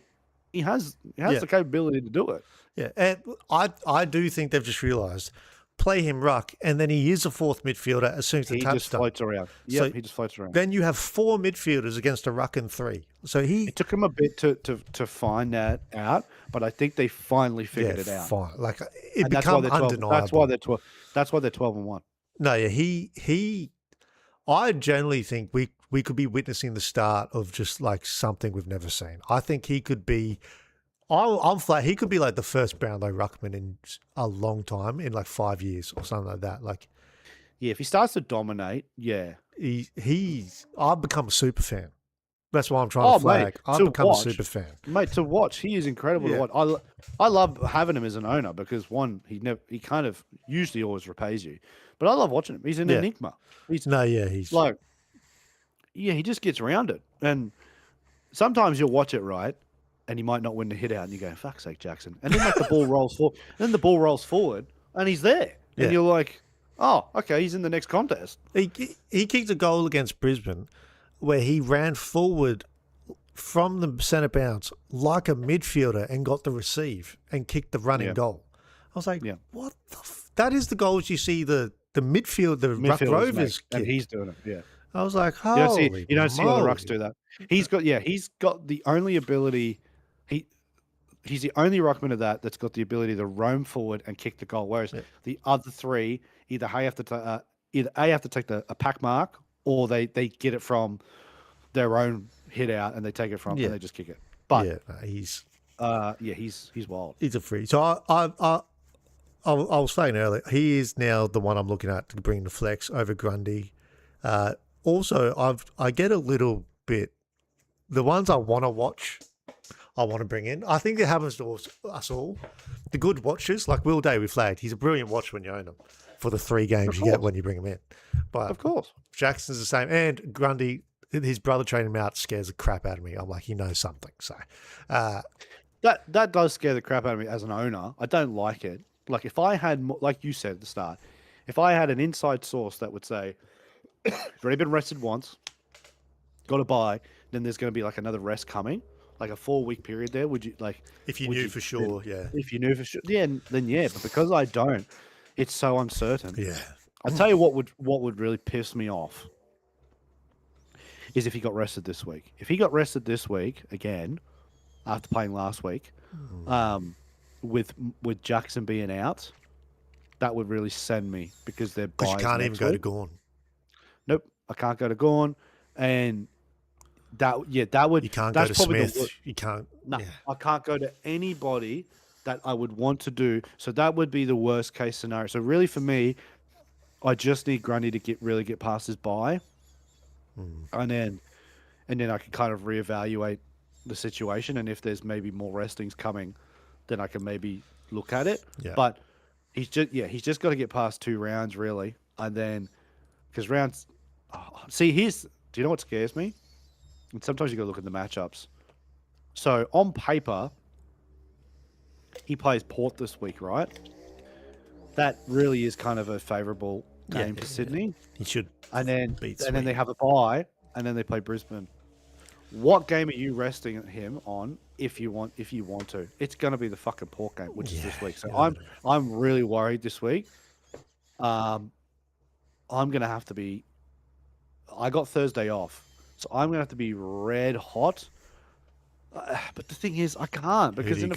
he has Yeah. the capability to do it. Yeah, and I do think they've just realised play him ruck, and then he is a fourth midfielder as soon as the He tap's just done. floats around. So Yep, he just floats around. then you have 4 midfielders against a ruck and 3. So It took him a bit to find that out, but I think they finally figured it out. fine. Like it And that's why become they're 12. undeniable. That's why they're 12-1. No, yeah, I generally think we could be witnessing the start of just like something we've never seen. I think he could be. I'm flat. He could be like the first Brownlow ruckman in a long time, in like 5 years or something like that. Like Yeah, if he starts to dominate, yeah. I've become a super fan. That's why I'm trying to flag. Mate, I've to become a watch, super fan. mate. To watch, he is incredible Yeah. to watch. I love having him as an owner because one, he kind of usually always repays you, but I love watching him. He's an enigma. He's like, he just gets around it, and sometimes you'll watch it right, and he might not win the hit out, and you go, "Fuck's sake, Jackson!" And then like the ball rolls forward, and then the ball rolls forward, and he's there, Yeah. and you're like, "Oh, okay, he's in the next contest." He kicked a goal against Brisbane where he ran forward from the centre bounce like a midfielder and got the receive and kicked the running goal. I was like, what the that is the goals you see the Ruck Midfielders Rovers make, and kick. he's doing it. Yeah. I was like, You don't see all the moly. rucks do that. He's got the only ability. He's the only ruckman of that's got the ability to roam forward and kick the goal. Whereas the other 3 either have to take a pack mark or they get it from their own hit out and they take it from and they just kick it. But he's wild. He's a free. So I was saying earlier, he is now the one I'm looking at to bring the flex over Grundy. Also, I get a little bit the ones I want to watch. I want to bring in. I think it happens to us all. The good watchers, like Will Day, we flagged. He's a brilliant watch when you own him for the 3 games you get when you bring him in. But of course, Jackson's the same. And Grundy, his brother training him out scares the crap out of me. I'm like, he knows something. So that does scare the crap out of me as an owner. I don't like it. Like if I had, like you said at the start, if I had an inside source that would say, "You've already been rested once, got to buy," then there's going to be like another rest coming. Like a 4-week period there, would you like? If you knew for sure, yeah. If you knew for sure, then yeah. But because I don't, it's so uncertain. Yeah. I'll tell you what would really piss me off is if he got rested this week. If he got rested this week again after playing last week, with Jackson being out, that would really send me because they're because you can't even go to Gorn. Nope, I can't go to Gorn, and that would. You can't that's go to probably Smith. You can't. No, Yeah. I can't go to anybody that I would want to do. So that would be the worst case scenario. So really, for me, I just need Grundy to get past his bye, and then I can kind of reevaluate the situation. And if there's maybe more restings coming, then I can maybe look at it. Yeah. But he's just got to get past 2 rounds really, and then because rounds. Do you know what scares me? And sometimes you got to look at the matchups. So on paper, he plays Port this week, right? That really is kind of a favourable game for Sydney. He should. And then beat then they have a bye, and then they play Brisbane. What game are you resting him on if you want to? It's going to be the fucking Port game, which is this week. So I'm really worried this week. I'm going to have to be. I got Thursday off, so I'm going to have to be red hot. But the thing is, I can't because then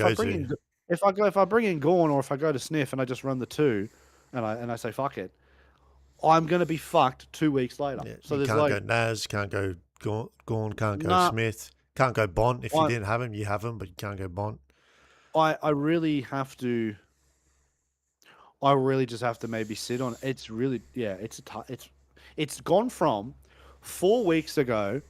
if I bring in Gorn or if I go to Sniff and I just run the 2, and I say fuck it, I'm going to be fucked 2 weeks later. Yeah. So you there's can't go Naz, can't go Gorn, can't go Smith, can't go Bont. If you didn't have him, you have him, but you can't go Bont. I really have to. I really just have to maybe sit on it. It's really, yeah, it's gone from 4 weeks ago,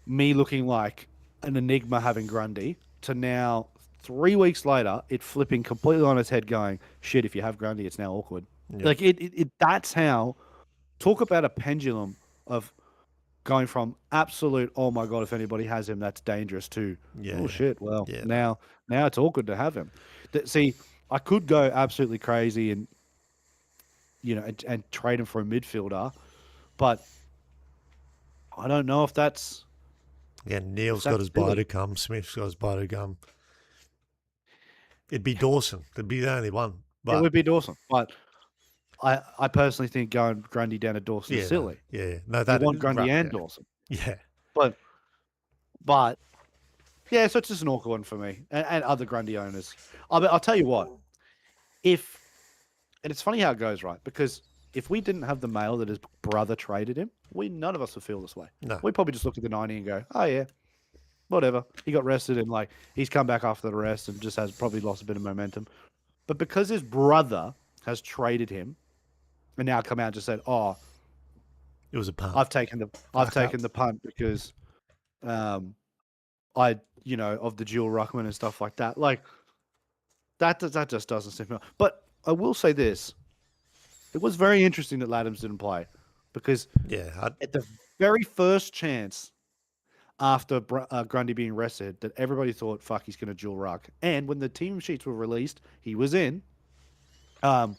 me looking like an enigma having Grundy, to now 3 weeks later, it flipping completely on its head, going, shit, if you have Grundy, it's now awkward. Yep. Like that's how, talk about a pendulum of going from absolute, oh my God, if anybody has him, that's dangerous, to, oh Yeah. shit, well, Yeah. now it's awkward to have him. See, I could go absolutely crazy and, and trade him for a midfielder, but I don't know if that's Yeah. Neil's got that's his bye to silly. come. Smith's got his bye to come. It'd be Dawson. It'd be the only one. It But would be Dawson, but I personally think going Grundy down to Dawson is yeah, no, silly. yeah, no, You that want is Grundy right. and Yeah, Dawson, yeah, but but yeah, so it's just an awkward one for me and other Grundy owners. I'll tell you what, if and it's funny how it goes, right? Because if we didn't have the mail that his brother traded him, none of us would feel this way. no, We'd probably just look at the 90 and go, oh yeah, whatever. He got rested and like he's come back after the rest and just has probably lost a bit of momentum. But because his brother has traded him and now come out and just said, oh, it was a punt. I've taken Fuck up. the punt because um of the dual ruckman and stuff like that. Like that just doesn't seem. But I will say this: it was very interesting that Laddams didn't play, because Yeah, at the very first chance after Grundy being rested, that everybody thought, "Fuck, he's going to dual ruck." And when the team sheets were released, he was in. Um,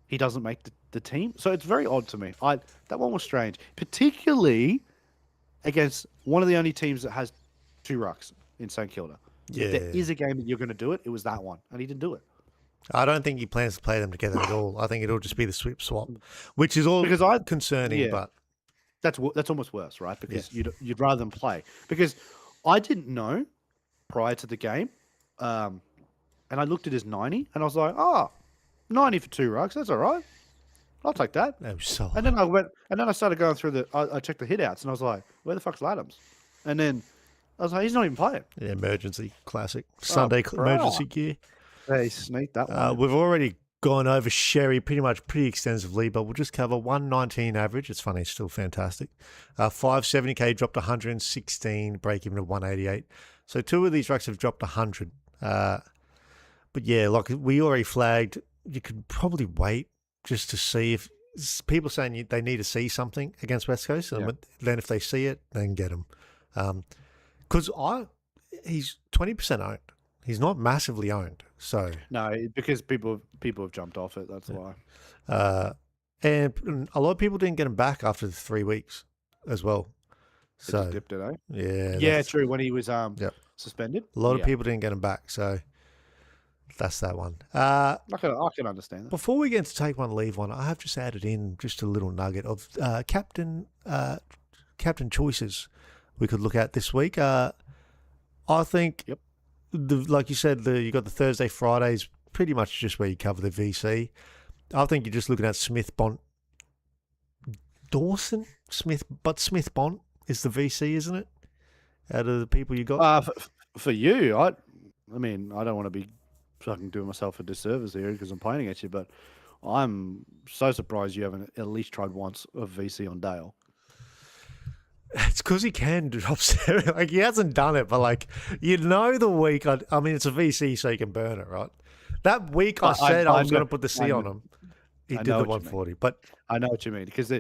he doesn't make the team, so it's very odd to me. That one was strange, particularly against one of the only teams that has two rucks in St Kilda. If there yeah. is a game that you're going to do it, it was that one, and he didn't do it. I don't think he plans to play them together at all. I think it'll just be the swap, which is all Because concerning. yeah, But that's almost worse, right? yeah, Because you'd rather them play. Because I didn't know prior to the game, and I looked at his 90, and I was like, oh, 90 for two rucks, that's all right. I'll take that. that was so. And then I started going through I checked the hit outs, and I was like, where the fuck's Laddams? And then I was like, he's not even playing. Yeah, emergency classic Oh, Sunday bro. emergency gear. They sneaked that one. We've already gone over Sherry pretty extensively, but we'll just cover 119 average. It's funny, it's still fantastic. 570k dropped 116, break even to 188. So two of these rucks have dropped 100. But yeah, like we already flagged, you could probably wait just to see if people saying they need to see something against West Coast, and then if they see it, then get them. Because he's 20% owned. He's not massively owned, so No, because people have jumped off it. That's why. And a lot of people didn't get him back after the 3 weeks as well. They So just dipped it, eh? yeah, Yeah, true. When he was Yep. suspended, a lot of people didn't get him back. So that's that one. I can understand that. Before we get into take one, leave one, I have just added in just a little nugget of captain choices we could look at this week. I think, Yep. like you said, you got the Thursday, Fridays, pretty much just where you cover the VC. I think you're just looking at Smith, Bont, Dawson, Smith Bont is the VC, isn't it? Out of the people you got, For you, I mean, I don't want to be fucking doing myself a disservice here because I'm playing against you, but I'm so surprised you haven't at least tried once of VC on Dale. it's because he can drop seven. Like he hasn't done it, but like the week. I mean, it's a VC, so you can burn it, right? That week I said I was going to put the C on him. He did the 140, but I know what you mean because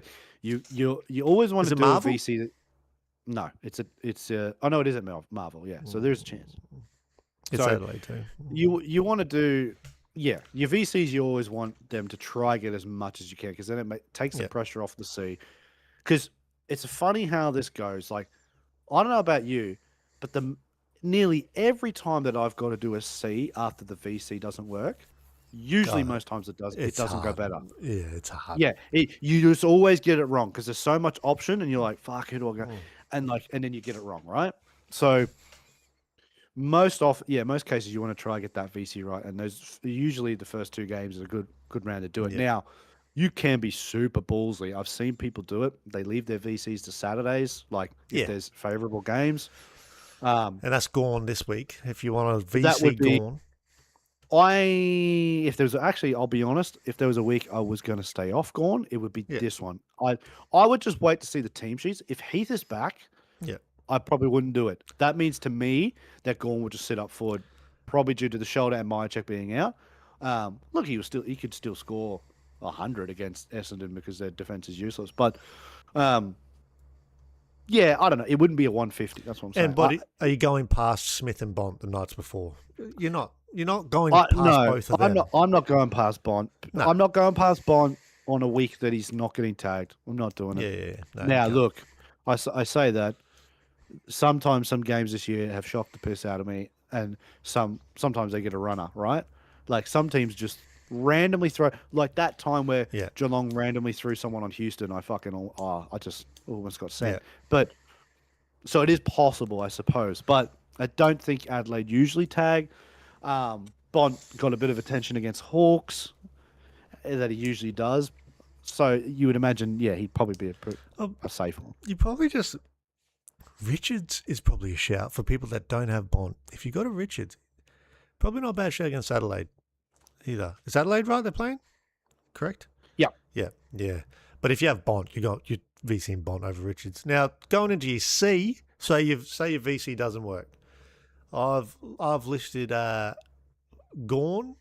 you always want to do a VC. No, it's oh no, it is at Marvel. Yeah, so there's a chance. It's Adelaide too. You want to do, yeah, your VCs. You always want them to try get as much as you can because then it takes the pressure off the C. Because it's funny how this goes. Like, I don't know about you, but nearly every time that I've got to do a C after the VC doesn't work, usually most times it does. It doesn't go better. Yeah, it's hard. Yeah, you just always get it wrong because there's so much option, and you're like, "Fuck, who do I go?" And then you get it wrong, right? So most cases you want to try and get that VC right, and those usually the first two games is a good round to do it. Now, you can be super ballsy. I've seen people do it. They leave their VCs to Saturdays, like if there's favorable games. And that's gone this week. If you want a VC gone, If there was actually, I'll be honest, if there was a week I was going to stay off Gorn, it would be Yeah. this one. I would just wait to see the team sheets. If Heath is back, Yeah. I probably wouldn't do it. That means to me that Gorn would just sit up forward, probably due to the shoulder and Myercheck being out. Look, he could still score 100 against Essendon because their defense is useless. But yeah, I don't know. It wouldn't be a 150. That's what I'm saying. And but are you going past Smith and Bont the nights before? You're not. You're not going past no, both of them. I'm not going past Bont. No. I'm not going past Bont on a week that he's not getting tagged. I'm not doing it. Yeah. No, Now, look, I say that sometimes some games this year have shocked the piss out of me, and sometimes they get a runner, right? Like some teams just randomly throw, like that time where Geelong randomly threw someone on Houston. I just almost got sad. Yeah. But so it is possible, I suppose. But I don't think Adelaide usually tag. Bont got a bit of attention against Hawks that he usually does. So you would imagine, he'd probably be a safe one. You probably just Richards is probably a shout for people that don't have Bont. If you got a Richards, probably not a bad shout against Adelaide either. Is Adelaide right? They're playing, correct? Yeah. But if you have Bont, you got your VC and Bont over Richards. Now going into your C, say your VC doesn't work. I've listed Gorn,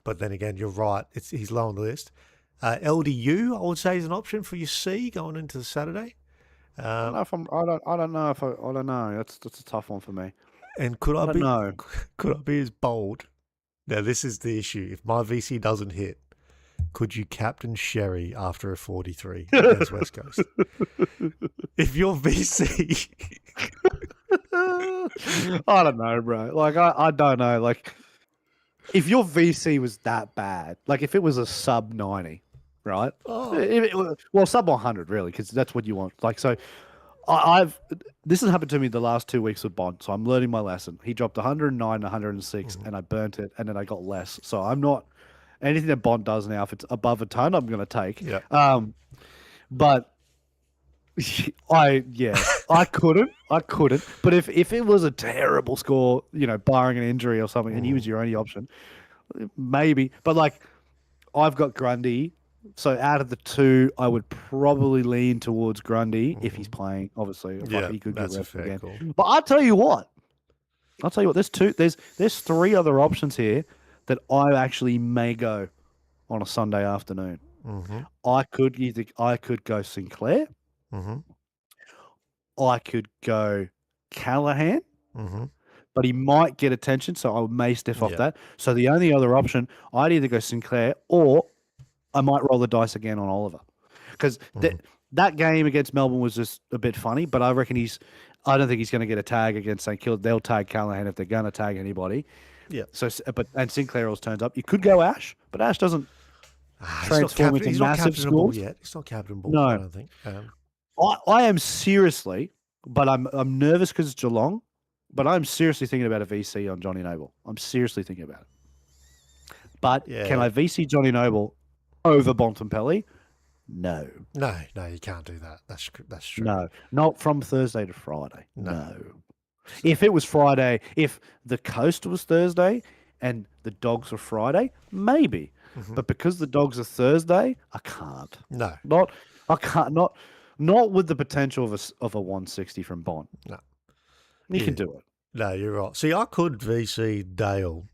but then again, you're right. He's low on the list. LDU, I would say, is an option for your C going into the Saturday. I don't know. That's a tough one for me. And could I be as bold? Now this is the issue. If my VC doesn't hit, could you captain Sherry after a 43 against West Coast? If your VC, I don't know, bro. Like I don't know. Like if your VC was that bad, like if it was a sub 90, right? Sub 100 really, because that's what you want. Like so. This has happened to me the last 2 weeks with Bond, so I'm learning my lesson. He dropped 109, 106, and I burnt it, and then I got less. So I'm not anything that Bond does now. If it's above a ton, I'm going to take. Yeah. But I couldn't. But if it was a terrible score, barring an injury or something, and he was your only option, maybe. But like, I've got Grundy. So out of the two, I would probably lean towards Grundy if he's playing. Obviously, he could get rest again. Call. But I'll tell you what. There's three other options here that I actually may go on a Sunday afternoon. I could go Sinclair. I could go Callahan. But he might get attention, so I may step off that. So the only other option, I'd either go Sinclair or I might roll the dice again on Oliver, because that game against Melbourne was just a bit funny. But I reckon I don't think he's going to get a tag against St Kilda. They'll tag Callahan if they're going to tag anybody. Yeah. So, and Sinclair always turns up. You could go Ash, but Ash doesn't transform into massive scores yet. It's not captainable. No, I don't think. I am seriously, but I'm nervous because it's Geelong. But I'm seriously thinking about a VC on Johnny Noble. I'm seriously thinking about it. But can I VC Johnny Noble over Bontempelli? No, you can't do that. That's true. No, not from Thursday to Friday. No. If it was Friday, if the Coast was Thursday and the Dogs were Friday, maybe. But because the Dogs are Thursday, I can't. No, I can't. Not with the potential of a 160 from Bont. No, you can do it. No, you're right. See, I could VC Dale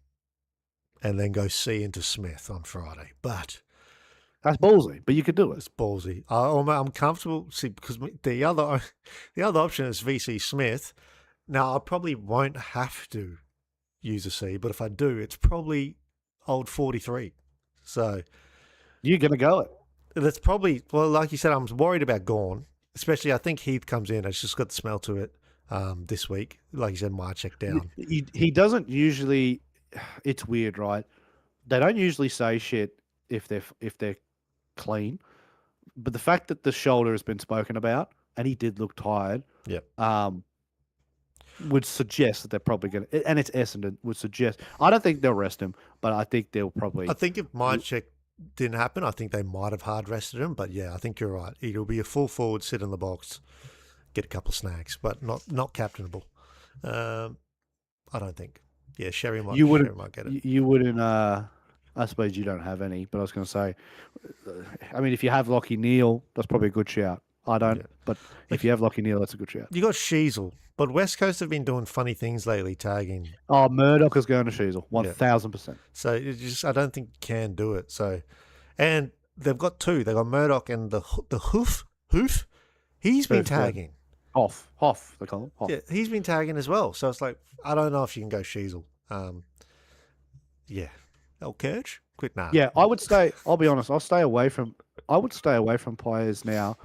and then go C into Smith on Friday, but. That's ballsy, but you could do it. It's ballsy. I'm comfortable. See, because the other option is VC Smith. Now, I probably won't have to use a C, but if I do, it's probably old 43. So you're gonna go it. That's probably like you said. I'm worried about Gorn, especially. I think Heath comes in. It's just got the smell to it this week. Like you said, Myercheck down. He doesn't usually. It's weird, right? They don't usually say shit if they're clean, but the fact that the shoulder has been spoken about and he did look tired, would suggest that they're probably going to, and it's Essendon, would suggest. I don't think they'll rest him, but I think they'll probably. I think if Myercheck didn't happen, I think they might have hard rested him, but I think you're right. It'll be a full forward, sit in the box, get a couple of snags, but not captainable. I don't think. Yeah, Sherry You wouldn't. might get it. You wouldn't. I suppose you don't have any, but I was going to say, I mean, if you have Lockie Neal, that's probably a good shout. I don't, Yeah. but if you have Lockie Neal, that's a good shout. You got Sheasel, but West Coast have been doing funny things lately, tagging. Oh, Murdoch is going to Sheasel, Yeah. 1000%. So I don't think you can do it. So, and they've got two. They got Murdoch and the Hoof. He's been tagging. Hoff, they call him. Hoff. Yeah, he's been tagging as well. So it's like I don't know if you can go Sheasel. Yeah. Oh, Kirch? Quit now. Yeah, I would stay. I'll be honest. I'll stay away from. I would stay away from players now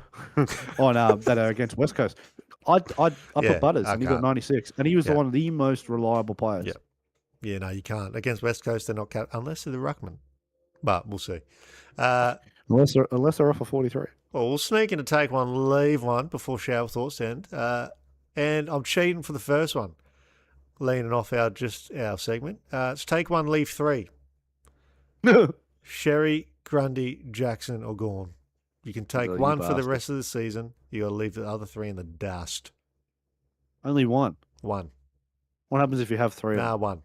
on that are against West Coast. I put Butters, and he got 96, and he was one of the most reliable players. Yeah. Yeah, no, you can't. Against West Coast, they're not unless they're the ruckman. But we'll see. Unless they're off a 43. Well, we'll sneak into take one, leave one before shower thoughts end. And I'm cheating for the first one, leaning off our segment. It's take one, leave three. Sherry, Grundy, Jackson, or Gawn. You can take one for the rest of the season. You got to leave the other three in the dust. Only one. One. What happens if you have three? One.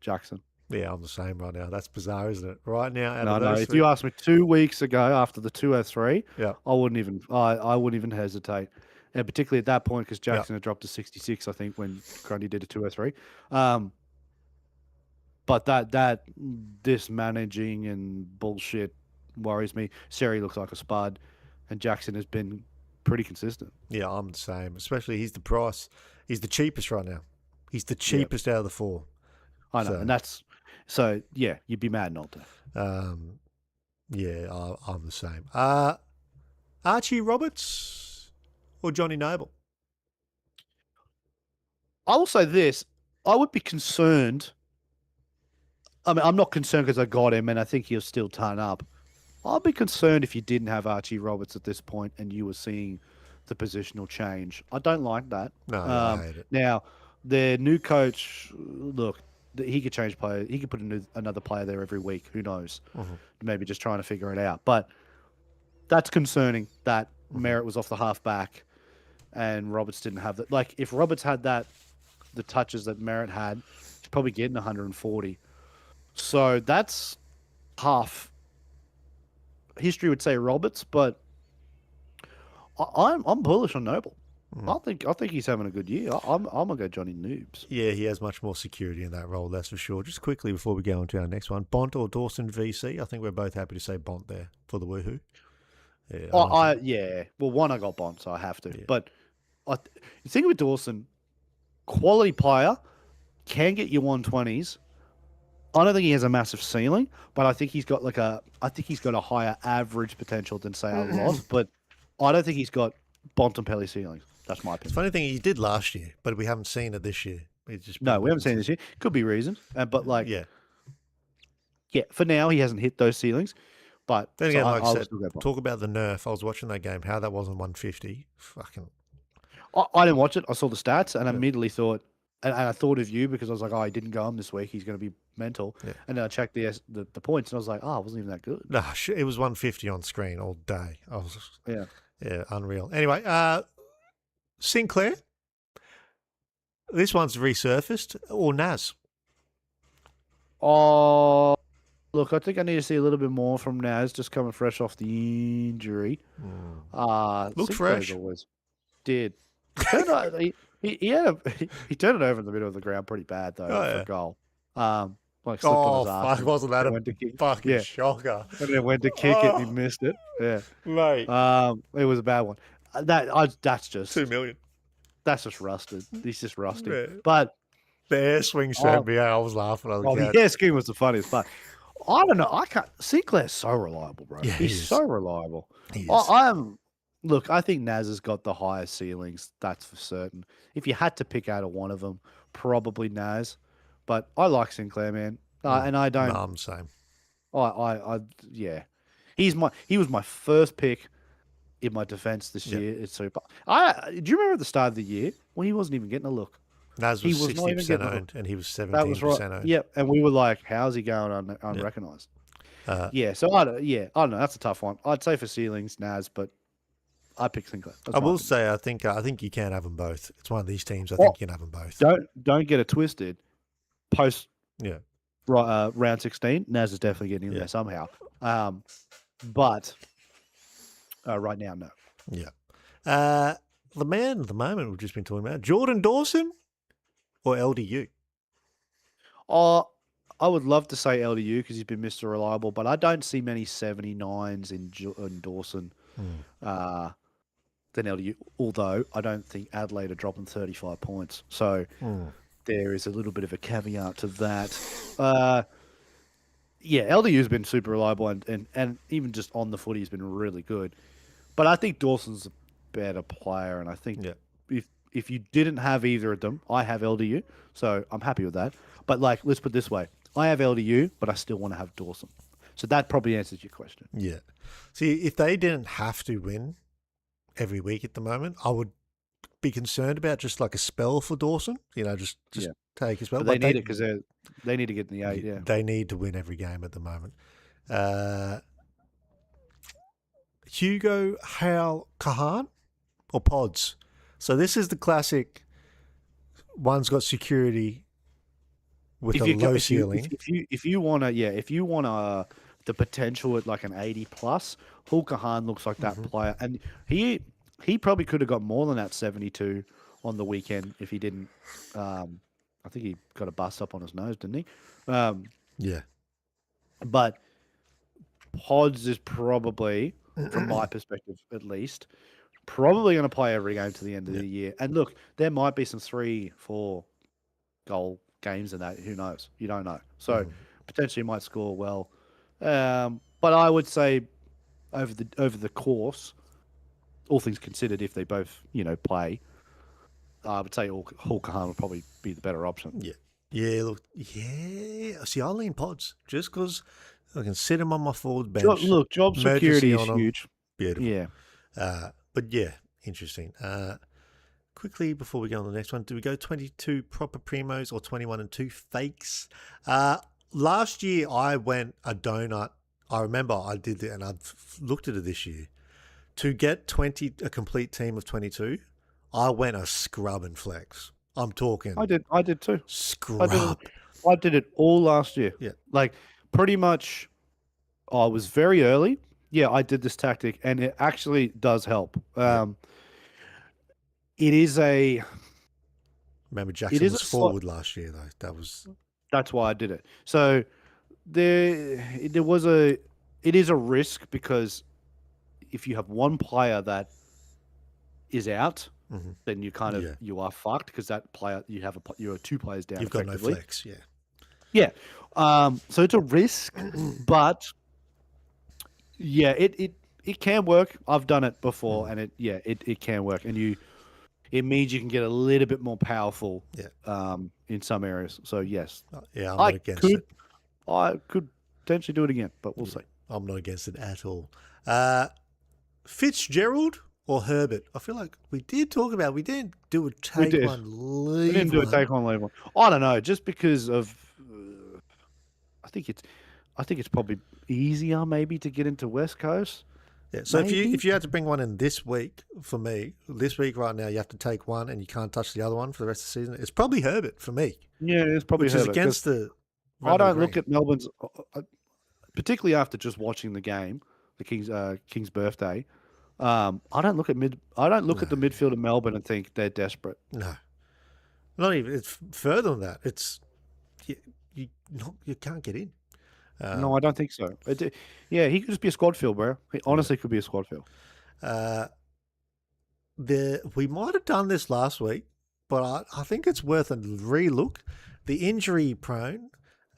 Jackson. Yeah, I'm the same right now. That's bizarre, isn't it? Right now, no. If you asked me 2 weeks ago after the 203, yeah, I wouldn't even hesitate, and particularly at that point because Jackson had dropped to 66, I think, when Grundy did a 203. But that dismanaging and bullshit worries me. Seri looks like a spud, and Jackson has been pretty consistent. Yeah, I'm the same. Especially he's the price. He's the cheapest right now. He's the cheapest out of the four. I know, and that's so. Yeah, you'd be mad not to. Yeah, I'm the same. Archie Roberts or Johnny Noble? I will say this: I would be concerned. I mean, I'm not concerned because I got him, and I think he'll still turn up. I'd be concerned if you didn't have Archie Roberts at this point, and you were seeing the positional change. I don't like that. No, I hate it. Now, their new coach, look, he could change players. He could put another player there every week. Who knows? Mm-hmm. Maybe just trying to figure it out. But that's concerning that Merritt was off the half back and Roberts didn't have that. Like, if Roberts had the touches that Merritt had, he's probably getting 140. So that's half. History would say Roberts, but I'm bullish on Noble. I think he's having a good year. I'm gonna go Johnny Noobs. Yeah, he has much more security in that role, that's for sure. Just quickly before we go on to our next one, Bont or Dawson VC? I think we're both happy to say Bont there for the woohoo. Yeah, Well, one I got Bont, so I have to. Yeah. But the thing with Dawson, quality player, can get you 120s. I don't think he has a massive ceiling, but I think he's got a higher average potential than say a Loss. But I don't think he's got Bontempelli ceilings. That's my opinion. It's a funny thing he did last year, but we haven't seen it this year. We haven't seen it this year. Could be reasons, but for now he hasn't hit those ceilings. But then again, like I said, talk about the nerf. I was watching that game. How that wasn't 150. Fucking. I didn't watch it. I saw the stats and I immediately thought, and I thought of you because I was like, oh, he didn't go home this week. He's going to be mental. Yeah. And then I checked the points and I was like, oh, it wasn't even that good. No, it was 150 on screen all day. I was yeah, unreal. Anyway, Sinclair. This one's resurfaced or Naz. Oh, look, I think I need to see a little bit more from Naz, just coming fresh off the injury. Looked fresh. Always did. He turned it over in the middle of the ground pretty bad though for a goal. Slipped on his ass. Fuck, wasn't that a fucking shocker? And then went to kick it and he missed it. Yeah, mate. It was a bad one. That's just $2 million. That's just rusted. He's just rusty. Yeah. But the air swing showed me. I was laughing. The air swing was the funniest part. I don't know. I can't. Sinclair's so reliable, bro. Yeah, he's so reliable. He is. Look, I think Naz has got the highest ceilings. That's for certain. If you had to pick out one of them, probably Naz. But I like Sinclair, man. And I don't. No, I'm the same. Yeah. He was my first pick in my defense this year. It's super. Do you remember at the start of the year when he wasn't even getting a look? Naz was 60% owned, and he was 17% owned. Yep, and we were like, "How's he going unrecognized?" So I don't know. That's a tough one. I'd say for ceilings, Naz, but I pick Sinclair. That's I my will opinion. say, I think you can have them both. It's one of these teams. I think you can have them both. Don't get it twisted. Post Yeah. round 16, Naz is definitely getting in there somehow. But right now, no. Yeah. The man at the moment we've just been talking about, Jordan Dawson or LDU? I would love to say LDU because he's been Mr. Reliable, but I don't see many 79s in Dawson than LDU, although I don't think Adelaide are dropping 35 points. So there is a little bit of a caveat to that. Yeah, LDU's been super reliable and even just on the footy has been really good. But I think Dawson's a better player, and I think if you didn't have either of them, I have LDU, so I'm happy with that. But like, let's put it this way: I have LDU, but I still want to have Dawson. So that probably answers your question. Yeah. See, if they didn't have to win every week at the moment, I would be concerned about just like a spell for Dawson. Just take a spell. But they need it because they need to get in the 8. Yeah, they need to win every game at the moment. Hugo, Hal, Kahan, or Pods? So this is the classic. One's got security with a low ceiling. If you want the potential at like an 80 plus, Hul Kahan looks like that player, and he probably could have got more than that 72 on the weekend if he didn't. I think he got a bust up on his nose, didn't he? Yeah. But Pods is probably, from my perspective at least, probably going to play every game to the end of the year. And look, there might be some 3-4 goal games in that. Who knows? You don't know. So potentially might score well. But I would say over the course, all things considered, if they both play, I would say Hul Kahan would probably be the better option. Yeah. Yeah, look, yeah. See, I lean Pods just because I can sit him on my forward bench. Job security is huge. Beautiful. Yeah. But yeah, interesting. Quickly, before we go on to the next one, do we go 22 proper primos or 21 and 2 fakes? Last year, I went a donut. I remember I did it, and I've looked at it this year. To get a complete team of 22, I went a scrub and flex. I'm talking. I did too. Scrub. I did it all last year. Yeah. Like pretty much I was very early. Yeah, I did this tactic and it actually does help. It is a Remember Jackson was forward last year though. That's why I did it. So it is a risk because if you have one player that is out, then you you are fucked because that player you are 2 players down. You've got no flex, yeah. So it's a risk, but yeah, it can work. I've done it before, and it can work, and it means you can get a little bit more powerful. In some areas. So yes, I'm not against it. I could potentially do it again, but we'll see. I'm not against it at all. Fitzgerald or Herbert? I feel like we did talk about. We didn't do a take one, leave. We didn't do a take one, leave one. I don't know, just because of. I think it's probably easier maybe to get into West Coast. Yeah. So if you had to bring one in this week, for me, this week right now, you have to take one and you can't touch the other one for the rest of the season. It's probably Herbert for me. Yeah, it's probably Herbert. Which is against the. I don't look at Melbourne's, particularly after just watching the game, the King's birthday. I don't look at the midfield of Melbourne and think they're desperate. No, not even. It's further than that. It's you can't get in. No, I don't think so. He could just be a squad fill, bro. He honestly could be a squad fill. We might have done this last week, but I think it's worth a relook. The injury prone,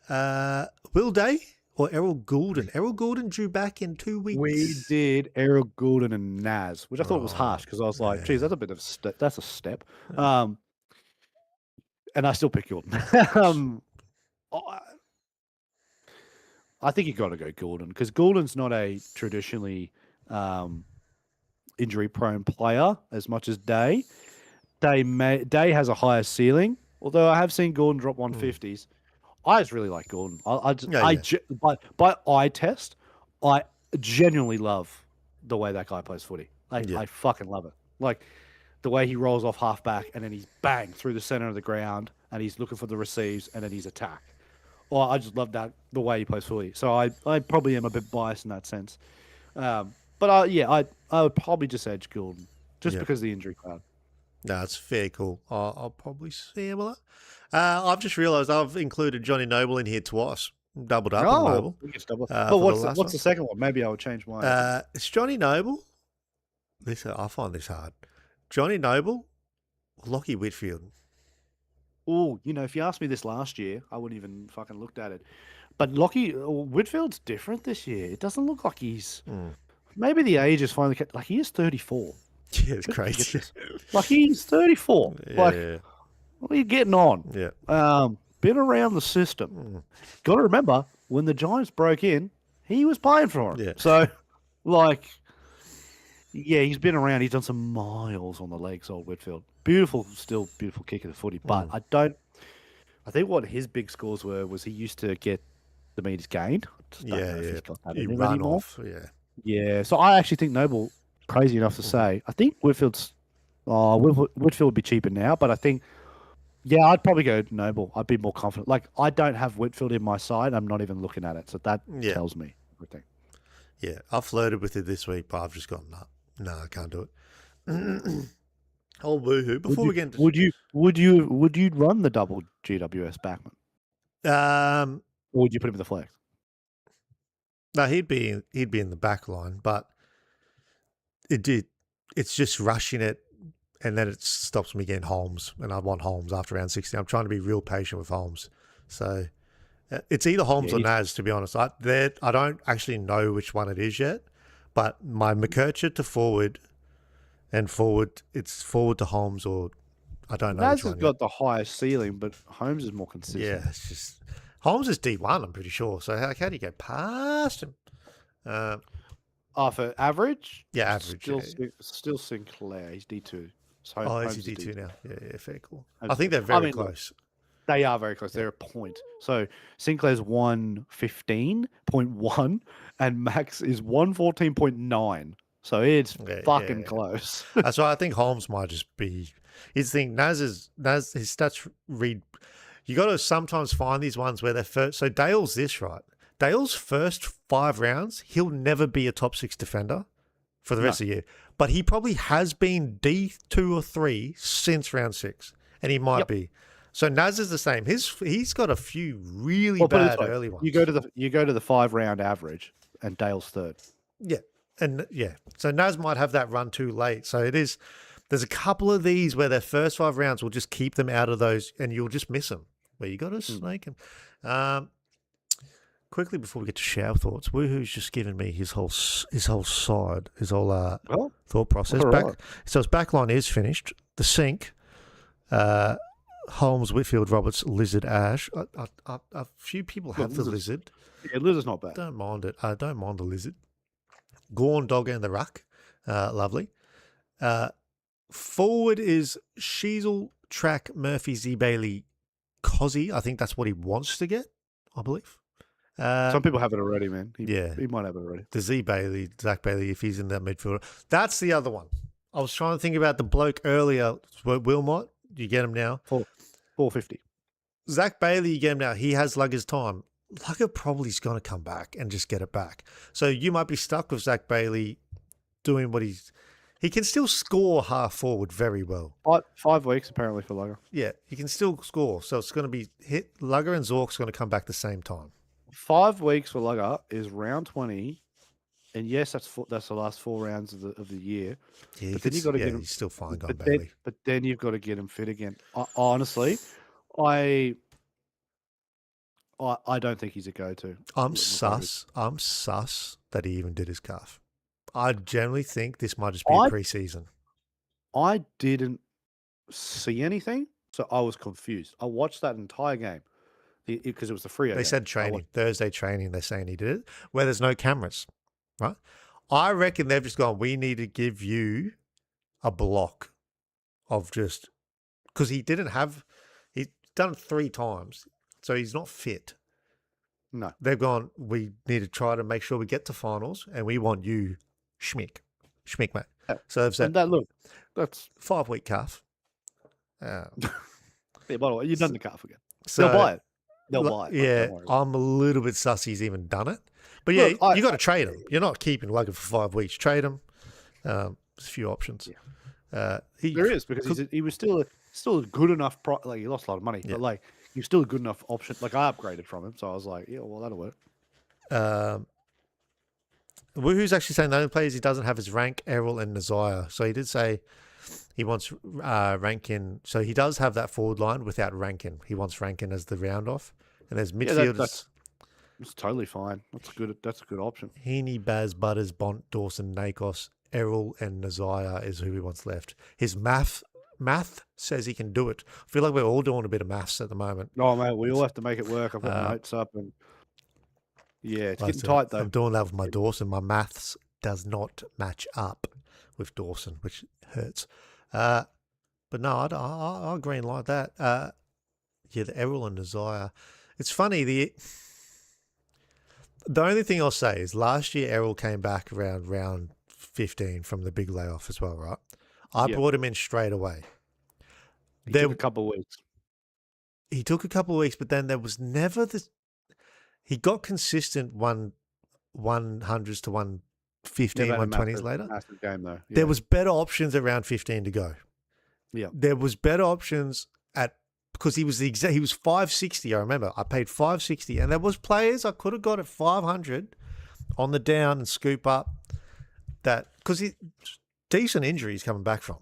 Will Day or Errol Goulden? Errol Goulden due back in 2 weeks. We did Errol Goulden and Naz, which I thought was harsh because I was like, geez, that's a bit of that's a step. And I still pick Goulden. I think you got to go Goulden because Goulden's not a traditionally injury-prone player as much as Day. Day has a higher ceiling, although I have seen Goulden drop 150s. I just really like Goulden. By eye test, I genuinely love the way that guy plays footy. Yeah. I fucking love it. Like the way he rolls off halfback and then he's bang through the center of the ground and he's looking for the receives and then he's attack. Well, I just love that the way he plays footy. So I probably am a bit biased in that sense. But I would probably just edge Goulden just Yeah. because of the injury cloud. No, it's fair cool. I'll probably see with that. I've just realised I've included Johnny Noble in here twice. Doubled up on Oh, Noble we can double. for But the last what's one. the second one? Maybe I would change mine. It's Johnny Noble. I find this hard. Johnny Noble, Lockie Whitfield. Oh, if you asked me this last year, I wouldn't even fucking looked at it. But Lockie Whitfield's different this year. It doesn't look like he's. Maybe the age is finally like he is 34. Yeah, it's crazy. Like he's 34. Yeah. Like what are you getting on? Yeah. Been around the system. Got to remember when the Giants broke in, he was playing for him. Yeah. So, like, yeah, he's been around. He's done some miles on the legs, old Whitfield. Beautiful kick of the footy. But I think what his big scores was he used to get the meters gained. Just don't know if he's got that in him run anymore. off. Yeah. Yeah. So I actually think Noble, crazy enough to say, I think Whitfield would be cheaper now, but I think, yeah, I'd probably go Noble. I'd be more confident. Like, I don't have Whitfield in my side. I'm not even looking at it. So that tells me everything. Yeah. I flirted with it this week, but I've just gone, no, I can't do it. Oh, woohoo. Before we get into... Would you run the double GWS backman? Or would you put him in the flex? No, he'd be in the back line, but it's just rushing it, and then it stops me getting Holmes, and I want Holmes after round 60. I'm trying to be real patient with Holmes. So it's either Holmes or Naz, to be honest. I don't actually know which one it is yet, but my McKercher to forward and forward, it's forward to Holmes, or I don't know. Naz has got the highest ceiling, but Holmes is more consistent. Yeah, it's just Holmes is D1, I'm pretty sure. So how do you go past him? For average? Yeah, average. Still Sinclair. He's D2. So Holmes is D2 now. Yeah, fair cool. I think they're very close. They are very close. They're a point. So Sinclair's 115.1 and Max is 114.9. So it's fucking close. That's why I think Holmes might just be. His thing, his stats read. You got to sometimes find these ones where they're first. So Dale's this, right? Dale's first 5 rounds, he'll never be a top 6 defender for the rest of the year. But he probably has been D2 or 3 since round 6. And he might be. So Naz is the same. He's got a few really bad early ones. You go to the 5-round average and Dale's third. Yeah. And so Naz might have that run too late. So there's a couple of these where their first 5 rounds will just keep them out of those, and you'll just miss them. Where you got to snake them. Quickly before we get to shower thoughts, Woohoo's just given me his whole thought process. So his back line is finished. The sink, Holmes, Whitfield, Roberts, Lizard, Ash. A few people have the Lizard. Yeah, Lizard's not bad. Don't mind it. I don't mind the Lizard. Gorn, Dogger, and the Ruck. Lovely. Forward is Sheasel, Track, Murphy, Z Bailey, Cozzy. I think that's what he wants to get, I believe. Some people have it already, man. He might have it already. The Zach Bailey, if he's in that midfielder. That's the other one. I was trying to think about the bloke earlier. Wilmot, you get him now. 450. Zach Bailey, you get him now. He has Lugger's time. Lugger probably is going to come back and just get it back. So you might be stuck with Zach Bailey doing what he can still score half forward very well. 5 weeks apparently for Lugger. Yeah, he can still score. So it's going to be Lugger and Zork's going to come back the same time. 5 weeks for Lugger is round 20, and yes, that's the last 4 rounds of the year. Yeah, but then you got to get him. He's still fine going Bailey. But then you've got to get him fit again. Honestly, I don't think he's a go-to. I'm sus that he even did his calf. I generally think this might just be a pre-season. I didn't see anything, so I was confused. I watched that entire game because it was the Freo. They said training, Thursday training. They're saying he did it where there's no cameras, right? I reckon they've just gone, we need to give you a block of just because he's done it 3 times, so he's not fit. No. They've gone, we need to try to make sure we get to finals, and we want you, Schmick. schmick-mack. Yeah. So they've said And that's 5-week calf. yeah. By the way, you've done the calf again. So They'll buy it. They'll buy it. Mate, yeah, don't worry. I'm a little bit sus he's even done it. But yeah, Look, you got to trade him. You're not keeping Lugger for 5 weeks. Trade him. There's a few options. Yeah. There is because he was still a good enough. Like he lost a lot of money, but like he was still a good enough option. Like I upgraded from him, so I was like, yeah, well that'll work. Who's actually saying the only players he doesn't have is Rank, Errol, and Nazire. So he did say he wants Rankin. So he does have that forward line without Rankin. He wants Rankin as the round off. And there's midfielders. That's totally fine. That's a good option. Heaney, Baz, Butters, Bont, Dawson, Nakos, Errol, and Nazire is who he wants left. His math says he can do it. I feel like we're all doing a bit of maths at the moment. Oh mate, we all have to make it work. I've got notes up and it's getting tight though. I'm doing that with my Dawson. My maths does not match up with Dawson, which hurts. But no, I'll green light that. The Errol and Nazire. It's funny, the only thing I'll say is last year Errol came back around round 15 from the big layoff as well, right? I brought him in straight away. He took a couple of weeks. He took a couple of weeks, but then there was never the... He got consistent 100s to 115, 120s later. Massive game though. There was better options around 15 to go. Yeah. There was better options because he was he was 560. I remember I paid 560, and there was players I could have got at 500 on the down and scoop up that because decent injuries coming back from.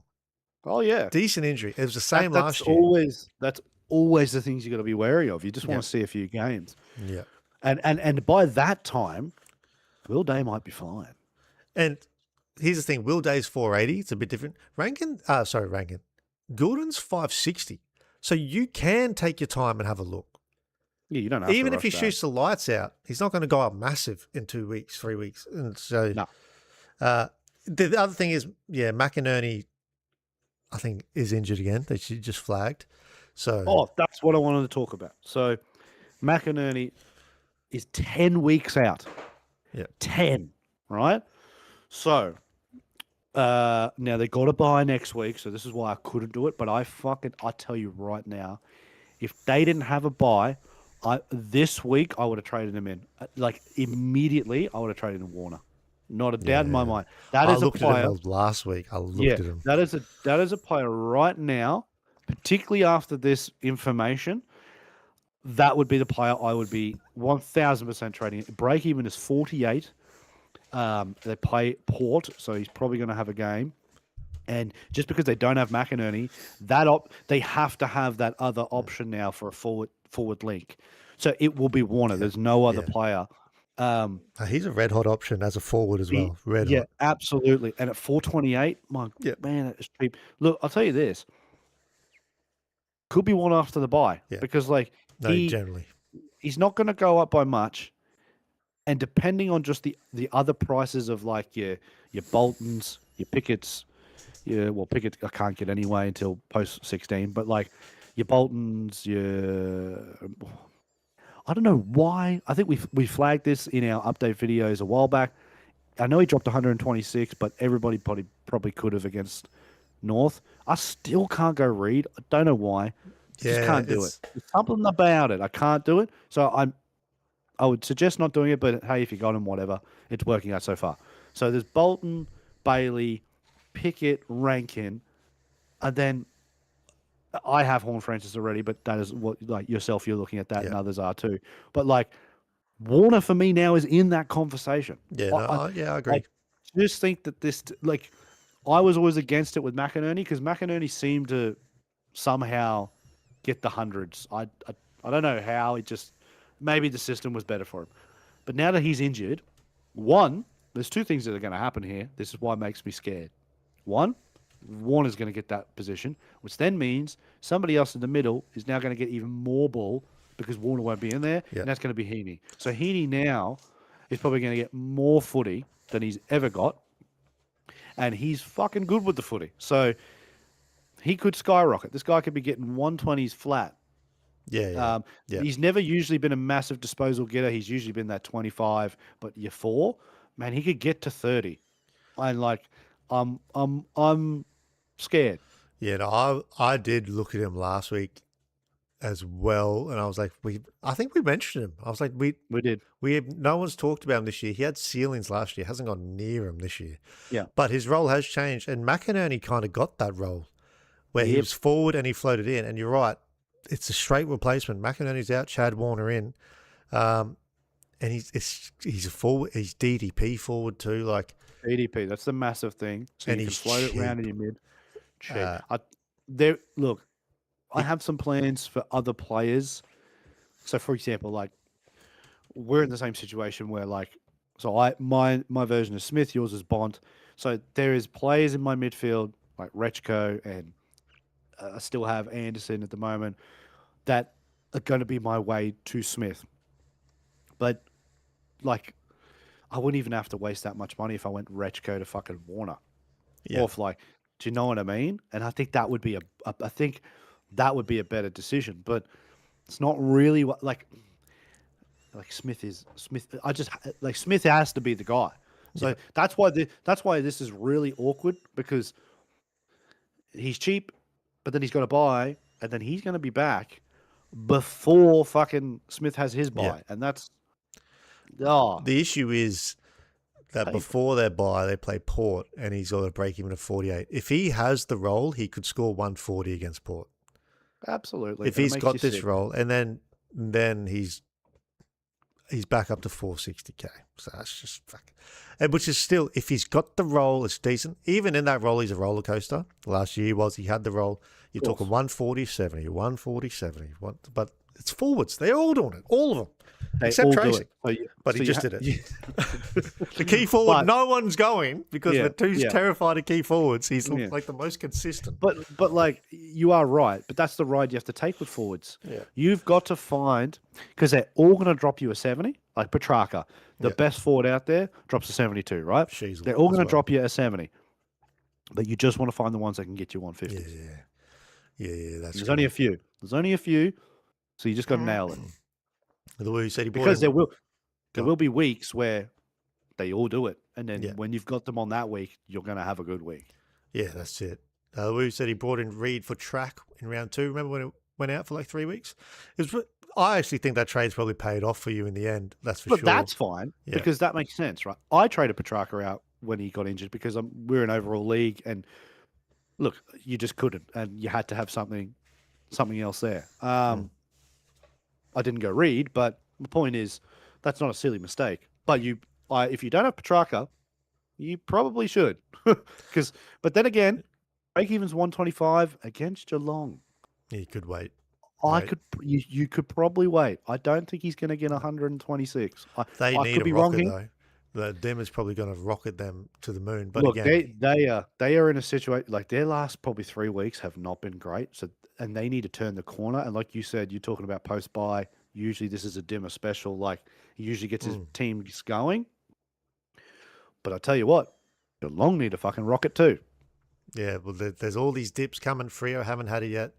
Oh yeah, decent injury. It was the same last year. That's always the things you got to be wary of. You just want to see a few games. Yeah, and by that time, Will Day might be flying. And here's the thing: Will Day's 480. It's a bit different. Rankin. Goulden's 560. So you can take your time and have a look. Yeah, you don't have even to if he rush shoots the lights out, he's not going to go up massive in 2 weeks, 3 weeks. And so, no. The other thing is, McInerney, I think, is injured again. That she just flagged. So, that's what I wanted to talk about. So, McInerney is 10 weeks out. Yeah, 10. Right. So, now they got to buy next week. So this is why I couldn't do it. But I tell you right now, if they didn't have a buy, this week I would have traded him in. Like immediately, I would have traded in Warner. Not a doubt in my mind. That is a player. At him last week. I looked at him. That is a player right now, particularly after this information. That would be the player I would be 1,000% trading. Break even is 48. They play Port, so he's probably going to have a game. And just because they don't have McInerney, they have to have that other option now for a forward link. So it will be Warner. There's no other player. He's a red hot option as a forward as well. Red hot. Absolutely. And at 428, man, it's cheap. Look, I'll tell you this. Could be one after the buy because he's not going to go up by much. And depending on just the other prices of like your Boltons, your Picketts, Pickett I can't get anyway until post 16, but like your Boltons, I don't know why. I think we flagged this in our update videos a while back. I know he dropped 126, but everybody probably could have against North. I still can't go read. I don't know why. Just can't do it. There's something about it. I can't do it. So I would suggest not doing it, but hey, if you got him, whatever. It's working out so far. So there's Bolton, Bailey, Pickett, Rankin, and then I have Horn Francis already, but that is what like yourself, you're looking at that, and others are too. But like Warner for me now is in that conversation. Yeah, I agree. I just think that this like I was always against it with McInerney because McInerney seemed to somehow get the hundreds. I don't know how. It just maybe the system was better for him. But now that he's injured, there's two things that are going to happen here. This is why it makes me scared. One, Warner's going to get that position, which then means somebody else in the middle is now going to get even more ball because Warner won't be in there, and that's going to be Heaney. So Heaney now is probably going to get more footy than he's ever got, and he's fucking good with the footy. So he could skyrocket. This guy could be getting 120s flat. He's never usually been a massive disposal getter. He's usually been that 25, but you're 4. Man, he could get to 30. And like, I'm scared. Yeah, no, I did look at him last week as well, and I was like, I think we mentioned him. I was like, We did. no one's talked about him this year. He had ceilings last year, hasn't gone near him this year. Yeah. But his role has changed, and McInerney kind of got that role where he Yep. was forward and he floated in. And you're right, it's a straight replacement. McInerney's out, Chad Warner in, and he's a forward. He's DDP forward too. Like EDP, that's the massive thing. So And you can he's float it around cheap. in your mid. Cheap. Look, I have some plans for other players. So, for example, like we're in the same situation where, like, so my version is Smith, yours is Bont. So there is players in my midfield like Rechko, and I still have Anderson at the moment that are going to be my way to Smith. But like, I wouldn't even have to waste that much money if I went Rechko to fucking Warner. Yeah. Or if, like, do you know what I mean? And I think that would be I think that would be a better decision. But it's not really what like Smith is Smith. I just like Smith has to be the guy. So that's why this is really awkward, because he's cheap, but then he's got to buy, and then he's going to be back before fucking Smith has his buy, Yeah. and that's The issue is that Painful. before their bye, they play Port, and he's got a break even of 48. If he has the role, he could score 140 against Port. absolutely. If and it he's makes got you this sick. role, and then he's back up to 460k. So that's just fuck. And which is still, if he's got the role, it's decent. Even in that role, he's a roller coaster. Last year he had the role. You're talking 140, 70, 140, 70. But it's forwards. They're all doing it. All of them. They Except all do Tracy. it. But he just did it. The key forward, But- no one's going because Yeah, we're too yeah. terrified of key forwards. He's Yeah. like the most consistent. But like, you are right. But that's the ride you have to take with forwards. Yeah. You've got to find, because they're all going to drop you a 70. Like Petrarca, the Yeah. best forward out there, drops a 72, right? Sheezel They're all as going to well. drop you a 70. But you just want to find the ones that can get you 150. Yeah, that's There's good. only a few. There's only a few. So you just got to nail it. The way you said he brought Because in- there will be weeks where they all do it. And then Yeah. when you've got them on that week, you're going to have a good week. Yeah, that's it. The way you said he brought in Reed for track in round 2. Remember when it went out for like 3 weeks? I actually think that trade's probably paid off for you in the end. That's for But sure. that's fine, Yeah. because that makes sense, right? I traded Petrarca out when he got injured because we're an overall league, and look, you just couldn't, and you had to have something else there. I didn't go Reed, but the point is, that's not a silly mistake. But if you don't have Petrarca, you probably should, but then again, break even's 125 against Geelong. You could wait. You could probably wait. I don't think he's going to get 126. They I need could a be wrong rocket, here. though. Dem is probably going to rocket them to the moon. But Look, again, they are in a situation like their last probably 3 weeks have not been great. So, and they need to turn the corner. And like you said, you're talking about post buy. Usually this is a Dimmer special. Like he usually gets his teams going. But I tell you what, Geelong need a fucking rocket too. yeah, well, there's all these dips coming. Freo haven't had it yet.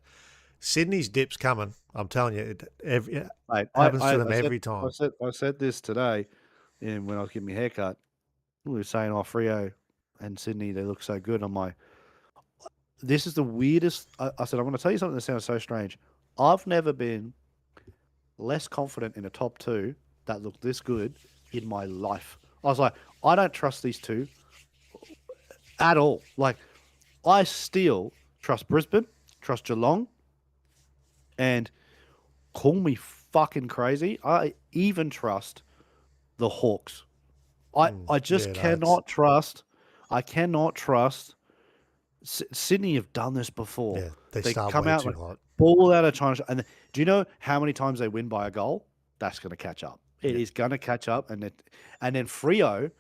Sydney's dips coming. I'm telling you, it Mate, happens to them every time. I said this today, and when I was getting my haircut, we were saying, "Oh, Freo and Sydney, they look so good." I'm like, "This is the weirdest." I said, "I'm going to tell you something that sounds so strange. I've never been less confident in a top 2 that looked this good in my life." I was like, "I don't trust these two at all. Like, I still trust Brisbane, trust Geelong, and call me fucking crazy, I even trust the Hawks. I just yeah, cannot trust. I cannot trust. Sydney have done this before. Yeah, they start come way out too like, hot. ball out of China. And do you know how many times they win by a goal? That's going to catch up. It is going to catch up, and then Freo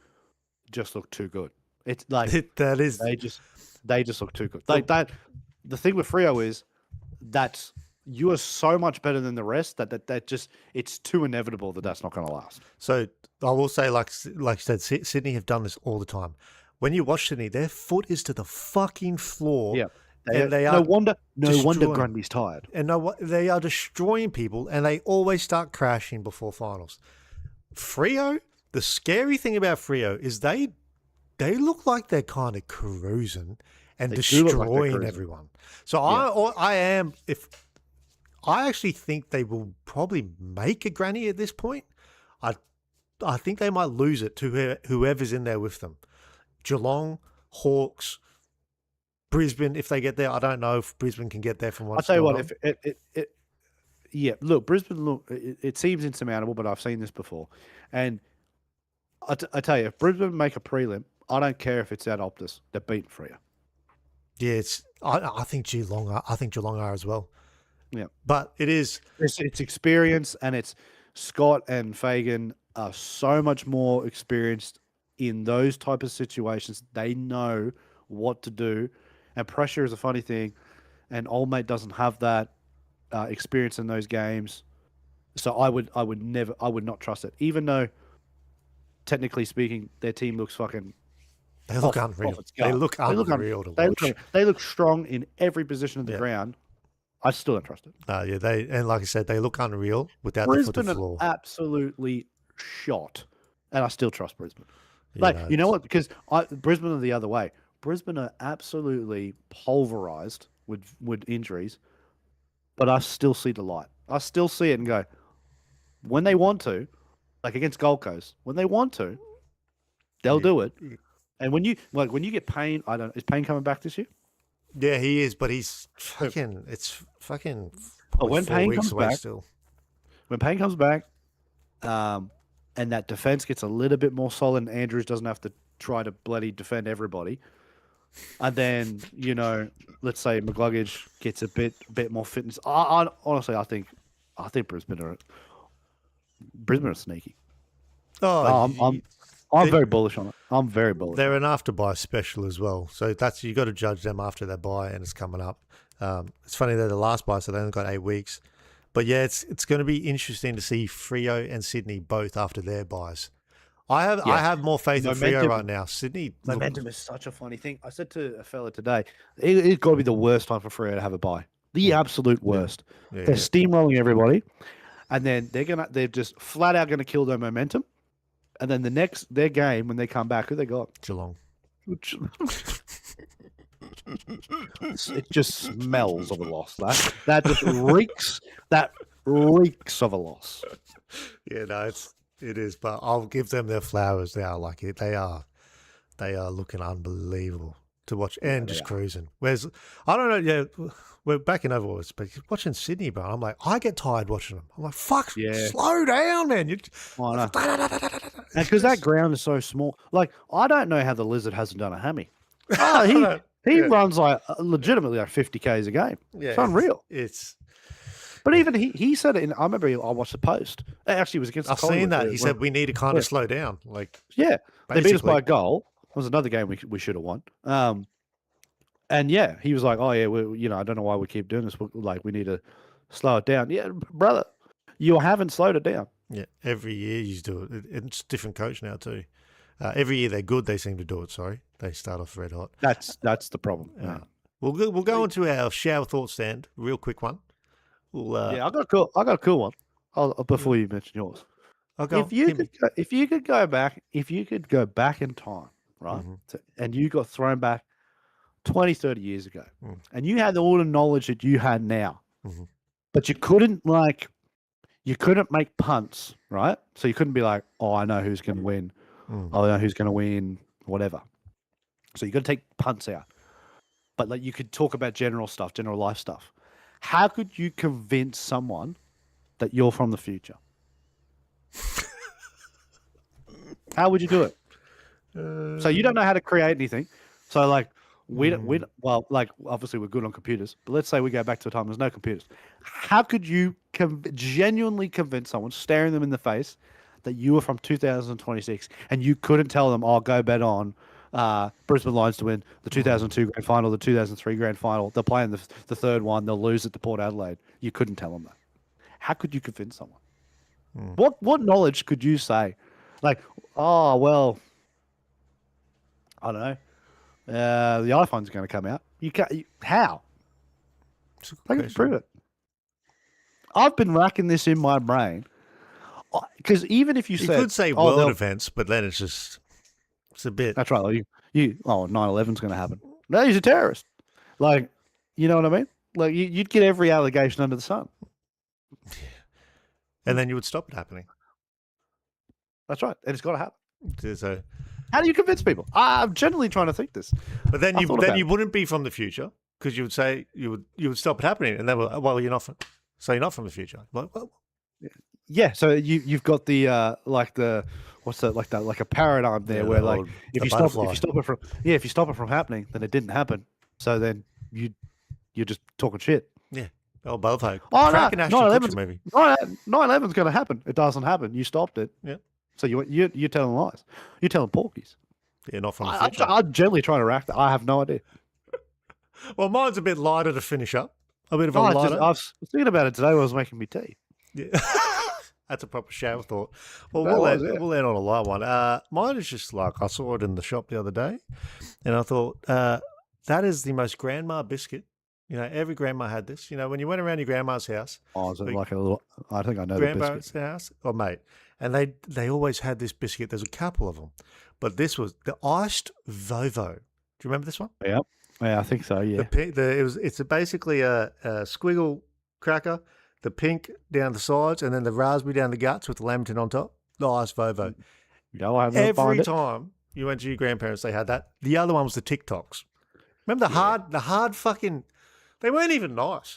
just look too good. It's like That is they just look too good. Like that. The thing with Freo is that you are so much better than the rest that just it's too inevitable that that's not going to last. So I will say, like you said, Sydney have done this all the time. When you watch Sydney, their foot is to the fucking floor. Yeah, and they no are wonder destroying. Grundy's tired. And they are destroying people, and they always start crashing before finals. Freo, the scary thing about Freo is they they look like they're kind of cruising and They do look like they're destroying cruising. everyone. So Yeah. I actually think they will probably make a granny at this point. I I think they might lose it to whoever's in there with them. Geelong, Hawks, Brisbane, if they get there. I don't know if Brisbane can get there from I'll what's tell you going what, on. if yeah, look, Brisbane, it seems insurmountable, but I've seen this before. And I tell you, if Brisbane make a prelim, I don't care if it's at Optus. They're beating for you. Yeah, I think Geelong are as well. Yeah. But it is. It's experience, and it's Scott and Fagan are so much more experienced in those type of situations. They know what to do, and pressure is a funny thing. And Old Mate doesn't have that experience in those games, so I would not trust it, even though technically speaking, their team looks fucking They look off unreal. its They guard. look unreal to watch. They look strong in every position of the Yeah. ground. I still don't trust it. And like I said, they look unreal without the foot Brisbane of are floor. absolutely shot, and I still trust Brisbane. Yeah, You know what? Because Brisbane are the other way. Brisbane are absolutely pulverized with injuries, but I still see the light. I still see it and go, when they want to, like against Gold Coast, when they want to, they'll do it. And when you get Payne, is Payne coming back this year? Yeah, he is, but he's fucking. It's fucking. When 4 Payne weeks comes away back, still. when Payne comes back, and that defense gets a little bit more solid, and Andrews doesn't have to try to bloody defend everybody, and then let's say McGluggage gets a bit more fitness. Honestly, I think Brisbane are sneaky. I'm very bullish on it. I'm very bullish. They're an after buy special as well, so you got to judge them after their buy, and it's coming up. It's funny they're the last buy, so they only got 8 weeks. But yeah, it's going to be interesting to see Freo and Sydney both after their buys. I have more faith in Freo right now. Sydney momentum is such a funny thing. I said to a fella today, it's got to be the worst time for Freo to have a buy. The absolute worst. Yeah, They're steamrolling everybody, and then they're just flat out gonna kill their momentum. And then their game when they come back, who they got? Geelong. It just smells of a loss. That just reeks. That reeks of a loss. Yeah, no, it is. But I'll give them their flowers. They are like it. They are looking unbelievable to watch and just cruising. Whereas I don't know. Yeah, we're back in Overwatch, but watching Sydney, bro. I'm like, I get tired watching them. I'm like, fuck, slow down, man. Because that ground is so small. Like, I don't know how the Lizard hasn't done a hammy. Oh, he runs like legitimately like 50 Ks a game. Yeah, it's unreal. But even he said it. I remember I watched the post. Actually, it was against. I've seen that. He said we need to kind of slow down. Like, they beat us by a goal. It was another game we should have won. And yeah, he was like, "Oh yeah, I don't know why we keep doing this. Like, we need to slow it down." Yeah, brother, you haven't slowed it down. Yeah, every year you do it. It's a different coach now too. Every year they're good. They seem to do it. Sorry, they start off red hot. That's the problem. We'll go into our shower thought stand. Real quick one. I got a cool one. Before you mention yours. If you could go back in time, right, and you got thrown back 20, 30 years ago, and you had all the knowledge that you had now, but you couldn't make punts, right? So you couldn't be like, oh, I know who's going to win. I know who's going to win, whatever. So you got to take punts out. But like you could talk about general stuff, general life stuff. How could you convince someone that you're from the future? How would you do it? So you don't know how to create anything. So like obviously we're good on computers, but let's say we go back to a time there's no computers. How could you genuinely convince someone, staring them in the face, that you were from 2026 and you couldn't tell them, "Oh, go bet on Brisbane Lions to win the 2002 grand final, the 2003 grand final. They'll play in the third one. They'll lose it to Port Adelaide." You couldn't tell them that. How could you convince someone? What knowledge could you say? Like, oh, well, I don't know. The iPhone's going to come out. You can't. How? How can you prove it? I've been racking this in my brain because even if you could say world events, but then it's just It's a bit. That's right. Like 9/11's going to happen. No, he's a terrorist. Like, you know what I mean? Like, you'd get every allegation under the sun. And then you would stop it happening. That's right. And it's got to happen. So, how do you convince people? I'm generally trying to think this. but then you wouldn't be from the future because you would say you would stop it happening, and then you're not from. So you're not from the future. Like, well, yeah. So you've got the what's that like a paradigm there where like if you stop it from happening, then it didn't happen. So then you're just talking shit. Yeah. Oh, both hope. Oh, no, 9/11's going to happen. It doesn't happen. You stopped it. Yeah. So you're telling lies. You're telling porkies. Yeah, not from the future. I'm generally trying to rack that. I have no idea. Well, mine's a bit lighter to finish up. A bit of a lighter. I was thinking about it today when I was making me tea. Yeah. That's a proper shower thought. Well, we'll end on a light one. Mine is just like I saw it in the shop the other day, and I thought that is the most grandma biscuit. You know, every grandma had this. You know, when you went around your grandma's house. Oh, is it like a little? I think I know grandma's the biscuit. house. Oh, mate, and they always had this biscuit. There's a couple of them, but this was the iced Vovo. Do you remember this one? Yeah, I think so. Yeah. It's basically a squiggle cracker, the pink down the sides, and then the raspberry down the guts with the lamington on top. The iced Vovo. No, I haven't. Every time you went to your grandparents, they had that. The other one was the TikToks. Remember the hard fucking. They weren't even nice.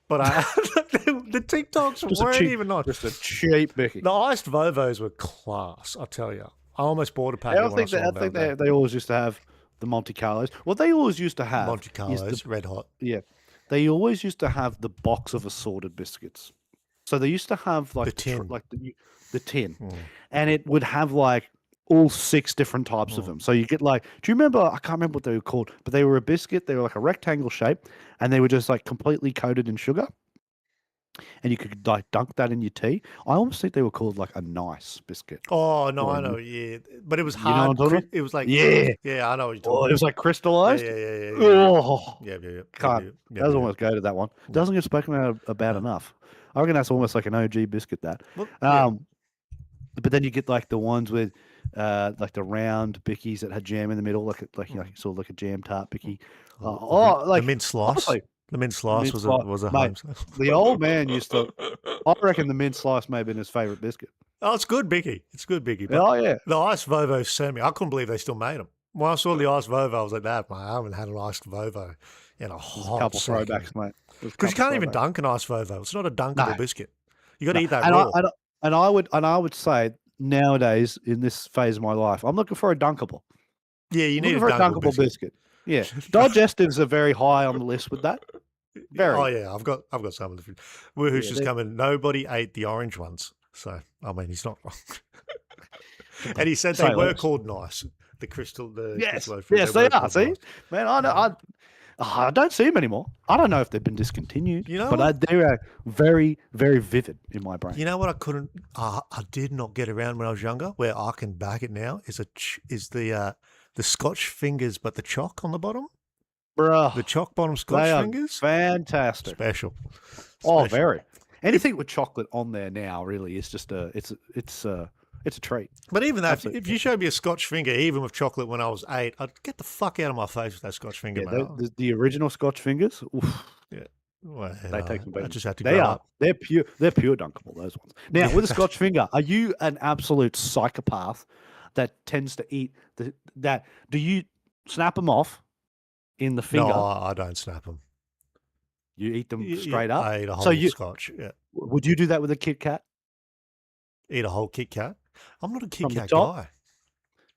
But the TikToks weren't even nice. Just a cheap Mickey. The iced Vovos were class, I tell you. I almost bought a packet. I think they always used to have the Monte Carlos. What they always used to have. Monte Carlos, red hot. Yeah. They always used to have the box of assorted biscuits. So they used to have like the tin. And it would have like all 6 different types of them. So you get like, do you remember? I can't remember what they were called, but they were a biscuit. They were like a rectangle shape, and they were just like completely coated in sugar. And you could like dunk that in your tea. I almost think they were called like a nice biscuit. Oh no, I know, yeah, but it was hard. It was like yeah, I know what you're talking. It was like crystallized. Yeah. Oh, yeah. Can't. That was almost go to that one. Doesn't get spoken about enough. I reckon that's almost like an OG biscuit. That. But then you get like the ones with like the round bickies that had jam in the middle, like sort of like a jam tart bicky. Like the mint slice. Honestly, the mint slice was a mate, home. The old man used to. I reckon the mint slice may have been his favorite biscuit. Oh, it's good, Bicky. It's good, Bicky. Oh yeah, the iced Vovo semi. I couldn't believe they still made them. When I saw the iced Vovo, I was like, "That I haven't had an iced Vovo in a hot couple throwbacks, mate." Because you can't even dunk an iced Vovo. It's not a dunkable biscuit. You got to eat that raw. And I would say nowadays in this phase of my life, I'm looking for a dunkable. Yeah, you need a dunkable biscuit. Yeah, digestives are very high on the list with that. Very. Oh yeah, I've got some of the food. Who's just coming? Nobody ate the orange ones, so I mean he's not wrong. And he said they were called nice. The crystal, yes, they are. See, man, I don't see them anymore. I don't know if they've been discontinued, but they are very, very vivid in my brain. You know what? I did not get around when I was younger. Where I can back it now is the Scotch fingers, but the choc on the bottom. Bruh, the choc bottom Scotch fingers, fantastic, special. Oh, very. Anything with chocolate on there now really is just it's a treat. But even that, if you showed me a Scotch finger, even with chocolate when I was 8, I'd get the fuck out of my face with that Scotch finger. Yeah, the original Scotch fingers. Oof. Yeah, well, they take some. I just had to. They are. They're pure. They're pure dunkable. Those ones. Now with a Scotch finger, are you an absolute psychopath that tends to eat that? Do you snap them off in the finger? No, I don't snap them. You eat them straight up. I eat a whole Scotch. Yeah. Would you do that with a Kit Kat? Eat a whole Kit Kat? I'm not a Kit Kat guy.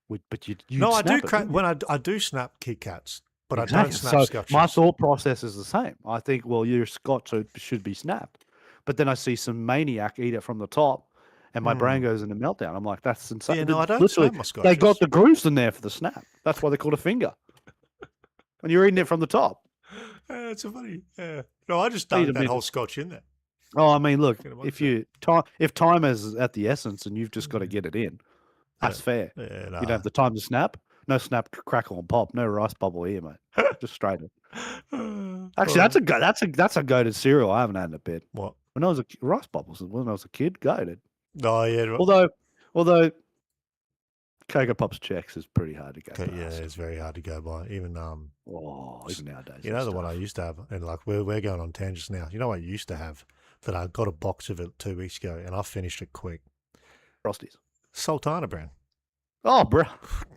But you no, I do. When I do snap Kit Kats, but I don't snap Scotches. My thought process is the same. I think, well, your Scotch should be snapped, but then I see some maniac eat it from the top, and my brain goes into meltdown. I'm like, that's insane. Yeah, no, I don't snap my Scotches. They got the grooves in there for the snap. That's why they're called a finger. When you're eating it from the top. It's so funny. Yeah. No, I just dunked that whole Scotch in there. Oh, I mean, look, if time is at the essence and you've just got to get it in, that's fair. Yeah, no. You don't have the time to snap. No snap, crackle, and pop. No rice bubble here, mate. Just straight in. Actually, that's a goated cereal I haven't had in a bit. What? When I was rice bubbles when I was a kid, goated. Oh yeah. Although Cocoa Pops checks is pretty hard to go Okay, past. yeah, it's very hard to go by. Even even nowadays. you know the one I used to have, and like we're going on tangents now. You know what I used to have that I got a box of it 2 weeks ago, and I finished it quick. Frosties. Sultana brand. Oh, bro.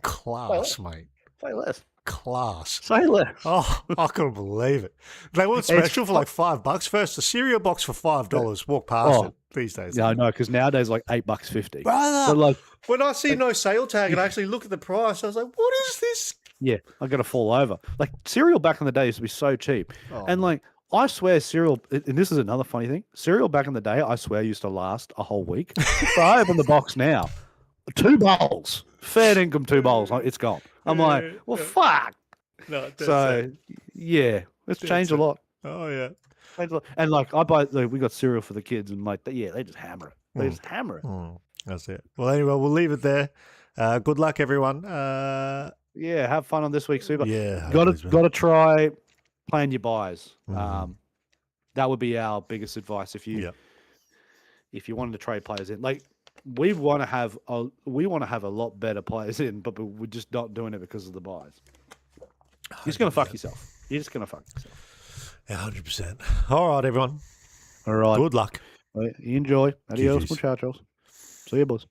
Class, mate. Say less. Class. Say less. Oh, I couldn't believe it. They were special for like $5. First, a cereal box for $5. Walk past it these days. Yeah, I know, because nowadays like $8.50. Brother, But like, when I see no sale tag and I actually look at the price, I was like, what is this? yeah, I got to fall over. Like cereal back in the day used to be so cheap, and like I swear cereal. And this is another funny thing. Cereal back in the day, I swear used to last a whole week. So I open the box now, 2 bowls, fair income 2 bowls. It's gone. I'm like, well, fuck. No, so yeah, it's changed a lot. Oh yeah. And like I buy, like, we got cereal for the kids, and like they just hammer it. They just hammer it. That's it. Well, anyway, we'll leave it there. Good luck, everyone. Yeah, have fun on this week's Super. Yeah, got to try playing your buys. That would be our biggest advice if you wanted to trade players in. Like we want to have a lot better players in, but we're just not doing it because of the buys. You're just gonna fuck yourself. You're just gonna fuck yourself. 100%. All right, everyone. All right. Good luck. Enjoy. Adios, muchachos. See you, boys.